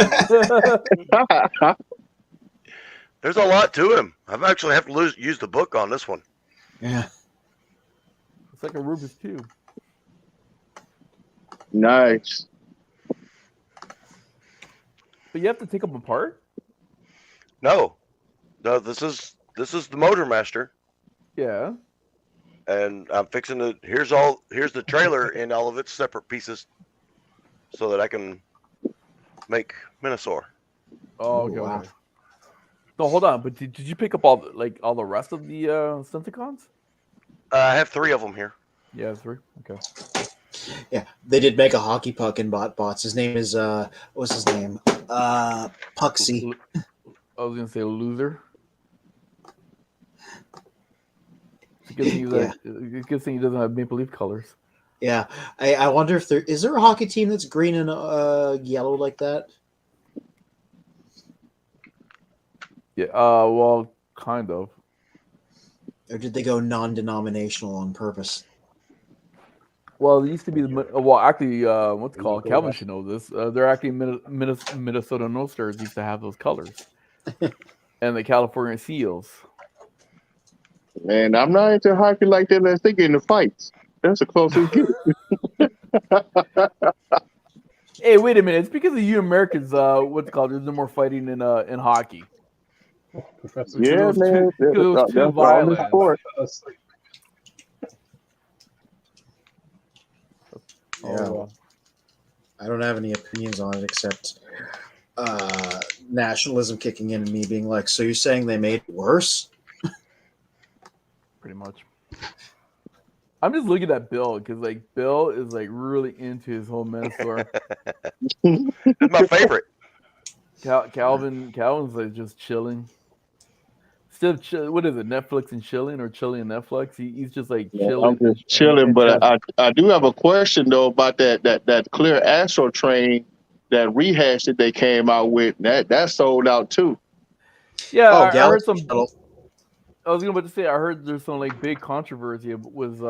S2: There's a lot to him. I've actually have to use the book on this one.
S1: Yeah.
S5: It's like a Rubik's Cube.
S4: Nice.
S5: But you have to take them apart?
S2: No, this is the Motor Master.
S5: Yeah.
S2: And I'm fixing to here's the trailer in all of its separate pieces so that I can make Minosaur.
S5: Oh, okay. Wow. No, hold on. But did you pick up all the rest of the Decepticons?
S2: I have 3 of them here.
S5: Yeah, 3. Okay.
S1: Yeah, they did make a hockey puck in BotBots. His name is what's his name? Puxy.
S5: I was gonna say loser. It's a good thing he doesn't have Maple Leaf colors.
S1: Yeah, I wonder if is there a hockey team that's green and yellow like that?
S5: Yeah. Well, kind of.
S1: Or did they go non-denominational on purpose?
S5: Well, it used to be actually, what's it called? Calvin should know this. They're actually Minnesota North Stars used to have those colors, and the California Seals.
S4: Man, I'm not into hockey like that unless they get into fights. That's the closest get.
S5: Hey, wait a minute! It's because of you Americans. What's it called? There's no more fighting in hockey.
S4: Yeah, man. That's all the sport.
S1: Yeah, I don't have any opinions on it except nationalism kicking in and me being like, so you're saying they made it worse?
S5: Pretty much. I'm just looking at Bill because like Bill is like really into his whole Minosaur.
S2: It's my favorite.
S5: Calvin's like just chilling. Still, what is it? Netflix and chilling, or chilling and Netflix? He's just like chilling.
S4: I'm just chilling, but I do have a question though about that clear Astro train, that rehash that they came out with. That sold out too.
S5: Yeah, I heard some. I was about to say I heard there's some like big controversy with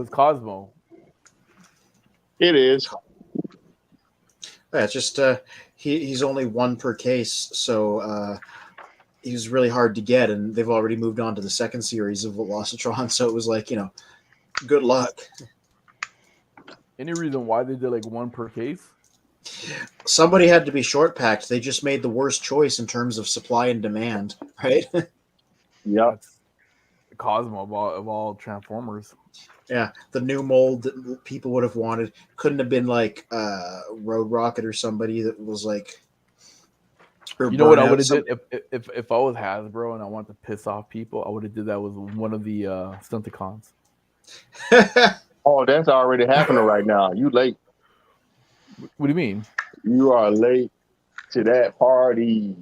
S5: Cosmo.
S4: It is.
S1: Yeah, it's just he's only one per case, so he's really hard to get, and they've already moved on to the second series of Velocitron, so it was like, good luck.
S5: Any reason why they did like one per case?
S1: Somebody had to be short packed. They just made the worst choice in terms of supply and demand, right?
S4: Yep.
S5: That's the Cosmo of all Transformers.
S1: Yeah, the new mold that people would have wanted couldn't have been like Road Rocket or somebody that was like.
S5: You know what I would have did if I was Hasbro and I wanted to piss off people? I would have did that with one of the Stunticons.
S4: Oh, that's already happening right now. You late.
S5: What do you mean?
S4: You are late to that party.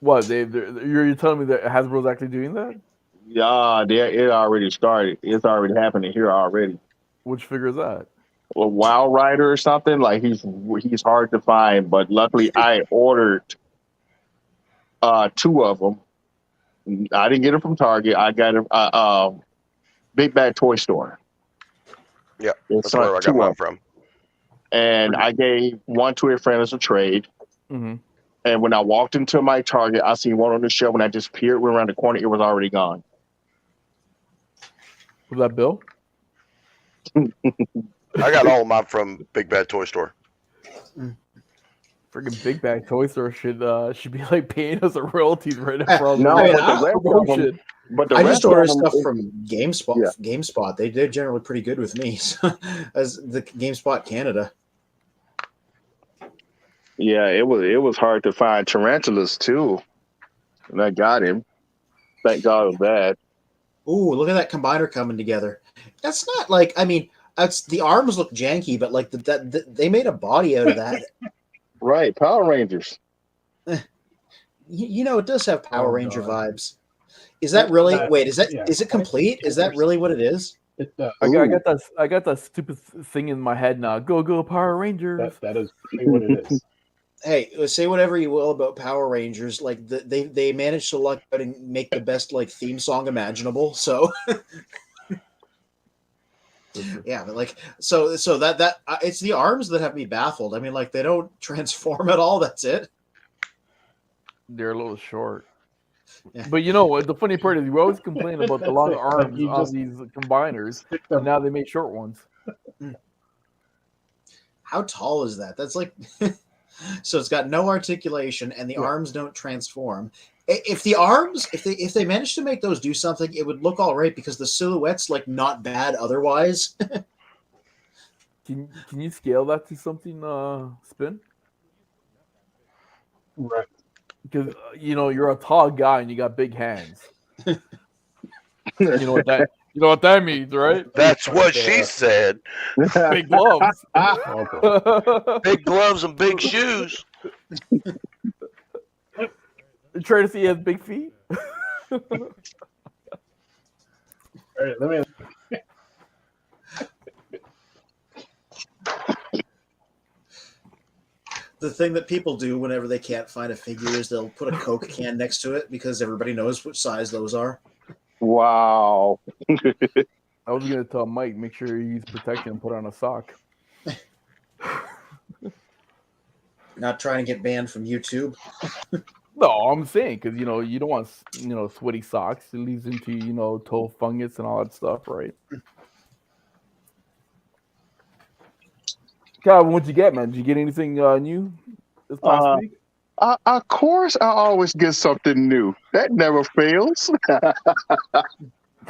S5: What? You're telling me that Hasbro's actually doing that?
S4: Yeah, it already started. It's already happening here already.
S5: Which figure is that?
S4: A Wild Rider or something. Like he's hard to find, but luckily I ordered 2 of them. I didn't get them from Target. I got them Big Bad Toy Store.
S2: Yeah,
S4: It's
S2: that's where I got mine from.
S4: And I gave one to a friend as a trade.
S5: Mm-hmm.
S4: And when I walked into my Target, I seen one on the shelf. When I just peered around the corner, it was already gone.
S5: Was that Bill?
S2: I got all of mine from Big Bad Toy Store.
S5: Freaking Big Bag Toy Store should be like paying us a royalties right now for all
S4: No,
S5: the
S4: but the rest of them, but the
S1: I
S4: rest
S1: just order
S4: of them
S1: stuff
S4: is-
S1: from GameSpot.
S4: Yeah.
S1: GameSpot. They're generally pretty good with me, so, as the GameSpot Canada.
S4: Yeah, it was hard to find tarantulas too, and I got him. Thank God of that.
S1: Ooh, look at that combiner coming together. That's not like, I mean, the arms look janky, but like they made a body out of that.
S4: Right, Power Rangers.
S1: It does have Power
S5: Oh,
S1: Ranger
S5: God.
S1: vibes. Is that really?
S7: That-
S1: Wait, is
S7: yeah.
S1: it complete? Is that really what it is?
S7: It,
S5: I got that stupid thing in my head now. Go Power Rangers!
S7: that is really what it is.
S1: Hey, say whatever you will about Power Rangers. Like they managed to luck out and make the best like theme song imaginable. So yeah, but like so that it's the arms that have me baffled. I mean, like they don't transform at all. That's it.
S5: They're a little short.
S1: Yeah.
S5: But you know what? The funny part is we always complain about the long
S7: That's it.
S5: arms
S7: You
S5: on
S7: just
S5: these combiners,
S7: stick
S5: and
S7: them.
S5: now they make short ones.
S1: How tall is that? That's like so it's got no articulation and the
S7: Yeah.
S1: arms don't transform. If the arms, if they managed to make those do something, it would look all right because the silhouette's like not bad otherwise.
S5: Can you scale that to something, Spin?
S7: Right.
S5: Because you're a tall guy and you got big hands. You know what that means, right?
S2: That's what she said.
S5: Big gloves.
S7: Oh, boy.
S2: Big gloves and big shoes.
S5: You trying to see he has big feet?
S7: All right, let me.
S1: The thing that people do whenever they can't find a figure is they'll put a Coke can next to it because everybody knows which size those are.
S4: Wow.
S5: I was gonna tell Mike, make sure you use protection and put on a sock.
S1: Not trying to get banned from YouTube.
S5: No, I'm saying because you don't want sweaty socks. It leads into toe fungus and all that stuff, right? Calvin, what'd you get, man? Did you get anything new this past week?
S4: Of course, I always get something new. That never fails.
S5: Because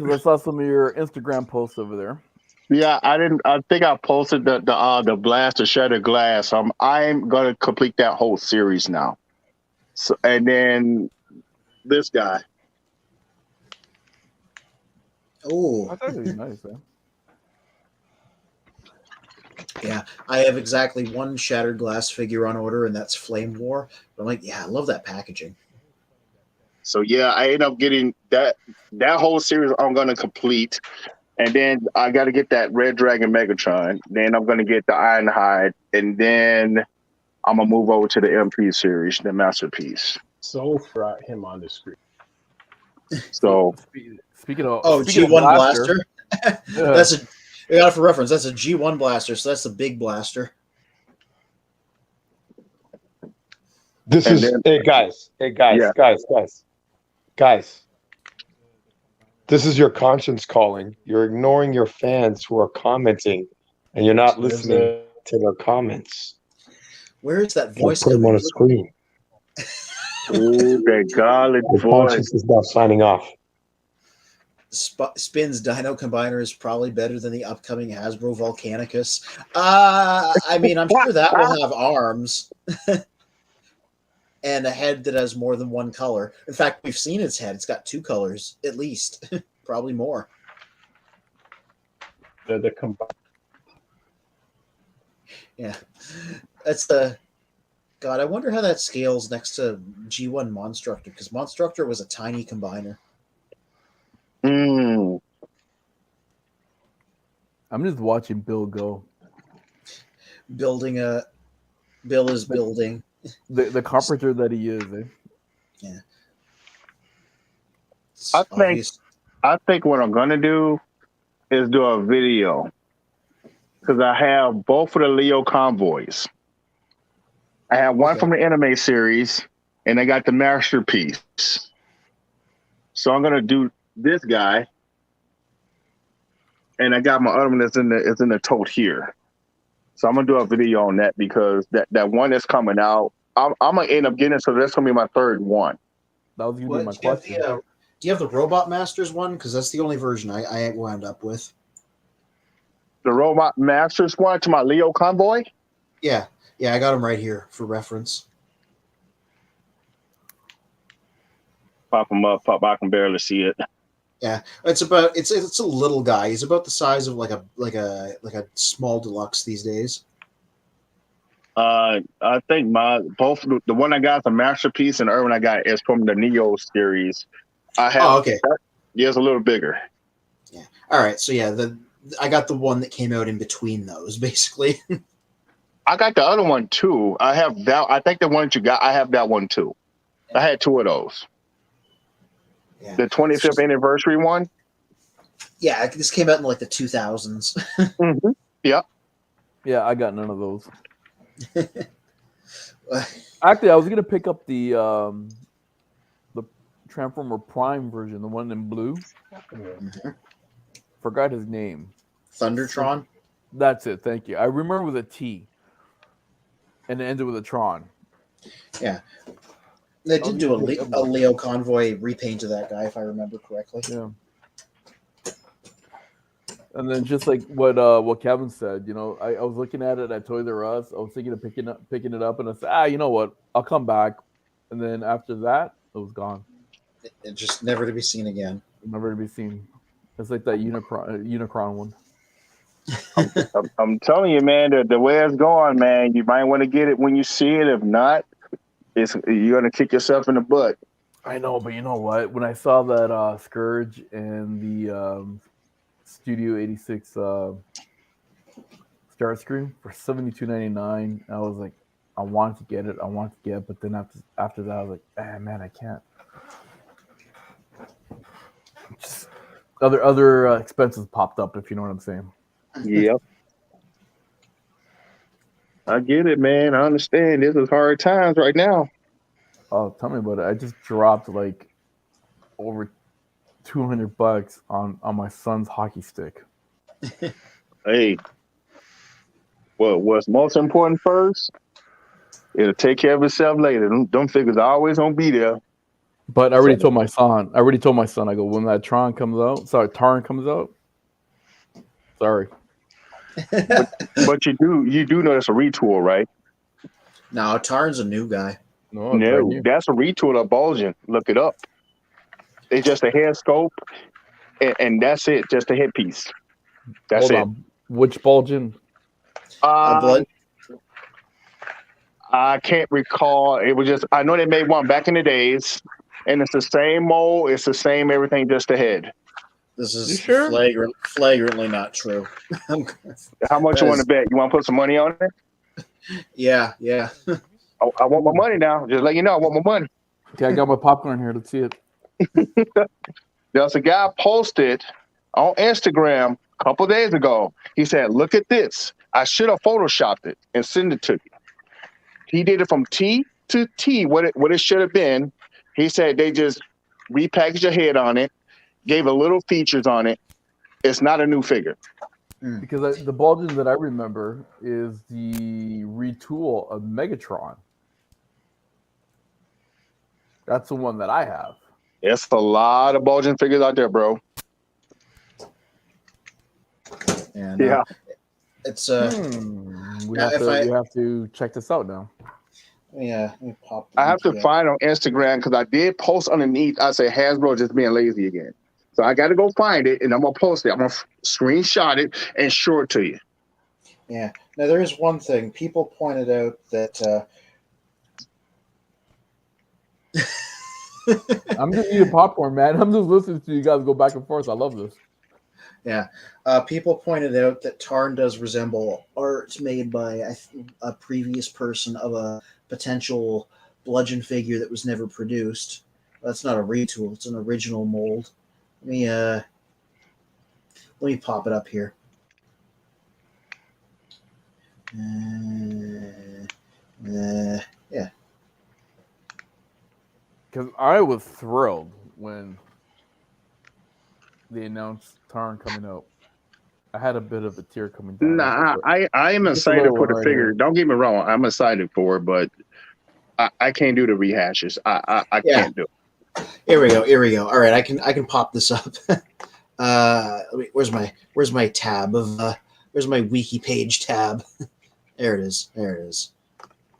S5: I saw some of your Instagram posts over there.
S4: Yeah, I think I posted the blast to shatter glass. I'm gonna complete that whole series now. So, and then this guy.
S1: Oh,
S5: I thought it was nice, man.
S1: yeah. I have exactly one shattered glass figure on order, and that's Flame War. But I'm like, yeah, I love that packaging.
S4: So yeah, I end up getting that whole series. I'm gonna complete, and then I got to get that Red Dragon Megatron. Then I'm gonna get the Ironhide, and then I'm gonna move over to the MP series, the Masterpiece.
S7: So brought him on the screen.
S4: So
S5: Speaking of
S1: G1 blaster.
S5: Yeah.
S1: That's a. We got it for reference. That's a G1 blaster, so that's the big blaster.
S3: This
S4: And
S3: is
S4: then,
S3: guys.
S4: yeah.
S3: Guys. This is your conscience calling. You're ignoring your fans who are commenting, and you're not listening to their comments.
S1: Where is that
S3: I'll
S1: voice
S3: put them
S1: coming
S3: on a
S1: from?
S3: screen.
S4: Ooh, that garlic
S3: Your
S4: voice.
S3: conscience is now signing off.
S1: Spin's Dino Combiner is probably better than the upcoming Hasbro Volcanicus. I mean, I'm sure that will have arms and a head that has more than one color. In fact, we've seen its head. It's got two colors, at least. Probably more.
S7: The combine.
S1: Yeah. That's the... God, I wonder how that scales next to G1 Monstructor, because Monstructor was a tiny combiner.
S4: Mm.
S5: I'm just watching Bill go.
S1: Bill is building.
S5: The carpenter that he is. Eh?
S1: Yeah.
S4: I think what I'm gonna do is do a video because I have both of the Leo convoys. I have one from the anime series, and I got the masterpiece. So I'm gonna do this guy, and I got my other one that's in the tote here. So I'm gonna do a video on that because that one that's coming out, I'm gonna end up getting it. So that's gonna be my third one.
S5: That was gonna be my
S1: Do you have
S5: question.
S1: do you have the Robot Masters one? Because that's the only version I wound up with.
S4: The Robot Masters one to my Leo convoy.
S1: Yeah, I got them right here for reference.
S4: Pop them up, I can barely see it.
S1: Yeah, it's a little guy. He's about the size of like a small deluxe these days.
S4: I think both the one I got is a masterpiece, and the other one I got is from the Neo series. I have.
S1: Oh, okay.
S4: Yeah, it's a little bigger.
S1: Yeah. All right. So yeah, I got the one that came out in between those, basically.
S4: I got the other one too. I have that. I think the one that you got, I have that one too. I had two of those.
S1: Yeah.
S4: The 25th anniversary one.
S1: Yeah, this came out in like the 2000s.
S4: Mm-hmm. Yeah.
S5: Yeah, I got none of those. Actually, I was gonna pick up the Transformer Prime version, the one in blue.
S1: Mm-hmm.
S5: Forgot his name.
S1: Thundertron.
S5: That's it. Thank you. I remember with a T, and it ended with a Tron.
S1: Yeah, they did do a Leo convoy repaint of that guy, if I remember correctly.
S5: Yeah. And then just like what Kevin said, you know, I was looking at it at Toys R Us. I was thinking of picking it up, and I said, you know what? I'll come back. And then after that, it was gone.
S1: It just never to be seen again.
S5: Never to be seen. It's like that Unicron one.
S4: I'm telling you, man, the way it's going, man, you might want to get it when you see it. If not, you're gonna kick yourself in the butt.
S5: I know, but you know what? When I saw that Scourge and the Studio 86 Starscream for $72.99, I was like, I wanted to get it, but then after that, I was like, man, I can't. Just other expenses popped up, if you know what I'm saying.
S4: Yep. I get it, man. I understand. This is hard times right now.
S5: Oh, tell me about it. I just dropped like over $200 on my son's hockey stick.
S4: Hey, what's most important first? It'll take care of itself later. Them figures are always gonna be there.
S5: But I already told my son. I go, when that Taran comes out. Sorry.
S4: But you do know it's a retool, right?
S1: No, Tarn's a new guy.
S4: No, that's a retool of Bulging. Look it up. It's just a head scope, and that's it. Just a headpiece. That's it.
S5: Which Bulging?
S1: Blood.
S4: I can't recall. It was just I know they made one back in the days, and it's the same mold. It's the same everything, just the head.
S1: This is flagrantly not true.
S4: How much you want to bet? You want to put some money on it?
S1: Yeah.
S4: I want my money now. Just let you know, I want my money.
S5: Okay, I got my popcorn here. Let's see it.
S4: There's a guy posted on Instagram a couple days ago. He said, "Look at this. I should have photoshopped it and sent it to you." He did it from T to T what it should have been. He said they just repackaged a head on it, gave a little features on it. It's not a new figure.
S5: Because the Bulgin that I remember is the retool of Megatron. That's the one that I have.
S4: It's a lot of Bulgin figures out there, bro.
S1: And,
S4: Yeah.
S1: It's
S5: We
S1: now,
S5: have to check this out now.
S1: yeah. Let me pop.
S4: I have to find on Instagram because I did post underneath. I said Hasbro just being lazy again. So I got to go find it and I'm gonna post it. I'm gonna screenshot it and show it to you.
S1: Yeah. Now there is one thing. People pointed out that
S5: I'm just eating popcorn, man. I'm just listening to you guys go back and forth. I love this.
S1: Yeah. People pointed out that Tarn does resemble art made by a previous person of a potential bludgeon figure that was never produced. That's not a retool. It's an original mold. Let me pop it up here. Yeah.
S5: Because I was thrilled when they announced Tarn coming out. I had a bit of a tear coming down.
S4: Nah, I am excited for the figure. Don't get me wrong. I'm excited for it, but I can't do the rehashes. I can't do it.
S1: Here we go. All right, I can pop this up. Where's my tab of where's my wiki page tab? There it is.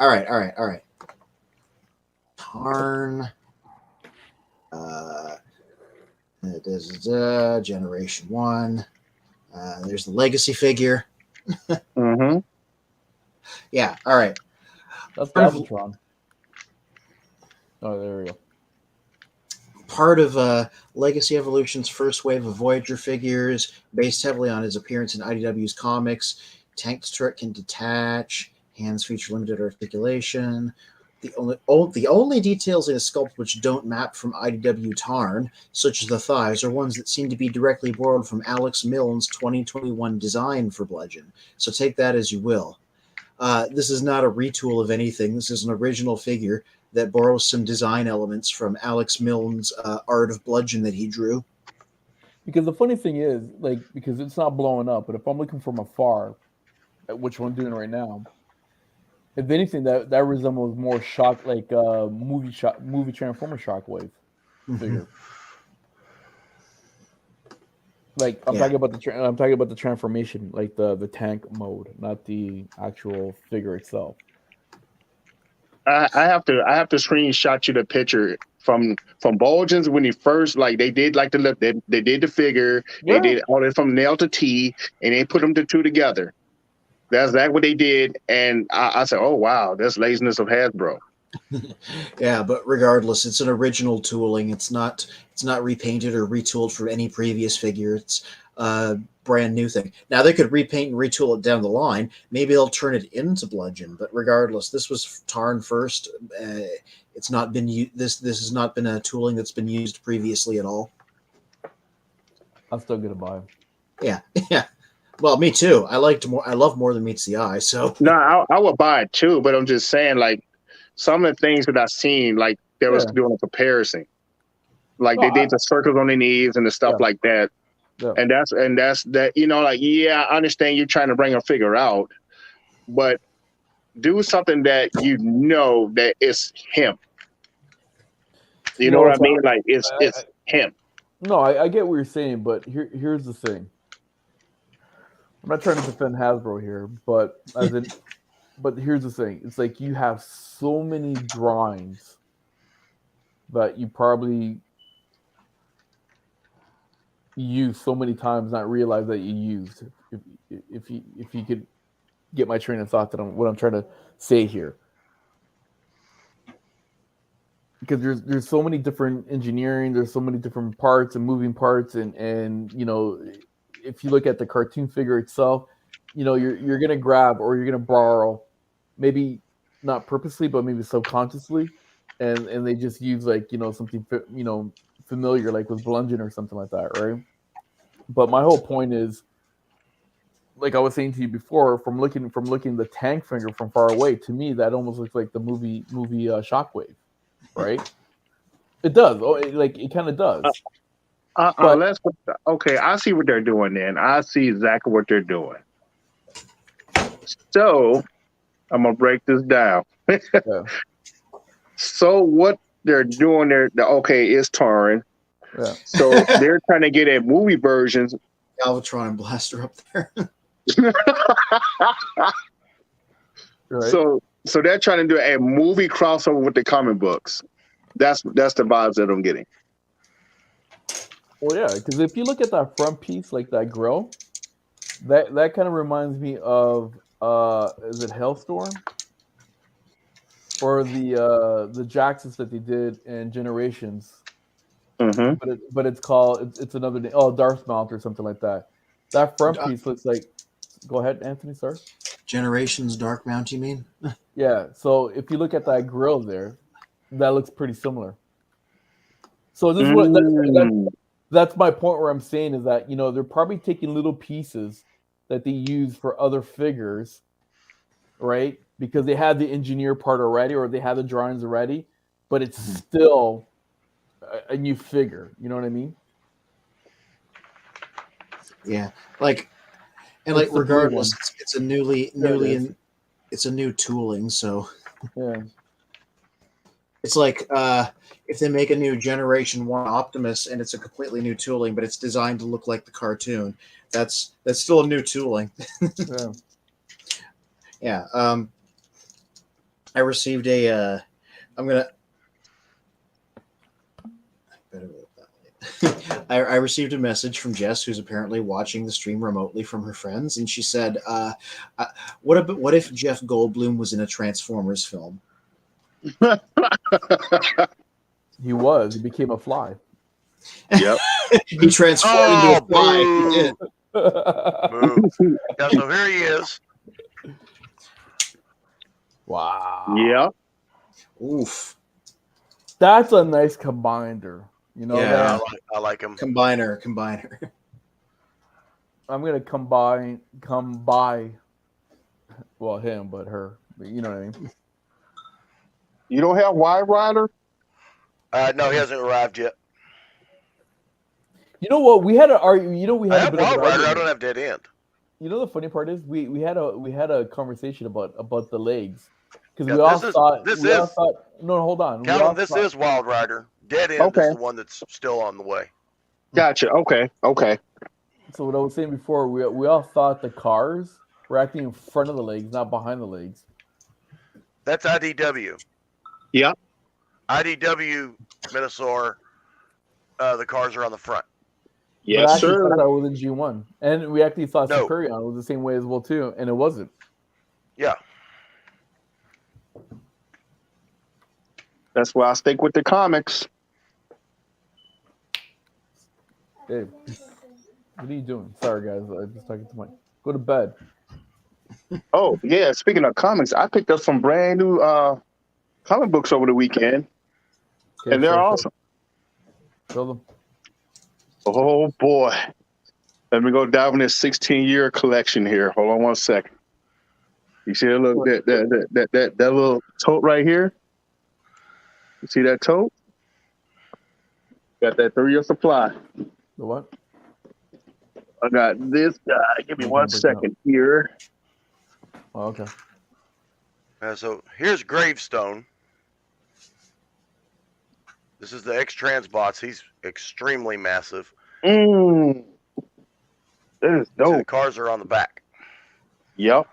S1: All right. Tarn. This is Generation 1. There's the Legacy figure.
S4: Mm-hmm.
S1: Yeah, all right.
S5: That's Galvatron. Oh, there we go.
S1: Part of Legacy Evolution's first wave of Voyager figures, based heavily on his appearance in IDW's comics. Tank's turret can detach. Hands feature limited articulation. The only details in his sculpt which don't map from IDW Tarn, such as the thighs, are ones that seem to be directly borrowed from Alex Milne's 2021 design for Bludgeon. So take that as you will. This is not a retool of anything. This is an original figure that borrows some design elements from Alex Milne's art of Bludgeon that he drew.
S5: Because the funny thing is, because it's not blowing up, but if I'm looking from afar, which I'm doing right now, if anything, that resembles more movie Transformer Shockwave figure. I'm talking about the transformation, like the tank mode, not the actual figure itself.
S4: I have to screenshot you the picture from Bulgins when he first they did they did the figure, they did all that from nail to T, and they put them the two together. That's what they did, and I said, "Oh wow, that's laziness of Hasbro."
S1: Yeah, but regardless, it's an original tooling. It's not repainted or retooled for any previous figure. It's a brand new thing. Now they could repaint and retool it down the line. Maybe they'll turn it into Bludgeon. But regardless, this was Tarn first. It's not been this has not been a tooling that's been used previously at all.
S5: I'm still gonna buy him.
S1: Yeah. Well, me too. I love more than meets the eye. So
S4: no, I would buy it too. But I'm just saying, some of the things that I've seen, they was doing a comparison. They did the circles on their knees and the stuff like that. Yeah. And that's that, I understand you're trying to bring a figure out, but do something that that it's him. You know what I mean? It's him.
S5: No, I get what you're saying, but here's the thing. I'm not trying to defend Hasbro here, but here's the thing. It's you have so many drawings that you probably use so many times, not realize that you used. If you could get my train of thought what I'm trying to say here, because there's so many different engineering, there's so many different parts and moving parts, and if you look at the cartoon figure itself, you're gonna grab or you're gonna borrow, maybe not purposely, but maybe subconsciously, and they just use something familiar, like with Bludgeon or something like that, right? But my whole point is, like I was saying to you before, from looking the tank finger from far away, to me that almost looks like the movie Shockwave, right? It does. Oh, it kind of does. But
S4: Okay, I see what they're doing then. I see exactly what they're doing. So I'm gonna break this down.
S5: yeah.
S4: So what they're doing there, okay, is Taran.
S5: Yeah.
S4: So they're trying to get at movie versions.
S1: Galvatron and Blaster up there.
S5: Right.
S4: So they're trying to do a movie crossover with the comic books. That's the vibes that I'm getting.
S5: Well, yeah, because if you look at that front piece, like that grill, that kind of reminds me of is it Hellstorm? Or the Jaxus that they did in Generations.
S4: Mm-hmm.
S5: But it's called it's another name. Oh, Darth Mount or something like that. That front piece looks like. Go ahead, Anthony. Sorry.
S1: Generations Dark Mount, you mean?
S5: Yeah. So if you look at that grill there, that looks pretty similar. So this is what that's my point where I'm saying is that they're probably taking little pieces that they use for other figures, right? Because they had the engineer part already, or they had the drawings already, but it's still a new figure. You know what I mean?
S1: Yeah, regardless, it's a it's a new tooling. So
S5: yeah,
S1: it's like if they make a new Generation 1 Optimus and it's a completely new tooling, but it's designed to look like the cartoon, that's still a new tooling.
S5: yeah.
S1: Yeah. I received a. I received a message from Jess, who's apparently watching the stream remotely from her friends, and she said, "What if Jeff Goldblum was in a Transformers film?"
S5: He was. He became a fly.
S4: Yep.
S1: He transformed into a fly. He did.
S2: Boo. Yeah, so here he is.
S5: Wow.
S4: Yeah.
S1: Oof.
S5: That's a nice combiner.
S1: Yeah,
S2: I like him.
S1: Combiner.
S5: I'm gonna come by. Well, him, but her. You know what I mean.
S4: You don't have Wide Rider?
S2: No, he hasn't arrived yet.
S5: You know what? We had a we
S2: I
S5: had a
S2: have
S5: bit of
S2: Wild
S5: an
S2: Rider.
S5: argument.
S2: I don't have Dead End.
S5: You know the funny part is we had a conversation about the legs because
S2: Yeah,
S5: we all thought no, hold on.
S2: Calvin, this is Wild Rider. Dead End is the one that's still on the way.
S4: Gotcha. Okay.
S5: So what I was saying before, we all thought the cars were actually in front of the legs, not behind the legs.
S2: That's IDW.
S4: Yeah.
S2: IDW Minosaur. The cars are on the front.
S4: Yes,
S5: I actually
S4: sir.
S5: thought that was in G1, and we actually thought
S2: No.
S5: Superion was the same way as well too, and it wasn't.
S2: Yeah.
S4: That's why I stick with the comics.
S5: Hey, what are you doing? Sorry, guys, I'm just talking too much. Go to bed.
S4: Oh, yeah. Speaking of comics, I picked up some brand new comic books over the weekend,
S5: Okay,
S4: and they're awesome.
S5: Show them.
S4: Oh, boy. Let me go dive in this 16-year collection here. Hold on one second. You see that little tote right here? You see that tote? Got that 3-year supply.
S5: The what?
S4: I got this guy. Give me 1 second here.
S5: Oh, okay.
S2: So here's Gravestone. This is the X-Transbots. He's extremely massive.
S4: That is
S2: See, the
S4: dope.
S2: cars are on the back.
S4: Yep.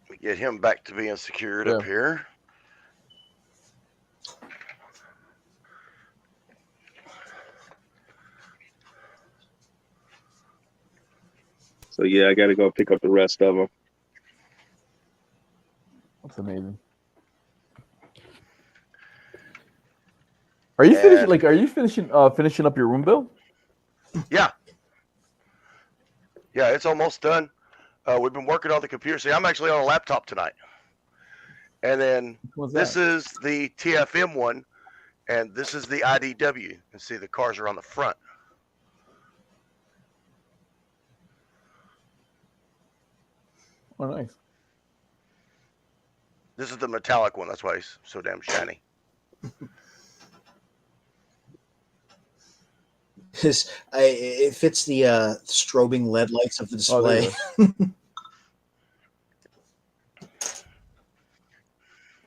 S2: We get him back to being secured up here.
S4: So, yeah, I got to go pick up the rest of them.
S5: That's amazing. Are you finishing? Are you finishing up your room, Bill?
S2: Yeah. Yeah, it's almost done. We've been working on the computer. See, I'm actually on a laptop tonight. And then this is the TFM one, and this is the IDW. And see, the cars are on the front.
S5: Oh, nice.
S2: This is the metallic one. That's why he's so damn shiny.
S1: It fits the strobing LED lights of the
S5: Oh, there
S1: display.
S5: you go.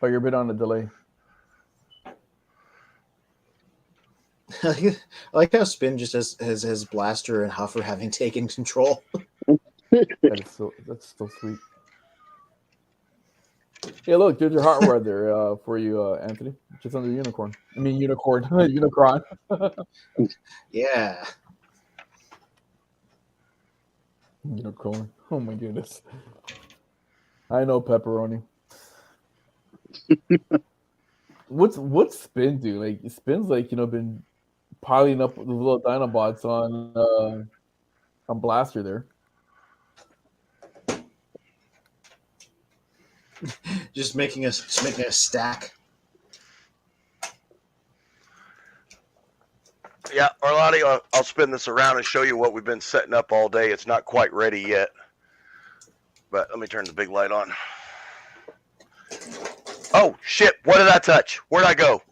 S5: Oh, you're a bit on a delay.
S1: I like how Spin just has Blaster and Huffer having taken control.
S5: That's so sweet. Hey, look, there's your hardware there for you, Anthony. Just under unicorn. I mean, unicorn. Unicron.
S1: Yeah.
S5: Unicorn. Oh my goodness. I know pepperoni. What's Spin do? Like Spin's like, been piling up the little Dinobots on Blaster there.
S1: Just making a stack.
S2: Yeah, Arlotti, I'll spin this around and show you what we've been setting up all day. It's not quite ready yet, but let me turn the big light on. Oh, shit. What did I touch? Where'd I go?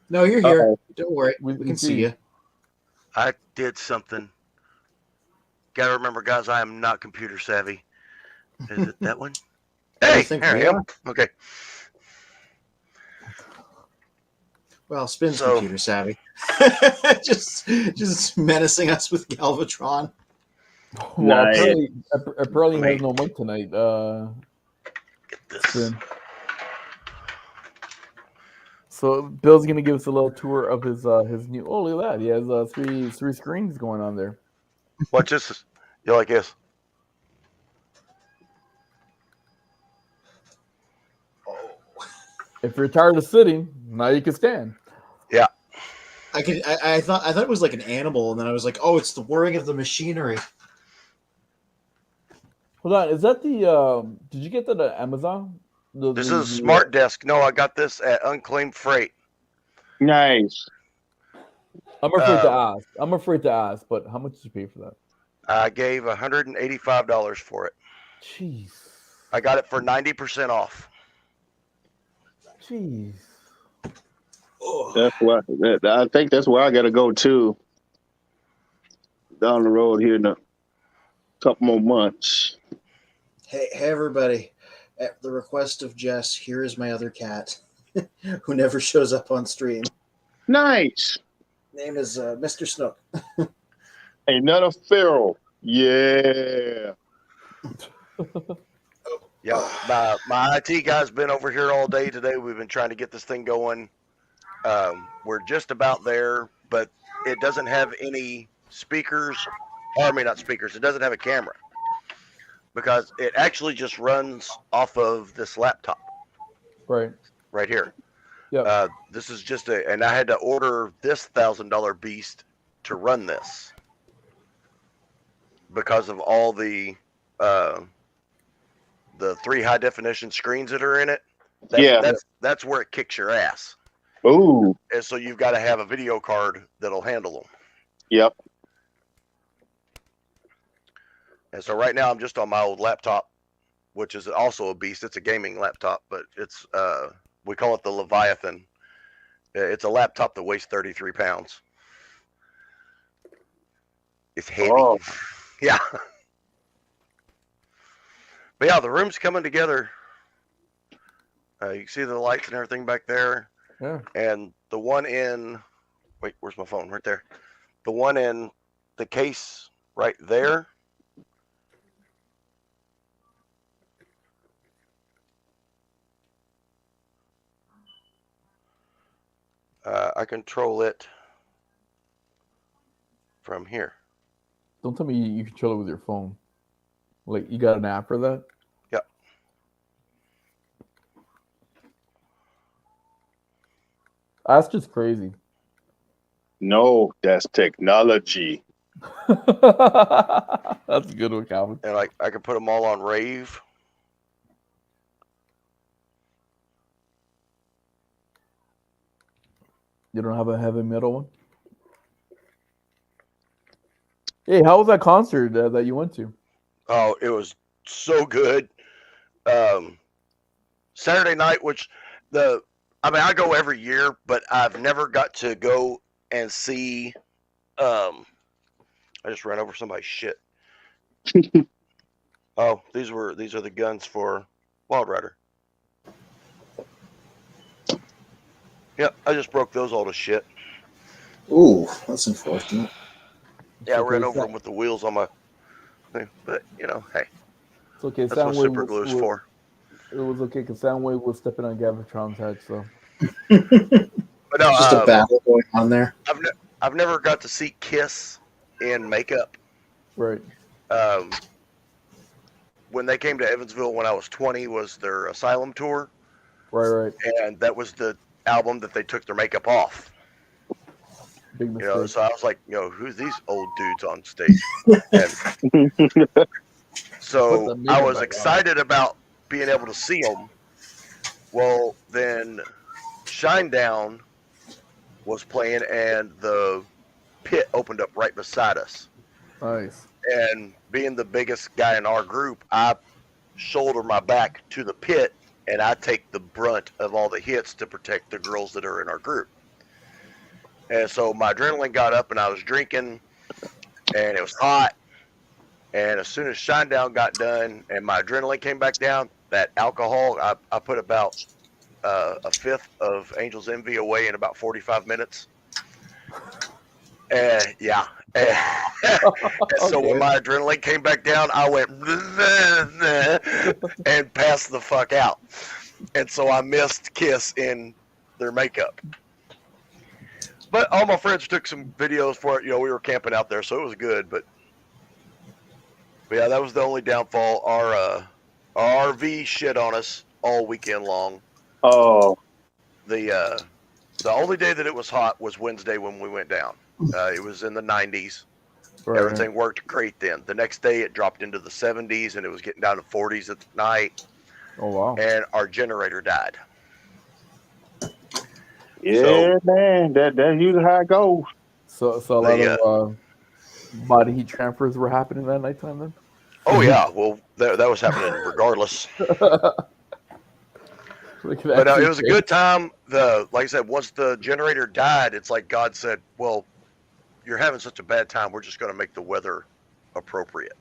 S1: No, you're here.
S4: Uh-oh.
S1: Don't worry. We can see you.
S2: I did something. Got to remember, guys, I am not computer savvy. Is it that one? Hey,
S1: think
S2: here I
S1: we
S2: am.
S1: are?
S2: Okay.
S1: Well, Spin's
S2: So-
S1: computer savvy. just menacing us with Galvatron.
S5: Well,
S4: Nice.
S5: apparently
S2: Mate.
S5: has no mic tonight.
S2: Get this.
S5: Spin. So Bill's gonna give us a little tour of his new. Oh, look at that! He has three screens going on there.
S2: Watch this. You like this?
S5: If you're tired of sitting, now you can stand.
S1: I thought it was like an animal, and then I was like, oh, it's the whirring of the machinery.
S5: Hold on, is that the? Did you get that at Amazon?
S2: This is a smart desk. No, I got this at Unclaimed Freight.
S4: Nice.
S5: I'm afraid to ask, but how much did you pay for that?
S2: I gave $185 for it.
S5: Jeez.
S2: I got it for 90% off.
S5: Jeez.
S4: That's why. I think that's where I got to go too. Down the road here in a couple more months.
S1: Hey, everybody. At the request of Jess, here is my other cat who never shows up on stream.
S4: Nice.
S1: Name is Mr. Snook.
S4: Another feral. Yeah.
S2: Yeah, my IT guy's been over here all day today. We've been trying to get this thing going. We're just about there, but it doesn't have any speakers. Or, I mean, not speakers. It doesn't have a camera because it actually just runs off of this laptop
S5: Right.
S2: right here.
S5: Yeah.
S2: This is just and I had to order this $1,000 beast to run this because of all the 3 high definition screens that are in it. That's where it kicks your ass.
S4: Ooh.
S2: And so you've got to have a video card that'll handle them.
S4: Yep.
S2: And so right now I'm just on my old laptop, which is also a beast. It's a gaming laptop, but it's we call it the Leviathan. It's a laptop that weighs 33 pounds. It's heavy.
S4: Oh.
S2: Yeah. But yeah, the room's coming together. You can see the lights and everything back there.
S5: Yeah.
S2: And the one in, wait, where's my phone? Right there. The one in the case right there. I control it from here.
S5: Don't tell me you control it with your phone. Like you got an app for that?
S2: Yep.
S5: That's just crazy.
S4: No, that's technology.
S5: That's a good one, Calvin.
S2: And I can put them all on rave.
S5: You don't have a heavy metal one? Hey, how was that concert that you went to?
S2: Oh, it was so good. Saturday night, which I go every year, but I've never got to go and see. I just ran over somebody's shit. Oh, these are the guns for Wild Rider. Yep, I just broke those all to shit.
S1: Ooh, that's unfortunate.
S2: Yeah, I ran over them with the wheels on my thing, but hey,
S5: it's okay.
S2: that's what super glue is for.
S5: It was okay because Soundwave was stepping on Gavitron's head, so.
S2: But no,
S1: just a battle going on there.
S2: I've never got to see Kiss in makeup.
S5: Right.
S2: When they came to Evansville when I was 20 was their Asylum tour.
S5: Right.
S2: And that was the album that they took their makeup off.
S5: Big mistake.
S2: So I was like, who's these old dudes on stage? And so I was excited about being able to see them. Well, then Shinedown was playing and the pit opened up right beside us.
S5: Nice.
S2: And being the biggest guy in our group, I shoulder my back to the pit and I take the brunt of all the hits to protect the girls that are in our group. And so my adrenaline got up and I was drinking and it was hot. And as soon as Shinedown got done and my adrenaline came back down, that alcohol, I put about a fifth of Angel's Envy away in about 45 minutes. Yeah. And so when my adrenaline came back down, I went and passed the fuck out. And so I missed Kiss in their makeup. But all my friends took some videos for it. We were camping out there, so it was good. But yeah, that was the only downfall. Our RV shit on us all weekend long.
S4: Oh.
S2: The only day that it was hot was Wednesday when we went down. It was in the 90s.
S5: Right.
S2: Everything worked great then. The next day it dropped into the 70s and it was getting down to 40s at night.
S5: Oh, wow.
S2: And our generator died.
S4: Yeah, man. That's usually how it goes.
S5: So a lot of body heat transfers were happening that nighttime then?
S2: Oh, yeah. Well, that was happening regardless. But it was a good time. Like I said, once the generator died, it's like God said, well, you're having such a bad time. We're just going to make the weather appropriate.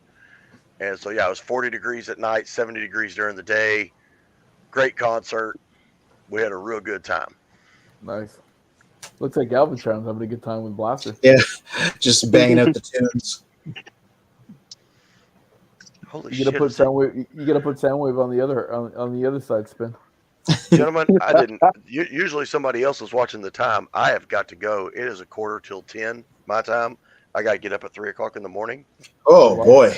S2: And so, yeah, it was 40 degrees at night, 70 degrees during the day. Great concert. We had a real good time.
S5: Nice. Looks like Galvatron's having a good time with Blaster.
S1: Yeah, just banging out the tunes.
S2: Holy
S5: You
S2: shit.
S5: gotta put Soundwave on the other side spin.
S2: Gentlemen, I didn't. Usually somebody else is watching the time. I have got to go. It is 9:45 my time. I got to get up at 3:00 in the morning.
S1: Oh, boy.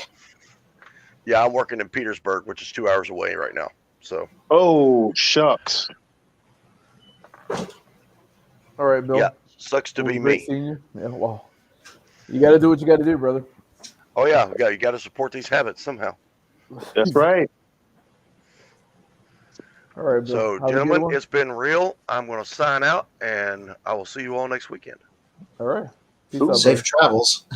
S2: Yeah, I'm working in Petersburg, which is 2 hours away right now. So.
S4: Oh, shucks.
S5: All right, Bill.
S2: Yeah, sucks to be me.
S5: You. Yeah, well, you got to do what you got to do, brother.
S2: Oh yeah, you got to support these habits somehow.
S4: That's right.
S5: All right, Bill.
S2: So, gentlemen, it's been real. I'm going to sign out, and I will see you all next weekend.
S5: All right.
S1: Ooh, safe travels.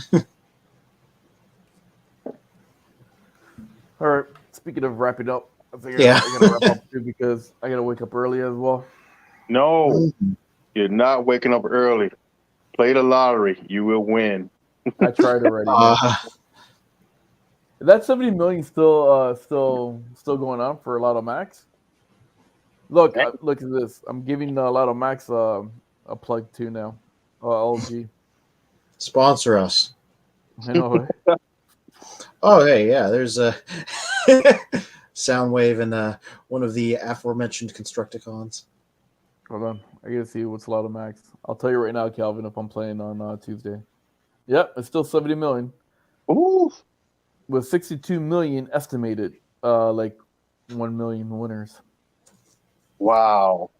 S5: All right. Speaking of wrapping up, I think
S1: Yeah.
S5: I got to wrap up too because I got to wake up early as well.
S4: No, you're not waking up early. Play the lottery. You will win.
S5: I tried already. That 70 million still going on for Lotto Max. Look at this. I'm giving Lotto Max a plug too now. LG.
S1: Sponsor us.
S5: I know. Right?
S1: Oh, hey, yeah. There's a Soundwave and one of the aforementioned Constructicons.
S5: Hold on. I gotta see what's Lotto Max. I'll tell you right now, Calvin, if I'm playing on Tuesday. Yep, it's still 70 million.
S4: Ooh.
S5: With 62 million estimated, 1 million winners.
S4: Wow.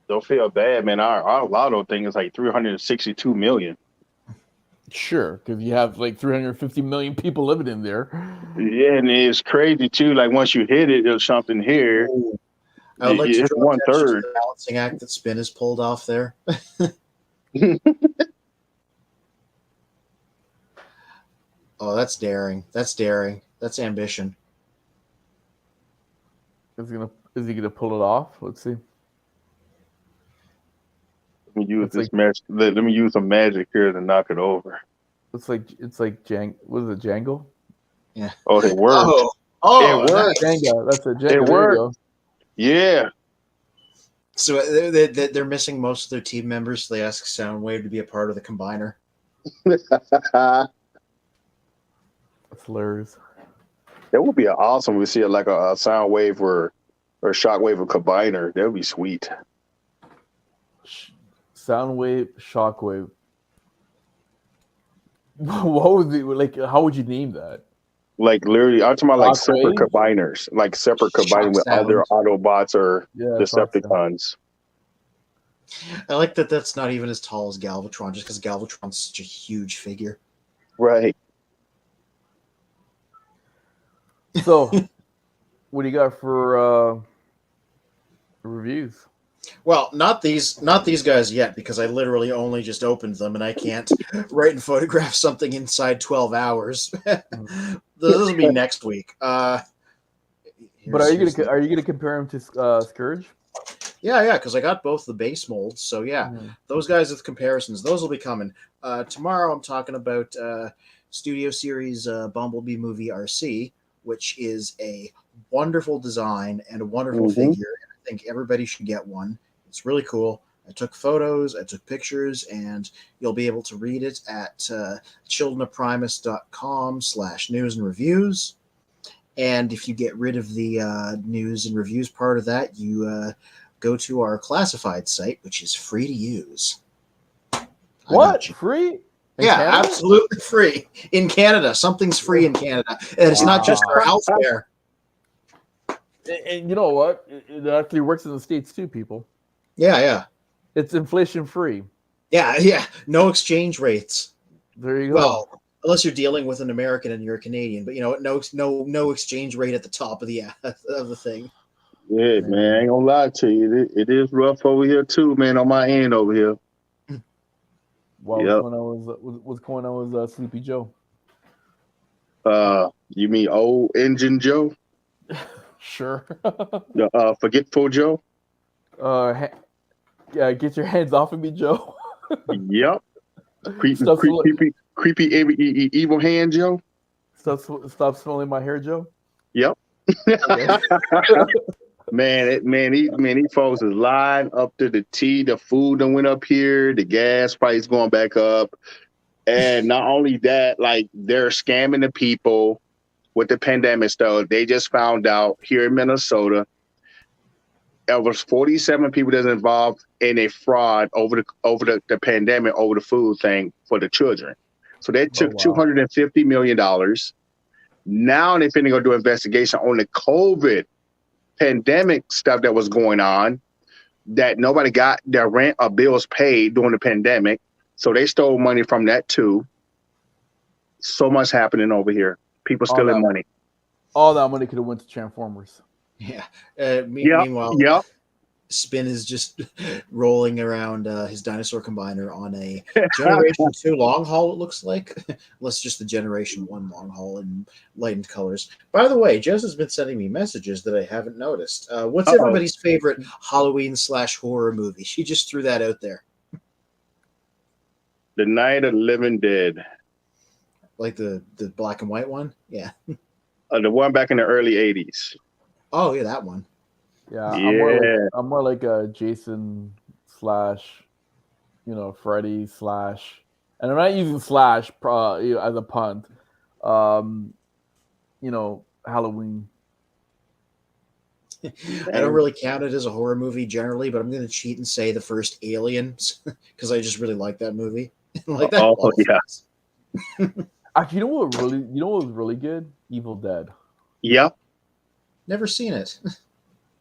S4: Don't feel bad, man. Our lotto thing is like 362 million.
S5: Sure, because you have 350 million people living in there.
S4: Yeah, and it's crazy too. Like once you hit it, there's something here.
S1: Ooh. I would like to
S4: It's
S1: draw attention to
S4: 1/3.
S1: the balancing act that Spin has pulled off there. Oh, that's daring. That's daring. That's ambition.
S5: Is he gonna pull it off? Let's see.
S4: Let me use
S5: It's
S4: this
S5: like-
S4: magic. Let me use some magic here to knock it over.
S5: It's like what is it, Django?
S1: Yeah.
S4: Oh, it worked.
S1: Oh,
S4: It worked.
S1: nice.
S5: Jenga. That's a Jenga.
S4: It
S5: There you
S4: worked.
S5: go.
S4: Yeah.
S1: So they're missing most of their team members. So they ask Soundwave to be a part of the combiner.
S4: That
S5: That's hilarious.
S4: would be awesome. We see like a sound wave or shockwave or combiner. That would be sweet.
S5: Soundwave, shockwave. What would it like? How would you name that?
S4: Like literally, I'm talking about like
S5: Shockwave?
S4: separate combiners, like separate
S1: Shock
S4: combining with other
S1: sound.
S4: Autobots or
S5: Yeah, shock sound.
S4: Decepticons.
S1: I like that that's not even as tall as Galvatron, just because Galvatron's such a huge figure.
S4: Right.
S5: So, what do you got for reviews?
S1: Well, not these guys yet, because I literally only just opened them, and I can't write and photograph something inside 12 hours. This will be next week.
S5: But are you gonna compare him to Scourge?
S1: Yeah, because I got both the base molds, so yeah, those guys with comparisons, those will be coming. Tomorrow I'm talking about Studio Series Bumblebee movie RC, which is a wonderful design and a wonderful figure. I think everybody should get one. It's really cool. I took photos, I took pictures, and you'll be able to read it at childreofprimus.com/news and reviews. And if you get rid of the news and reviews part of that, you go to our classified site, which is free to use.
S5: What? Free? In Canada?
S1: Absolutely free. In Canada. Something's free in Canada. And it's not just for healthcare.
S5: And you know what? It actually works in the States too, people.
S1: Yeah.
S5: It's inflation free.
S1: Yeah. No exchange rates.
S5: There you go.
S1: Well, unless you're dealing with an American and you're a Canadian, but no exchange rate at the top of the thing.
S4: Yeah, man. I ain't gonna lie to you. It is rough over here too, man. On my end over here.
S5: Well, what's going on with Sleepy Joe?
S4: You mean old engine Joe?
S5: Sure.
S4: Forgetful Joe?
S5: Yeah, get your hands off of me, Joe.
S4: Yep. Creepy evil hand Joe?
S5: Stop smelling my hair, Joe.
S4: Yep. These folks is lying up to the T. The food done went up here. The gas price going back up. And not only that, like they're scamming the people with the pandemic stuff. They just found out here in Minnesota, there was 47 people that's involved in a fraud over the pandemic, over the food thing for the children. So they took $250 million. Now they're finna go do an investigation on the COVID pandemic stuff that was going on, that nobody got their rent or bills paid during the pandemic. So they stole money from that too. So much happening over here. People stealing money.
S5: All that money could have went to Transformers.
S1: Yeah. Meanwhile, Spin is just rolling around his dinosaur combiner on a Generation 2 long haul, it looks like. Unless just the Generation 1 long haul in lightened colors. By the way, Joseph's been sending me messages that I haven't noticed. What's everybody's favorite Halloween/horror movie? She just threw that out there.
S4: The Night of the Living Dead.
S1: Like the black and white one? Yeah.
S4: The one back in the early 80s.
S1: Oh, yeah, that one.
S5: Yeah, I'm more like a Jason / Freddy / and I'm not using slash as a punt. Halloween.
S1: I don't really count it as a horror movie generally, but I'm going to cheat and say the first Aliens because I just really like that movie. Like that.
S4: Oh yeah.
S5: Actually, you know what was really good? Evil Dead.
S4: Yep.
S1: Never seen it.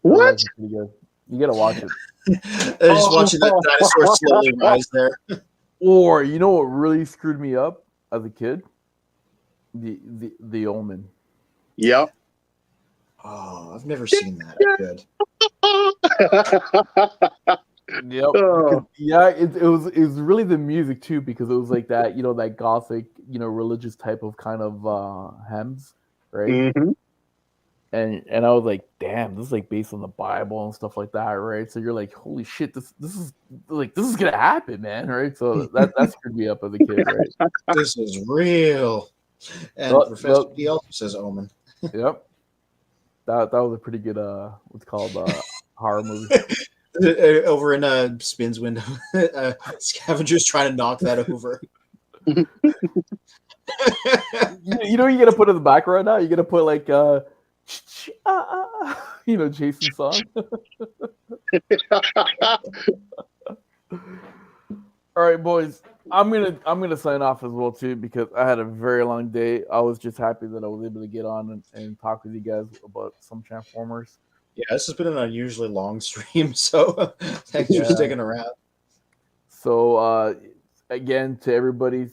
S4: What?
S5: You gotta watch it.
S1: I just watching that dinosaur slowly rise there.
S5: Or you know what really screwed me up as a kid? The Omen.
S4: Yep.
S1: Oh, I've never seen that. Good.
S5: Yep. Yeah, it was really the music too, because it was like that, that gothic, religious type of kind of hymns, right?
S4: Mm-hmm.
S5: And I was like, damn, this is like based on the Bible and stuff like that, right? So you're like, holy shit, this is gonna happen, man, right? So that screwed me up as a kid, right?
S1: This is real. And
S5: Well,
S1: Professor P also says Omen.
S5: Yep. That was a pretty good what's called horror movie.
S1: Over in Spin's window, Scavenger's trying to knock that over.
S5: You know what you gotta put in the background now? You gotta put like Jason's song. All right, boys. I'm gonna sign off as well too because I had a very long day. I was just happy that I was able to get on and talk with you guys about some Transformers.
S1: Yeah, this has been an unusually long stream, so thanks for sticking around.
S5: So again, to everybody,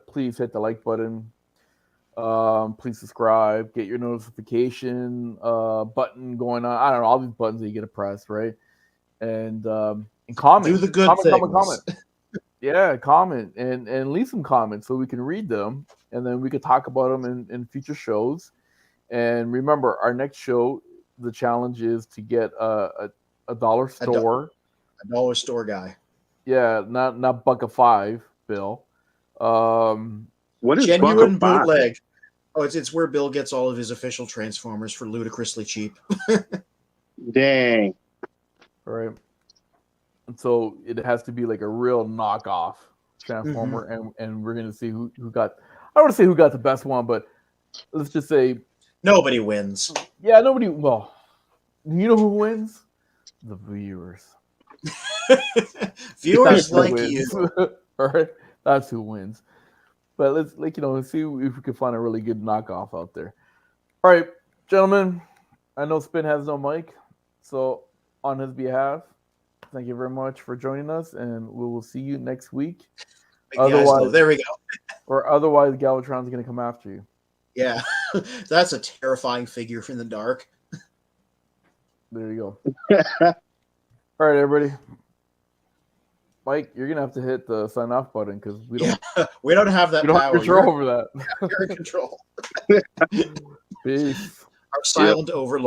S5: please hit the like button. Please subscribe. Get your notification button going on. I don't know, all these buttons that you get to press, right? And comment.
S1: Do the good
S5: comment. Yeah, comment and leave some comments so we can read them, and then we can talk about them in future shows. And remember, our next show, the challenge is to get a dollar store.
S1: A dollar store guy.
S5: Yeah, not $1.05, Bill.
S4: What is
S1: genuine bootleg? Oh, it's where Bill gets all of his official Transformers for ludicrously cheap.
S4: Dang.
S5: All right. And so it has to be like a real knockoff Transformer, and we're gonna see who got. I don't want to say who got the best one, but let's just say
S1: nobody wins.
S5: Yeah, nobody. Well, you know who wins? The viewers.
S1: Viewers like you.
S5: All right, that's who wins. But let's see if we can find a really good knockoff out there. All right, gentlemen. I know Spin has no mic, so on his behalf, thank you very much for joining us, and we will see you next week.
S1: Otherwise, there we go.
S5: Or otherwise, Galvatron's going to come after you.
S1: Yeah, that's a terrifying figure from the dark.
S5: There you go. All right, everybody. Mike, you're gonna have to hit the sign off button because we don't
S1: have that.
S5: We don't
S1: power.
S5: have control over that.
S1: You're in control.
S5: Peace.
S1: Our silent overlord.